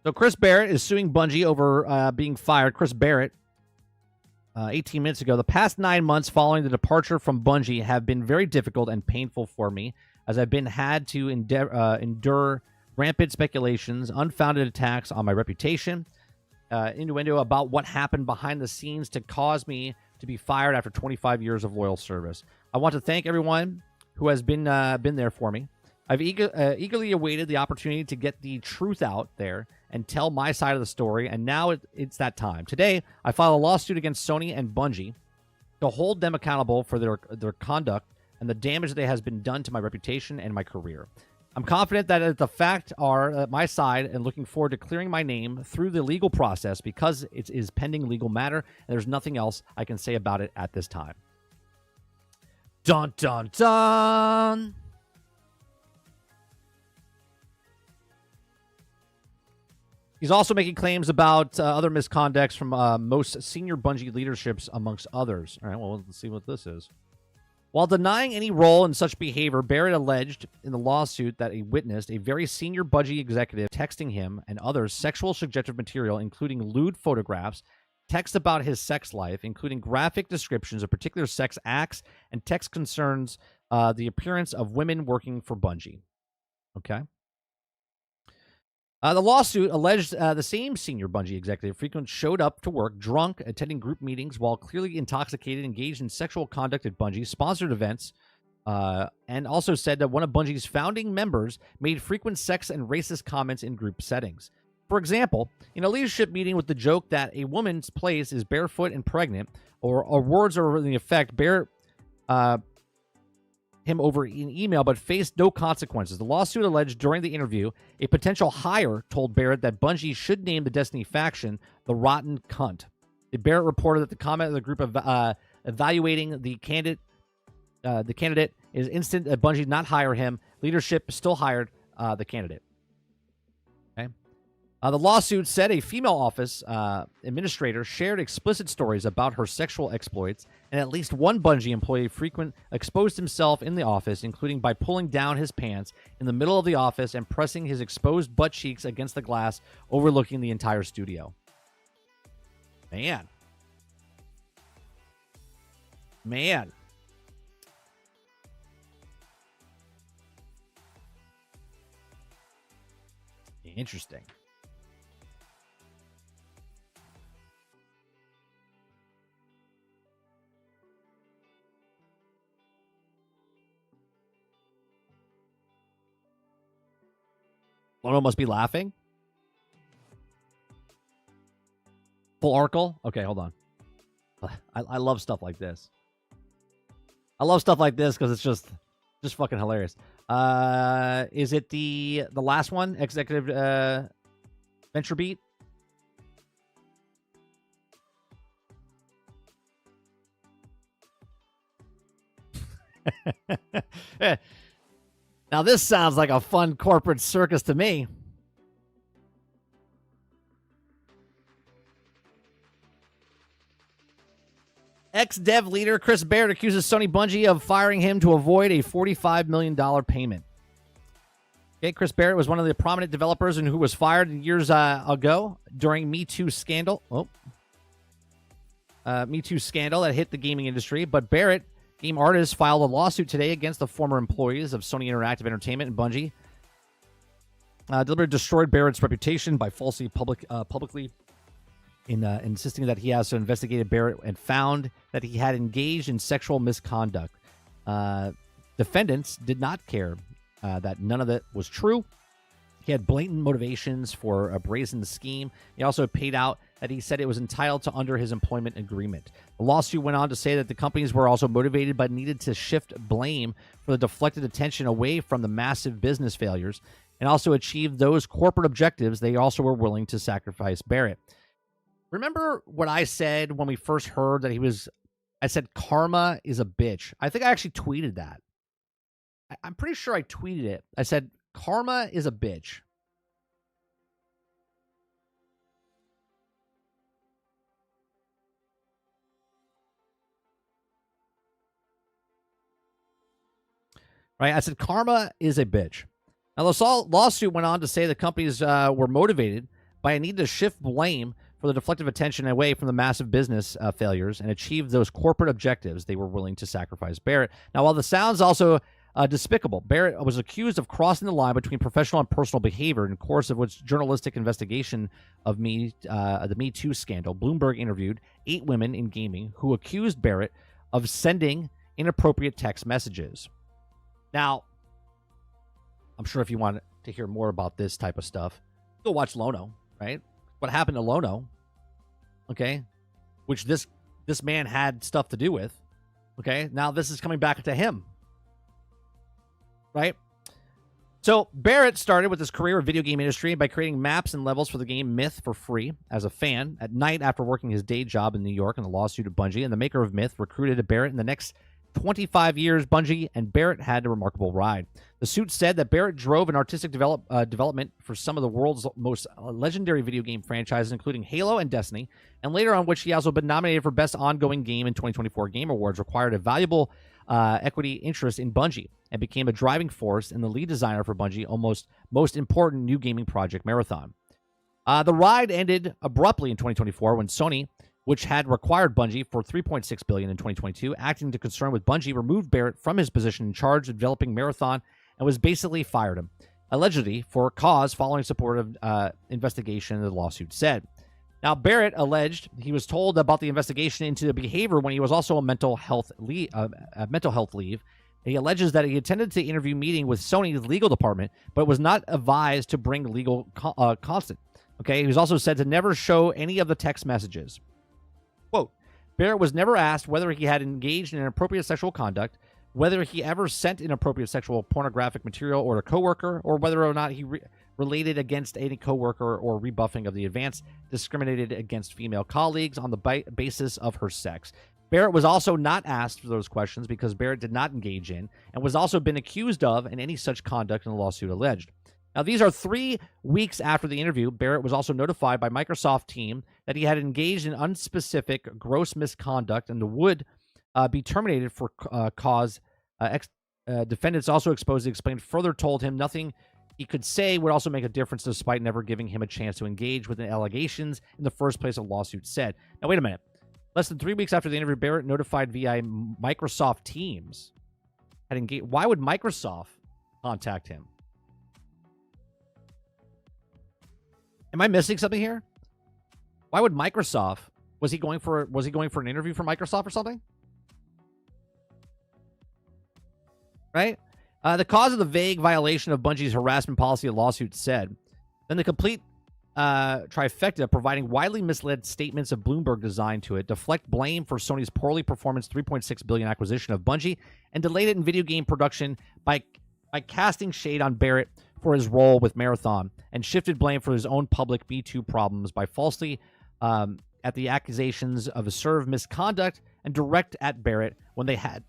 S1: So Chris Barrett is suing Bungie over being fired. Chris Barrett, 18 minutes ago. The past 9 months following the departure from Bungie have been very difficult and painful for me, as I've been had to endure rampant speculations, unfounded attacks on my reputation, innuendo about what happened behind the scenes to cause me to be fired after 25 years of loyal service. I want to thank everyone who has been there for me. I've eagerly awaited the opportunity to get the truth out there and tell my side of the story, and now it's that time. Today, I filed a lawsuit against Sony and Bungie to hold them accountable for their conduct and the damage that has been done to my reputation and my career. I'm confident that the facts are at my side and looking forward to clearing my name through the legal process because it is pending legal matter, and there's nothing else I can say about it at this time. Dun, dun, dun! He's also making claims about other misconducts from most senior Bungie leaderships, amongst others. All right, well, let's see what this is. While denying any role in such behavior, Barrett alleged in the lawsuit that he witnessed a very senior Bungie executive texting him and others sexual suggestive material, including lewd photographs, text about his sex life, including graphic descriptions of particular sex acts, and text concerns the appearance of women working for Bungie. Okay. The lawsuit alleged the same senior Bungie executive frequently showed up to work drunk, attending group meetings while clearly intoxicated, engaged in sexual conduct at Bungie, sponsored events, and also said that one of Bungie's founding members made frequent sex and racist comments in group settings. For example, in a leadership meeting with the joke that a woman's place is barefoot and pregnant, or words are in the effect, Barrett him over an email but faced no consequences. The lawsuit alleged during the interview a potential hire told Barrett that Bungie should name the Destiny faction the Rotten Cunt. Barrett reported that the comment of the group of evaluating the candidate is instant that Bungie not hire him. Leadership still hired the candidate. Okay. The lawsuit said a female office administrator shared explicit stories about her sexual exploits, and at least one Bungie employee exposed himself in the office, including by pulling down his pants in the middle of the office and pressing his exposed butt cheeks against the glass, overlooking the entire studio. Man. Interesting. Lono must be laughing. Full Arkle? Okay, hold on. I love stuff like this. I love stuff like this because it's just fucking hilarious. Is it the last one? Executive Venture Beat? Now this sounds like a fun corporate circus to me. Ex-dev leader Chris Barrett accuses Sony Bungie of firing him to avoid a $45 million payment. Okay, Chris Barrett was one of the prominent developers and who was fired years ago during Me Too scandal. Me Too scandal that hit the gaming industry. But Barrett, game artist, filed a lawsuit today against the former employees of Sony Interactive Entertainment and Bungie. Deliberately destroyed Barrett's reputation by falsely publicly insisting that he has investigated Barrett and found that he had engaged in sexual misconduct. Defendants did not care that none of it was true. He had blatant motivations for a brazen scheme. He also paid out that he said it was entitled to under his employment agreement. The lawsuit went on to say that the companies were also motivated but needed to shift blame for the deflected attention away from the massive business failures and also achieve those corporate objectives. They also were willing to sacrifice Barrett. Remember what I said when we first heard that he was... I said karma is a bitch. I think I actually tweeted that. I'm pretty sure I tweeted it. I said karma is a bitch. Right? I said karma is a bitch. Now, the lawsuit went on to say the companies were motivated by a need to shift blame for the deflective attention away from the massive business failures and achieve those corporate objectives. They were willing to sacrifice Barrett. Now, while the sounds also despicable, Barrett was accused of crossing the line between professional and personal behavior in the course of which journalistic investigation of the Me Too scandal. Bloomberg interviewed 8 women in gaming who accused Barrett of sending inappropriate text messages. Now, I'm sure if you want to hear more about this type of stuff, go watch Lono, right? What happened to Lono, okay, which this man had stuff to do with, okay? Now this is coming back to him, right? So Barrett started with his career in video game industry by creating maps and levels for the game Myth for free as a fan at night after working his day job in New York in the lawsuit of Bungie. And the maker of Myth recruited Barrett in the next 25 years. Bungie and Barrett had a remarkable ride. The suit said that Barrett drove an artistic development for some of the world's most legendary video game franchises, including Halo and Destiny, and later on which he also been nominated for Best Ongoing Game in 2024 Game Awards, required a valuable equity interest in Bungie, and became a driving force and the lead designer for Bungie almost most important new gaming project, Marathon. The ride ended abruptly in 2024 when Sony, which had required Bungie for $3.6 billion in 2022, acting to concern with Bungie, removed Barrett from his position in charge of developing Marathon and was basically fired him, allegedly for cause following supportive investigation, the lawsuit said. Now, Barrett alleged he was told about the investigation into the behavior when he was also on mental health leave. He alleges that he attended the interview meeting with Sony's legal department, but was not advised to bring legal consent. Okay, he was also said to never show any of the text messages. Quote, Barrett was never asked whether he had engaged in inappropriate sexual conduct, whether he ever sent inappropriate sexual pornographic material or a coworker, or whether or not he related against any coworker or rebuffing of the advance discriminated against female colleagues on the basis of her sex. Barrett was also not asked for those questions because Barrett did not engage in and was also been accused of in any such conduct in the lawsuit alleged. Now, these are 3 weeks after the interview. Barrett was also notified by Microsoft team that he had engaged in unspecific gross misconduct and would be terminated for cause. Defendants also explained further told him nothing he could say would also make a difference despite never giving him a chance to engage with the allegations in the first place, a lawsuit said. Now, wait a minute. Less than 3 weeks after the interview, Barrett notified via Microsoft Teams had engaged. Why would Microsoft contact him? Am I missing something here? Why would Microsoft? Was he going for an interview for Microsoft or something? Right? The cause of the vague violation of Bungie's harassment policy, a lawsuit said. Then the complete trifecta, providing widely misled statements of Bloomberg designed to deflect blame for Sony's poorly performance $3.6 billion acquisition of Bungie and delayed it in video game production by casting shade on Barrett for his role with Marathon and shifted blame for his own public B2 problems by falsely at the accusations of assertive misconduct and direct at Barrett when they had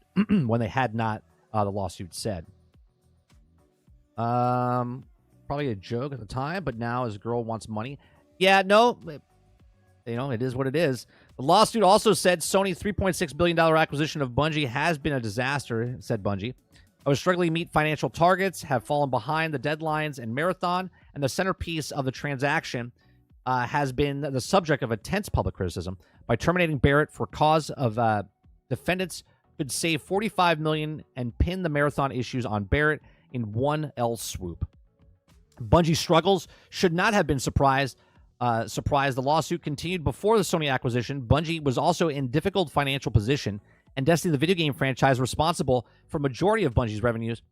S1: not, the lawsuit said. Probably a joke at the time, but now his girl wants money. Yeah, no, it is what it is. The lawsuit also said Sony's $3.6 billion acquisition of Bungie has been a disaster, said Bungie. I was struggling to meet financial targets, have fallen behind the deadlines and Marathon, and the centerpiece of the transaction has been the subject of intense public criticism. By terminating Barrett for cause of defendants could save $45 million and pin the Marathon issues on Barrett in one fell swoop. Bungie struggles should not have been surprised. The lawsuit continued before the Sony acquisition. Bungie was also in difficult financial position, and Destiny, the video game franchise responsible for majority of Bungie's revenues,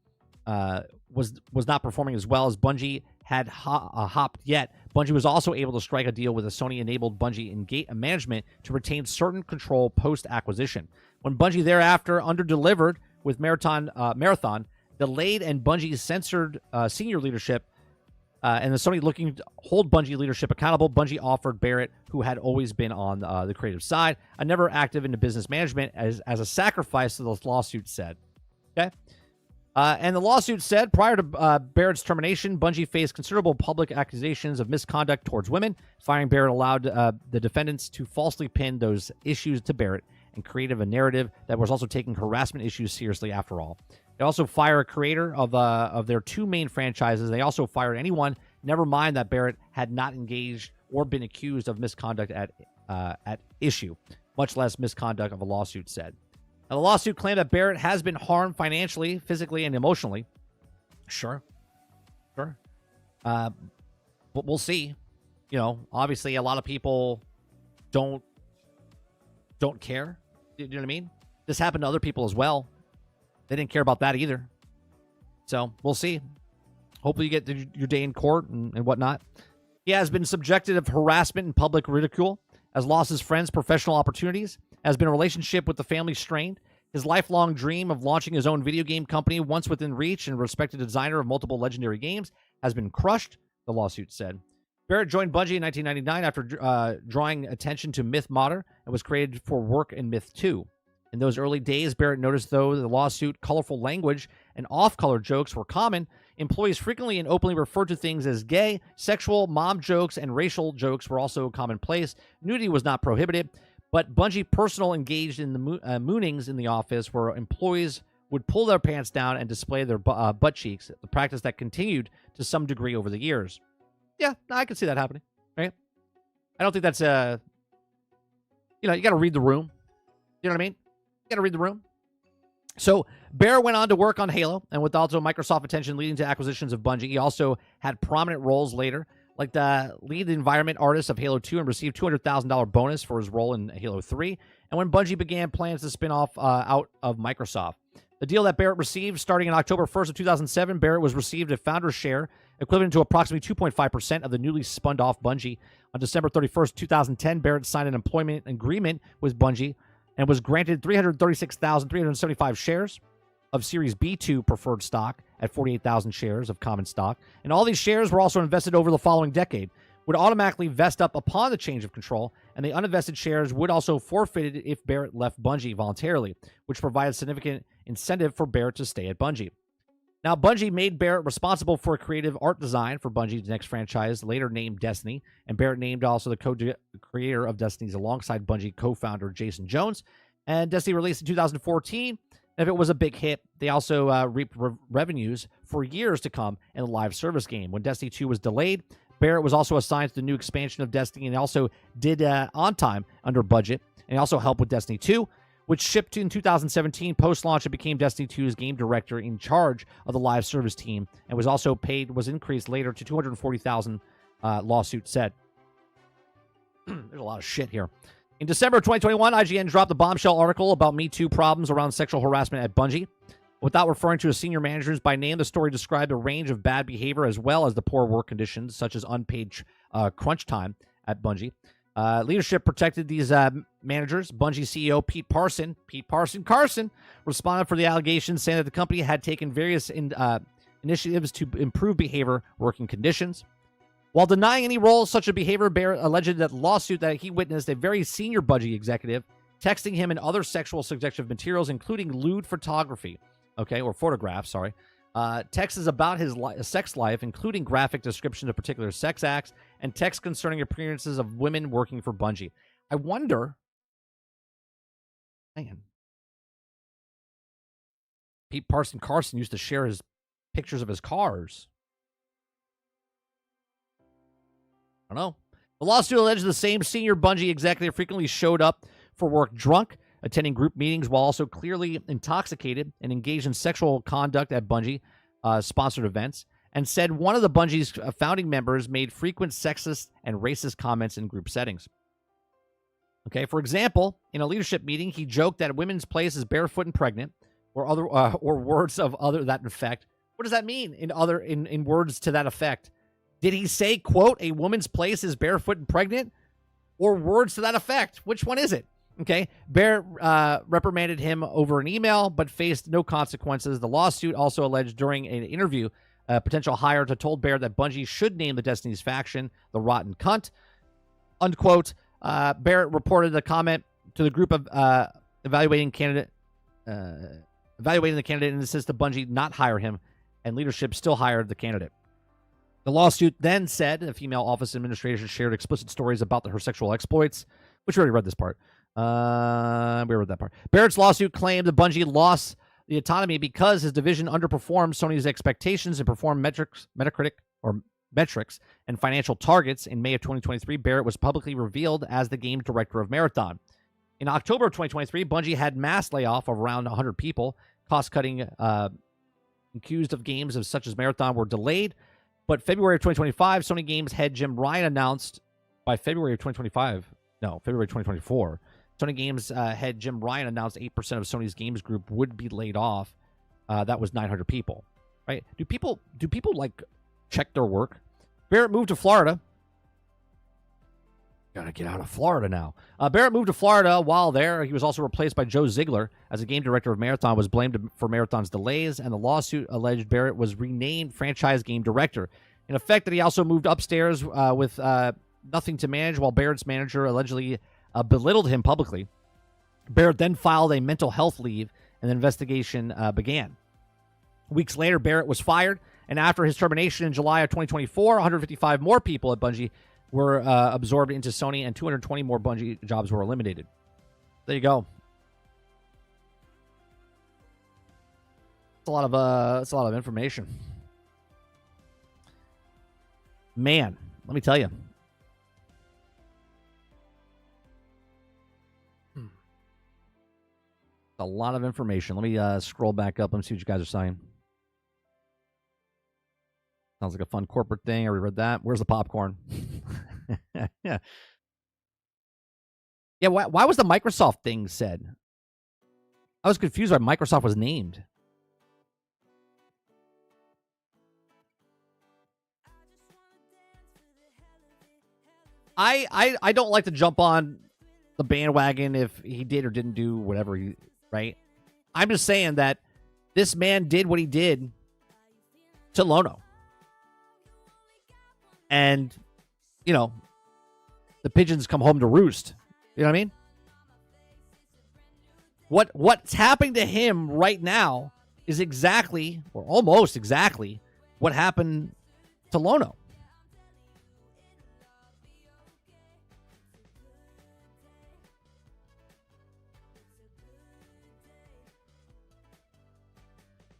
S1: was not performing as well as Bungie had hopped yet. Bungie was also able to strike a deal with a Sony-enabled Bungie management to retain certain control post-acquisition. When Bungie thereafter under-delivered with Marathon, delayed and Bungie's censored senior leadership, and the Sony looking to hold Bungie leadership accountable, Bungie offered Barrett, who had always been on the creative side, and never active into business management, as a sacrifice to the lawsuit said. Okay? And the lawsuit said, prior to Barrett's termination, Bungie faced considerable public accusations of misconduct towards women. Firing Barrett allowed the defendants to falsely pin those issues to Barrett and create a narrative that was also taking harassment issues seriously after all. They also fired a creator of their 2 main franchises. They also fired anyone Never mind that Barrett had not engaged or been accused of misconduct at issue, much less misconduct of a lawsuit said. Now, the lawsuit claimed that Barrett has been harmed financially, physically, and emotionally. Sure. But we'll see. You know, obviously, a lot of people don't care. You know what I mean? This happened to other people as well. They didn't care about that either. So we'll see. Hopefully, you get your day in court and whatnot. He has been subjected of harassment and public ridicule, has lost his friends' professional opportunities, has been a relationship with the family strained. His lifelong dream of launching his own video game company, once within reach and respected designer of multiple legendary games, has been crushed, the lawsuit said. Barrett joined Bungie in 1999 after drawing attention to Myth Modder and was created for work in Myth 2. In those early days, Barrett noticed, though, the lawsuit, colorful language, and off-color jokes were common. Employees frequently and openly referred to things as gay, sexual, mom jokes, and racial jokes were also commonplace. Nudity was not prohibited, but Bungie personnel engaged in the moonings in the office where employees would pull their pants down and display their butt cheeks, the practice that continued to some degree over the years. Yeah, I can see that happening, right? I don't think that's you got to read the room. You know what I mean? You got to read the room. So Barrett went on to work on Halo, and with also Microsoft attention leading to acquisitions of Bungie, he also had prominent roles later, like the lead environment artist of Halo 2 and received $200,000 bonus for his role in Halo 3, and when Bungie began plans to spin off out of Microsoft. The deal that Barrett received starting in October 1st of 2007, Barrett was received a founder's share equivalent to approximately 2.5% of the newly spun off Bungie. On December 31st, 2010, Barrett signed an employment agreement with Bungie and was granted 336,375 shares of Series B2 preferred stock at 48,000 shares of common stock. And all these shares were also invested over the following decade, would automatically vest up upon the change of control, and the uninvested shares would also forfeited if Barrett left Bungie voluntarily, which provided significant incentive for Barrett to stay at Bungie. Now, Bungie made Barrett responsible for creative art design for Bungie's next franchise, later named Destiny, and Barrett named also the co-creator of Destiny's alongside Bungie co-founder Jason Jones. And Destiny released in 2014, and if it was a big hit, they also reaped revenues for years to come in the live service game. When Destiny 2 was delayed, Barrett was also assigned to the new expansion of Destiny and also did on time under budget, and also helped with Destiny 2, which shipped in 2017 post-launch and became Destiny 2's game director in charge of the live service team, and was increased later to $240,000, lawsuit said. There's a lot of shit here. In December of 2021, IGN dropped a bombshell article about Me Too problems around sexual harassment at Bungie. Without referring to senior managers by name, the story described a range of bad behavior as well as the poor work conditions, such as unpaid crunch time at Bungie. Leadership protected these managers. Bungie CEO Pete Parson responded for the allegations, saying that the company had taken various initiatives to improve behavior working conditions. While denying any role such a behavior, Barrett alleged that the lawsuit that he witnessed a very senior Bungie executive texting him and other sexual suggestive materials, including lewd photography, or photographs, texts about his sex life, including graphic descriptions of particular sex acts, and texts concerning appearances of women working for Bungie. I wonder, Pete Carson used to share his pictures of his cars. I don't know. The lawsuit alleged the same senior Bungie executive frequently showed up for work drunk, attending group meetings while also clearly intoxicated, and engaged in sexual conduct at Bungie sponsored events, and said one of the Bungie's founding members made frequent sexist and racist comments in group settings. For example, in a leadership meeting, he joked that a women's place is barefoot and pregnant, or words of other that effect. What does that mean in words to that effect? Did he say, quote, a woman's place is barefoot and pregnant, or words to that effect? Which one is it? Barrett reprimanded him over an email, but faced no consequences. The lawsuit also alleged during an interview, a potential hire told Barrett that Bungie should name the Destiny's faction the Rotten Cunt, unquote. Barrett reported the comment to the group of evaluating the candidate and insisted Bungie not hire him, and leadership still hired the candidate. The lawsuit then said the female office administration shared explicit stories about her sexual exploits, which we already read this part. We read that part. Barrett's lawsuit claimed that Bungie lost the autonomy because his division underperformed Sony's expectations and performed Metacritic metrics and financial targets. In May of 2023, Barrett was publicly revealed as the game director of Marathon. In October of 2023, Bungie had mass layoff of around 100 people. Cost-cutting accused of games of such as Marathon were delayed. But February of 2025, Sony Games head Jim Ryan announced by February of 2024, Sony Games head Jim Ryan announced 8% of Sony's games group would be laid off. That was 900 people, right? Do people like check their work? Barrett moved to Florida. Gotta get out of Florida now. Barrett moved to Florida. While there, he was also replaced by Joe Ziegler as a game director of Marathon, was blamed for Marathon's delays, and the lawsuit alleged Barrett was renamed franchise game director. In effect, that he also moved upstairs with nothing to manage, while Barrett's manager allegedly belittled him publicly. Barrett then filed a mental health leave, and the investigation began. Weeks later, Barrett was fired, and after his termination in July of 2024, 155 more people at Bungie were absorbed into Sony, and 220 more Bungie jobs were eliminated. There you go. It's a lot of information. Man, let me tell you. A lot of information. Let me scroll back up and see what you guys are saying. Sounds like a fun corporate thing. I already read that. Where's the popcorn? Yeah. Yeah, why was the Microsoft thing said? I was confused why Microsoft was named. I don't like to jump on the bandwagon if he did or didn't do whatever he, right? I'm just saying that this man did what he did to Lono. And, you know, the pigeons come home to roost. You know what I mean? What's happening to him right now is exactly, or almost exactly, what happened to Lono.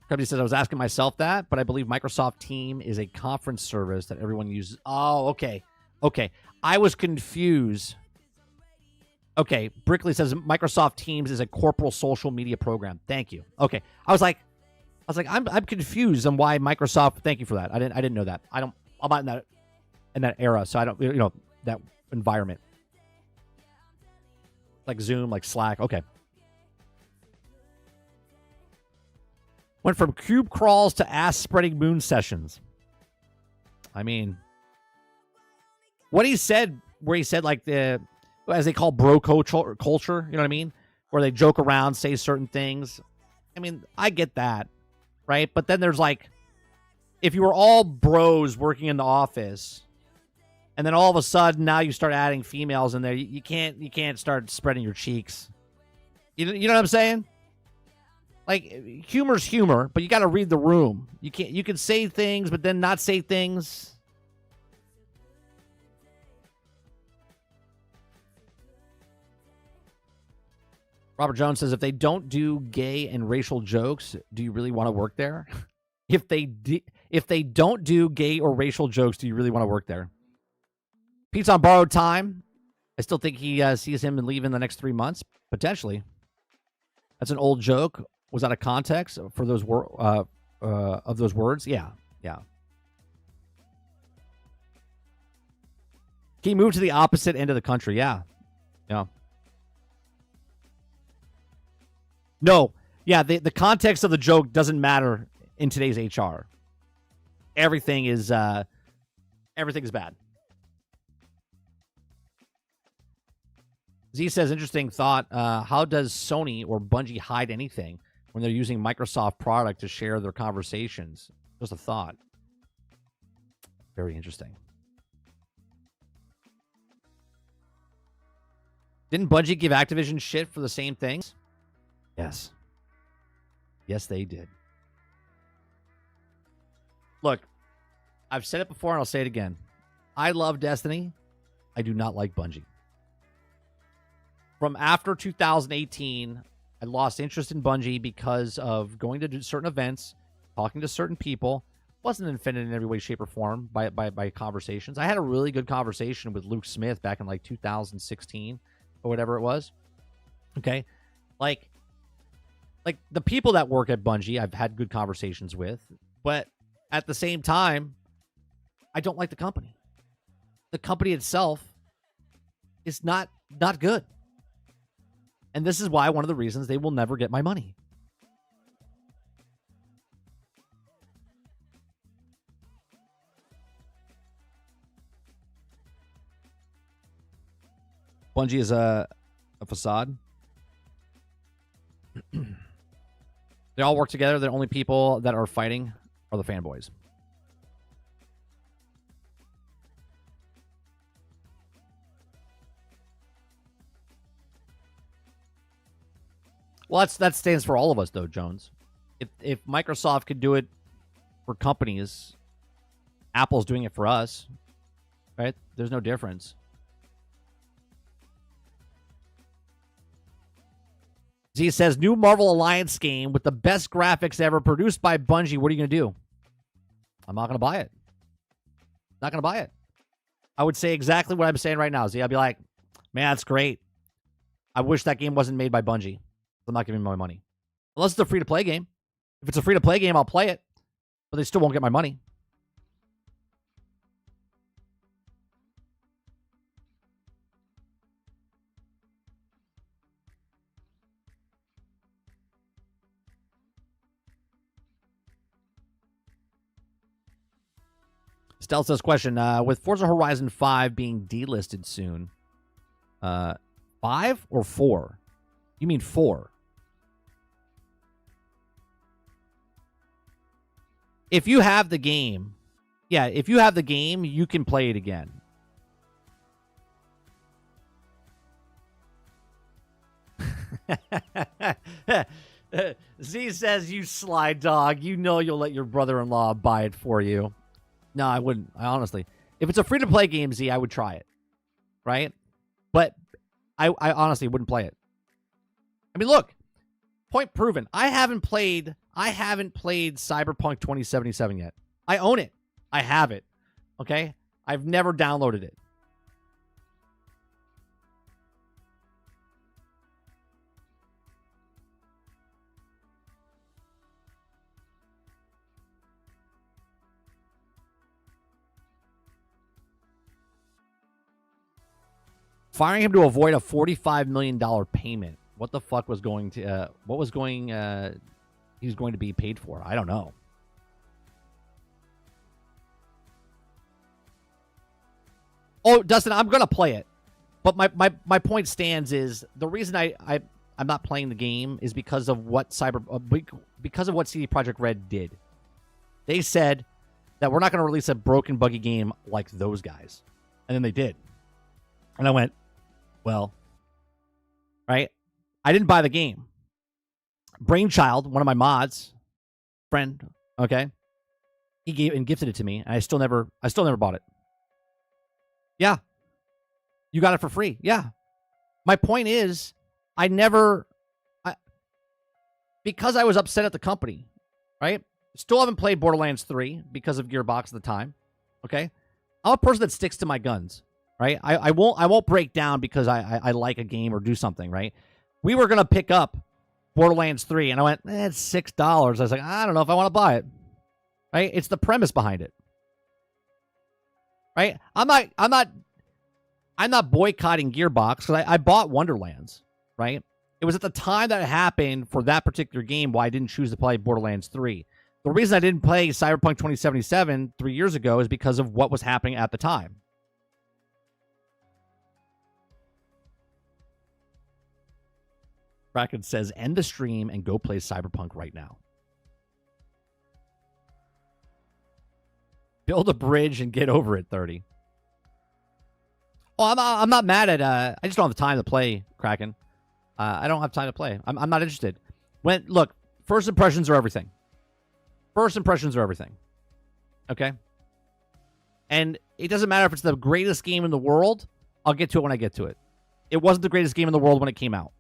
S1: Company says, I was asking myself that, but I believe Microsoft Team is a conference service that everyone uses. Oh, okay. Okay. I was confused. Okay. Brickley says Microsoft Teams is a corporate social media program. Thank you. Okay. I was like, I'm confused on why Microsoft. Thank you for that. I didn't know that. I'm not in that era, so I don't, that environment. Like Zoom, like Slack. Okay. Went from cube crawls to ass-spreading moon sessions. I mean, what he said, where he said, like, as they call bro culture, you know what I mean? Where they joke around, say certain things. I mean, I get that, right? But then there's, like, if you were all bros working in the office, and then all of a sudden now you start adding females in there, you can't start spreading your cheeks. You know what I'm saying? Like, humor's humor, but you got to read the room. You can say things, but then not say things. Robert Jones says, if they don't do gay and racial jokes, do you really want to work there? If they don't do gay or racial jokes, do you really want to work there? Pete's on borrowed time. I still think he sees him and leave in the next 3 months, potentially. That's an old joke. Was out of context for those of those words? Yeah. He moved to the opposite end of the country. Yeah. No. Yeah, the context of the joke doesn't matter in today's HR. Everything is bad. Z says, interesting thought. How does Sony or Bungie hide anything when they're using Microsoft product to share their conversations? Just a thought. Very interesting. Didn't Bungie give Activision shit for the same things? Yes. Yes, they did. Look, I've said it before and I'll say it again. I love Destiny. I do not like Bungie. From after 2018, I lost interest in Bungie because of going to do certain events, talking to certain people, wasn't offended in every way, shape, or form by conversations. I had a really good conversation with Luke Smith back in like 2016 or whatever it was. Okay, like the people that work at Bungie, I've had good conversations with, but at the same time, I don't like the company. The company itself is not good, and this is why one of the reasons they will never get my money. Bungie is a facade. They all work together. The only people that are fighting are the fanboys. Well, that stands for all of us, though, Jones. If Microsoft could do it for companies, Apple's doing it for us, right? There's no difference. Z says, new Marvel Alliance game with the best graphics ever produced by Bungie. What are you going to do? I'm not going to buy it. Not going to buy it. I would say exactly what I'm saying right now, Z. I'd be like, man, that's great. I wish that game wasn't made by Bungie. I'm not giving my money. Unless it's a free-to-play game. If it's a free-to-play game, I'll play it. But they still won't get my money. Stealth says, question, with Forza Horizon 5 being delisted soon, 5 or 4? You mean 4? If you have the game, yeah, if you have the game, you can play it again. Z says, you sly dog. You know you'll let your brother-in-law buy it for you. No, I wouldn't. I honestly. If it's a free-to-play game, Z, I would try it. Right? But I honestly wouldn't play it. I mean, look. Point proven. I haven't played Cyberpunk 2077 yet. I own it. I have it. Okay? I've never downloaded it. Firing him to avoid a $45 million payment. What the fuck was going to, he was going to be paid for? I don't know. Oh, Dustin, I'm going to play it. But my point stands is the reason I'm not playing the game is because of what because of what CD Projekt Red did. They said that we're not going to release a broken, buggy game like those guys. And then they did. And I went, well, right? I didn't buy the game. Brainchild, one of my mods, friend, okay, he gave and gifted it to me, and I still never bought it. Yeah, you got it for free. Yeah, my point is, because I was upset at the company, right? Still haven't played Borderlands 3 because of Gearbox at the time. Okay, I'm a person that sticks to my guns. Right, I won't break down because I like a game or do something. Right, we were gonna pick up Borderlands 3, and I went, it's $6. I was like, I don't know if I want to buy it. Right, it's the premise behind it. Right, I'm not boycotting Gearbox because I bought Wonderlands. Right, it was at the time that it happened for that particular game why I didn't choose to play Borderlands 3. The reason I didn't play Cyberpunk 2077 3 years ago is because of what was happening at the time. Bracken says, end the stream and go play Cyberpunk right now. Build a bridge and get over it, 30. Oh, I'm not mad at... I just don't have the time to play, Kraken. I don't have time to play. I'm not interested. Look, first impressions are everything. First impressions are everything. Okay? And it doesn't matter if it's the greatest game in the world. I'll get to it when I get to it. It wasn't the greatest game in the world when it came out.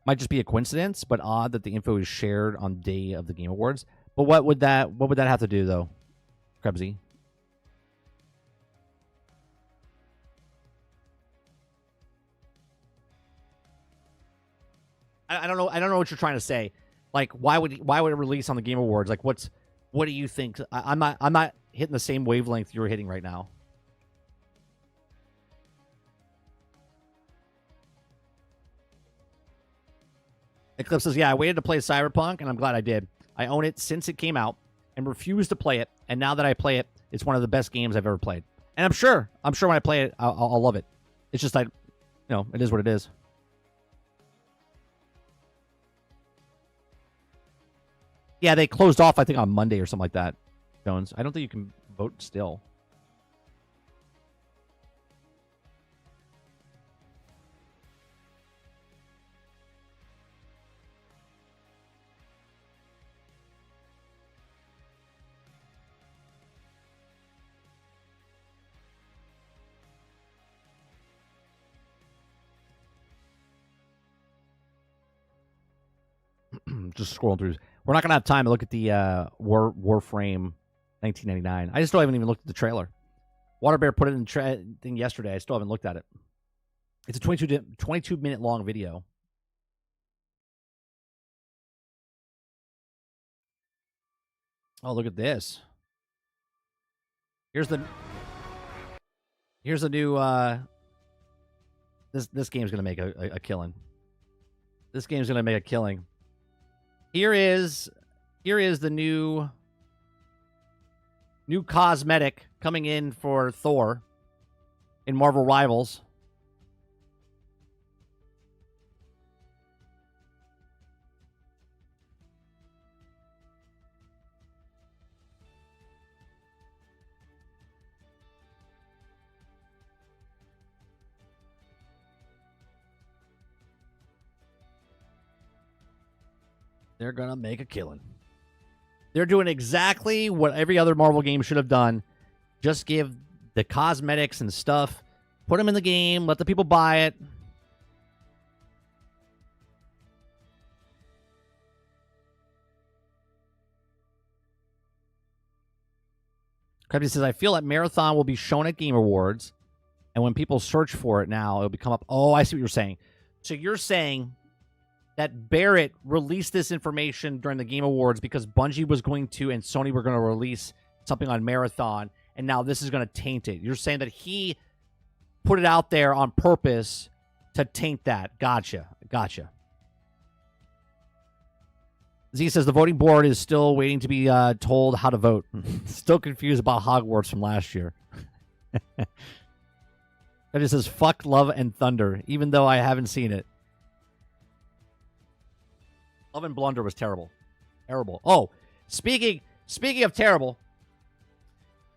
S1: Might just be a coincidence, but odd that the info is shared on the day of the Game Awards. But what would that have to do though, Krebsy? I don't know. I don't know what you're trying to say. Like, why would it release on the Game Awards? Like, what do you think? I'm not hitting the same wavelength you're hitting right now. Eclipse says, yeah, I waited to play Cyberpunk, and I'm glad I did. I own it since it came out and refused to play it. And now that I play it, it's one of the best games I've ever played. And I'm sure when I play it, I'll love it. It's just, it is what it is. Yeah, they closed off, I think, on Monday or something like that, Jones. I don't think you can vote still. Just scrolling through. We're not gonna have time to look at the Warframe 1999. I just still haven't even looked at the trailer. Waterbear put it in the thing yesterday. I still haven't looked at it. It's a 22-minute long video. Oh, look at this. Here's the new this game's gonna make a killing. This game's gonna make a killing. Here is the new cosmetic coming in for Thor in Marvel Rivals. They're going to make a killing. They're doing exactly what every other Marvel game should have done. Just give the cosmetics and stuff. Put them in the game. Let the people buy it. Krebsy says, I feel that Marathon will be shown at Game Awards. And when people search for it now, it'll come up. Oh, I see what you're saying. So you're saying that Barrett released this information during the Game Awards because Bungie was going to and Sony were going to release something on Marathon, and now this is going to taint it. You're saying that he put it out there on purpose to taint that. Gotcha. Z says the voting board is still waiting to be told how to vote. Still confused about Hogwarts from last year. It says, fuck Love and Thunder, even though I haven't seen it. Love and Blunder was terrible. Terrible. Oh, speaking of terrible.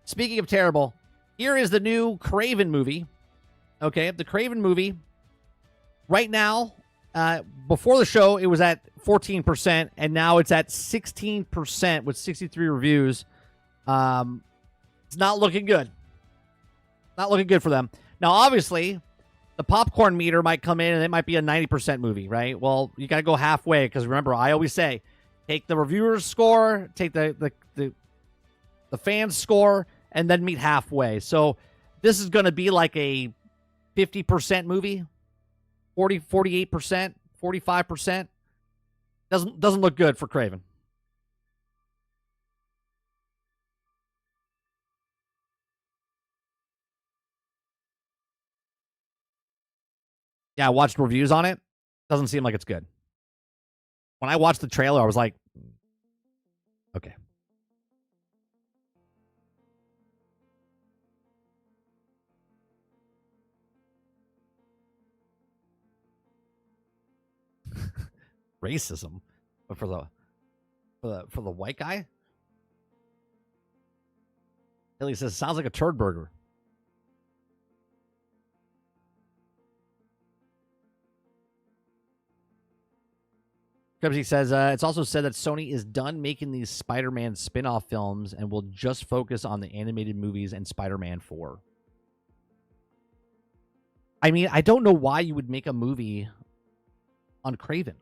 S1: Speaking of terrible, here is the new Kraven movie. Okay, the Kraven movie. Right now, before the show, it was at 14%, and now it's at 16% with 63 reviews. It's not looking good. Not looking good for them. Now, obviously, the popcorn meter might come in and it might be a 90% movie, right? Well, you got to go halfway because remember, I always say, take the reviewer's score, take the fans' score, and then meet halfway. So this is going to be like a 50% movie, 48%, 45%. Doesn't look good for Kraven. Yeah, I watched reviews on it. Doesn't seem like it's good. When I watched the trailer, I was like, okay. Racism, but for the white guy. Hilly says sounds like a turd burger. He says, it's also said that Sony is done making these Spider-Man spin-off films and will just focus on the animated movies and Spider-Man 4. I mean, I don't know why you would make a movie on Kraven.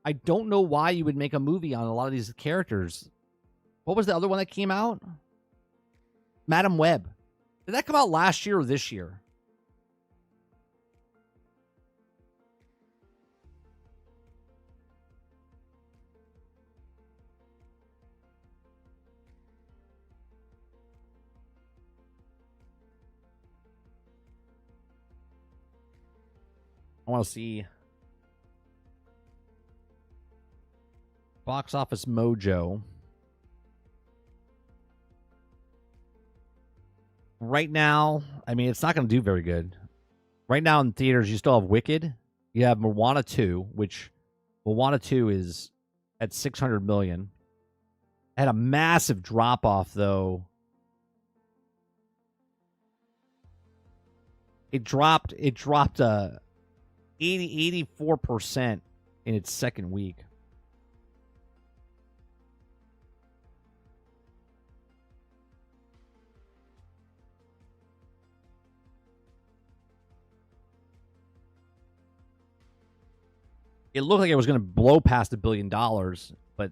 S1: I don't know why you would make a movie on a lot of these characters. What was the other one that came out? Madam Web. Did that come out last year or this year? I want to see Box Office Mojo. Right now, I mean, it's not going to do very good. Right now in theaters, you still have Wicked. You have Moana 2, which Moana 2 is at 600 million. Had a massive drop off though. It dropped 84% in its second week. It looked like it was going to blow past $1 billion, but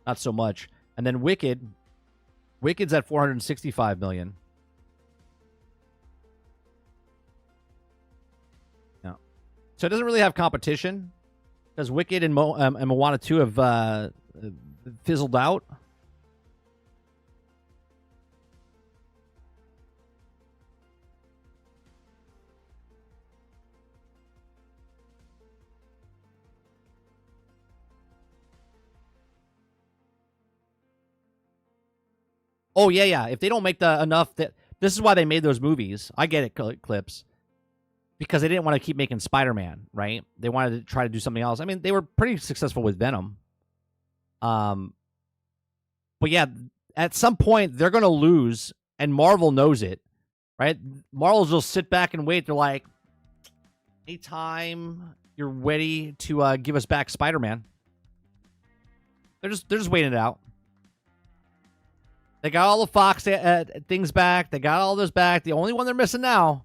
S1: not so much. And then Wicked's at 465 million. No. So it doesn't really have competition because Wicked and Moana 2 have fizzled out. Oh, yeah. If they don't make enough, this is why they made those movies. I get it, Clips. Because they didn't want to keep making Spider-Man, right? They wanted to try to do something else. I mean, they were pretty successful with Venom. But yeah, at some point, they're going to lose, and Marvel knows it, right? Marvel's just sit back and wait. They're like, anytime you're ready to give us back Spider-Man, they're just waiting it out. They got all the Fox things back. They got all those back. The only one they're missing now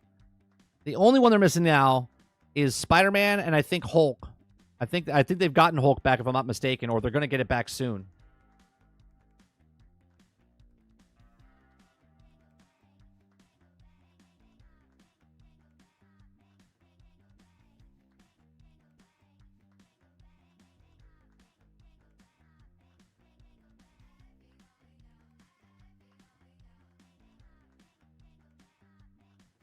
S1: is Spider-Man and I think Hulk. I think they've gotten Hulk back if I'm not mistaken, or they're going to get it back soon.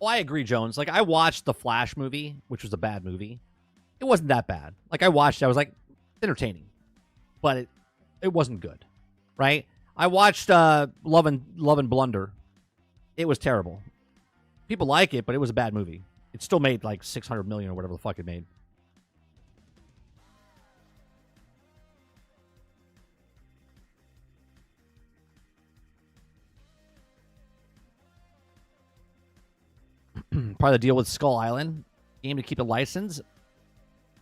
S1: Oh, I agree, Jones. Like, I watched the Flash movie, which was a bad movie. It wasn't that bad. Like, I watched it. I was like, entertaining. But it wasn't good, right? I watched Love and Blunder. It was terrible. People like it, but it was a bad movie. It still made like 600 million or whatever the fuck it made. Part of the deal with Skull Island game to keep a license.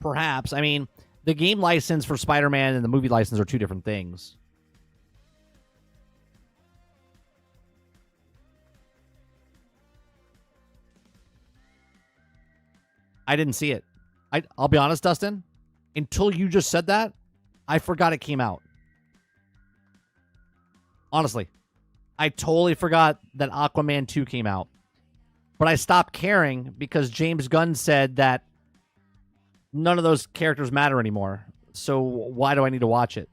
S1: Perhaps. I mean, the game license for Spider-Man and the movie license are two different things. I didn't see it. I'll be honest, Dustin. Until you just said that, I forgot it came out. Honestly. I totally forgot that Aquaman 2 came out. But I stopped caring because James Gunn said that none of those characters matter anymore. So why do I need to watch it?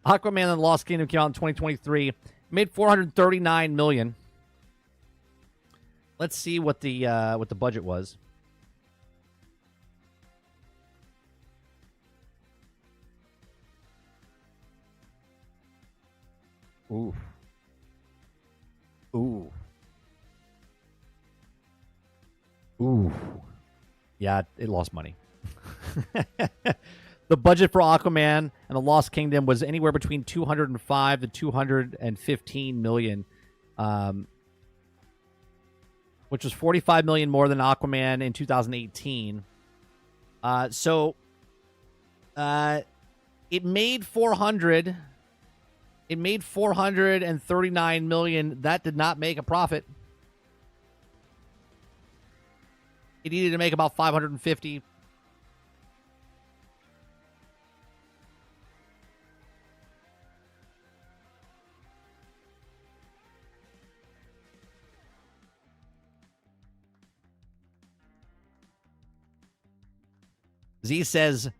S1: Aquaman and the Lost Kingdom came out in 2023. Made $439 million. Let's see what the budget was. Ooh. Ooh. Ooh. Yeah, it lost money. The budget for Aquaman and the Lost Kingdom was anywhere between 205 to 215 million. Which was 45 million more than Aquaman in 2018. So It made 400. It made 439 million. That did not make a profit. It needed to make about 550. Z says,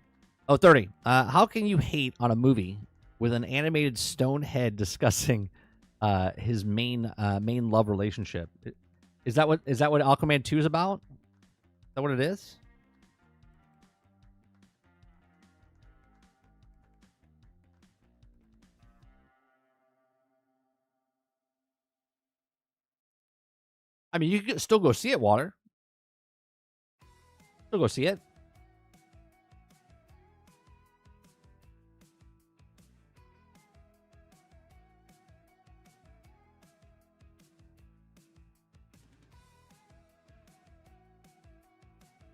S1: oh, 30. How can you hate on a movie with an animated stone head discussing his main love relationship? Is that what Aquaman 2 is about? Is that what it is? I mean, you can still go see it, Water. Still go see it.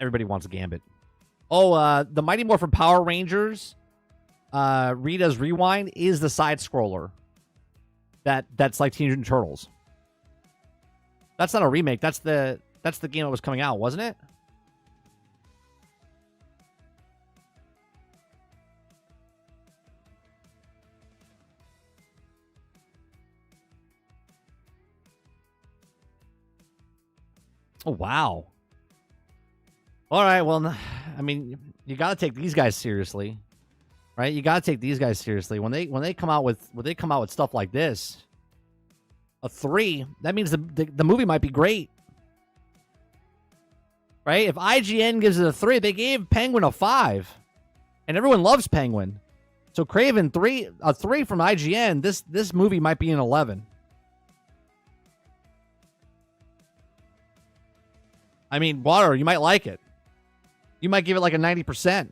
S1: Everybody wants a Gambit. Oh, the Mighty Morphin Power Rangers, Rita's Rewind is the side scroller. That's like Teenage Mutant Turtles. That's not a remake. That's the game that was coming out, wasn't it? Oh, wow. All right, well, I mean, you got to take these guys seriously, right? You got to take these guys seriously when they come out with stuff like this. A 3, that means the movie might be great, right? If IGN gives it a 3, they gave Penguin a 5, and everyone loves Penguin. So Craven a 3 from IGN. This movie might be an 11. I mean, Water, you might like it. You might give it like a 90%.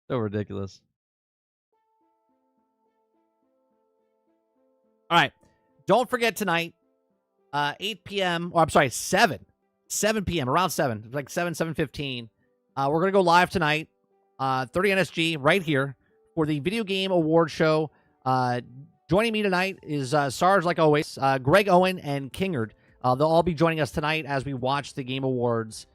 S1: So ridiculous. All right. Don't forget tonight, 8 p.m. Or I'm sorry, 7 p.m. around 7, like 7:15. We're gonna go live tonight, 30 NSG right here for the Video Game Award Show. Joining me tonight is Sarge, like always, Greg Owen, and Kingard. They'll all be joining us tonight as we watch the Game Awards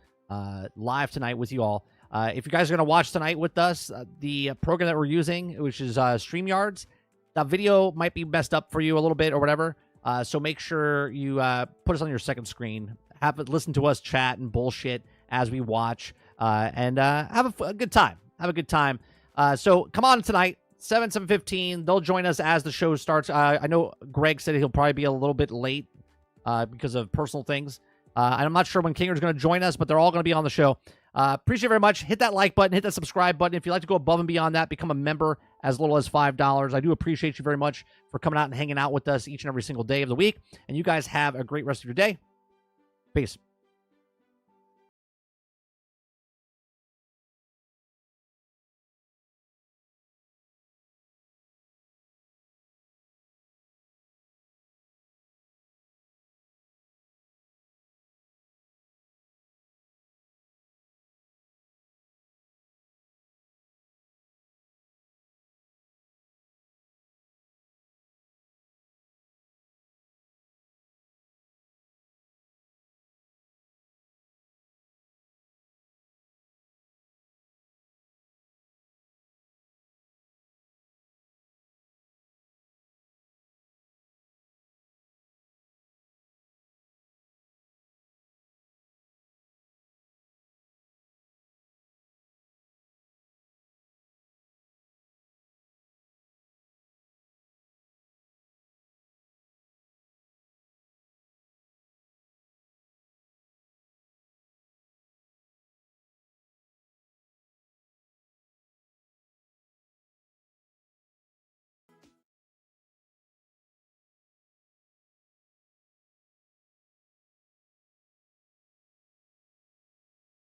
S1: live tonight with you all. If you guys are gonna watch tonight with us, the program that we're using, which is StreamYards, that video might be messed up for you a little bit or whatever. So make sure you put us on your second screen. Listen to us chat and bullshit as we watch, and have a good time. Have a good time. So come on tonight, 7:15. They'll join us as the show starts. I know Greg said he'll probably be a little bit late because of personal things. And I'm not sure when Kinger's going to join us, but they're all going to be on the show. Appreciate it very much. Hit that like button. Hit that subscribe button. If you'd like to go above and beyond that, become a member as little as $5. I do appreciate you very much for coming out and hanging out with us each and every single day of the week. And you guys have a great rest of your day. Peace.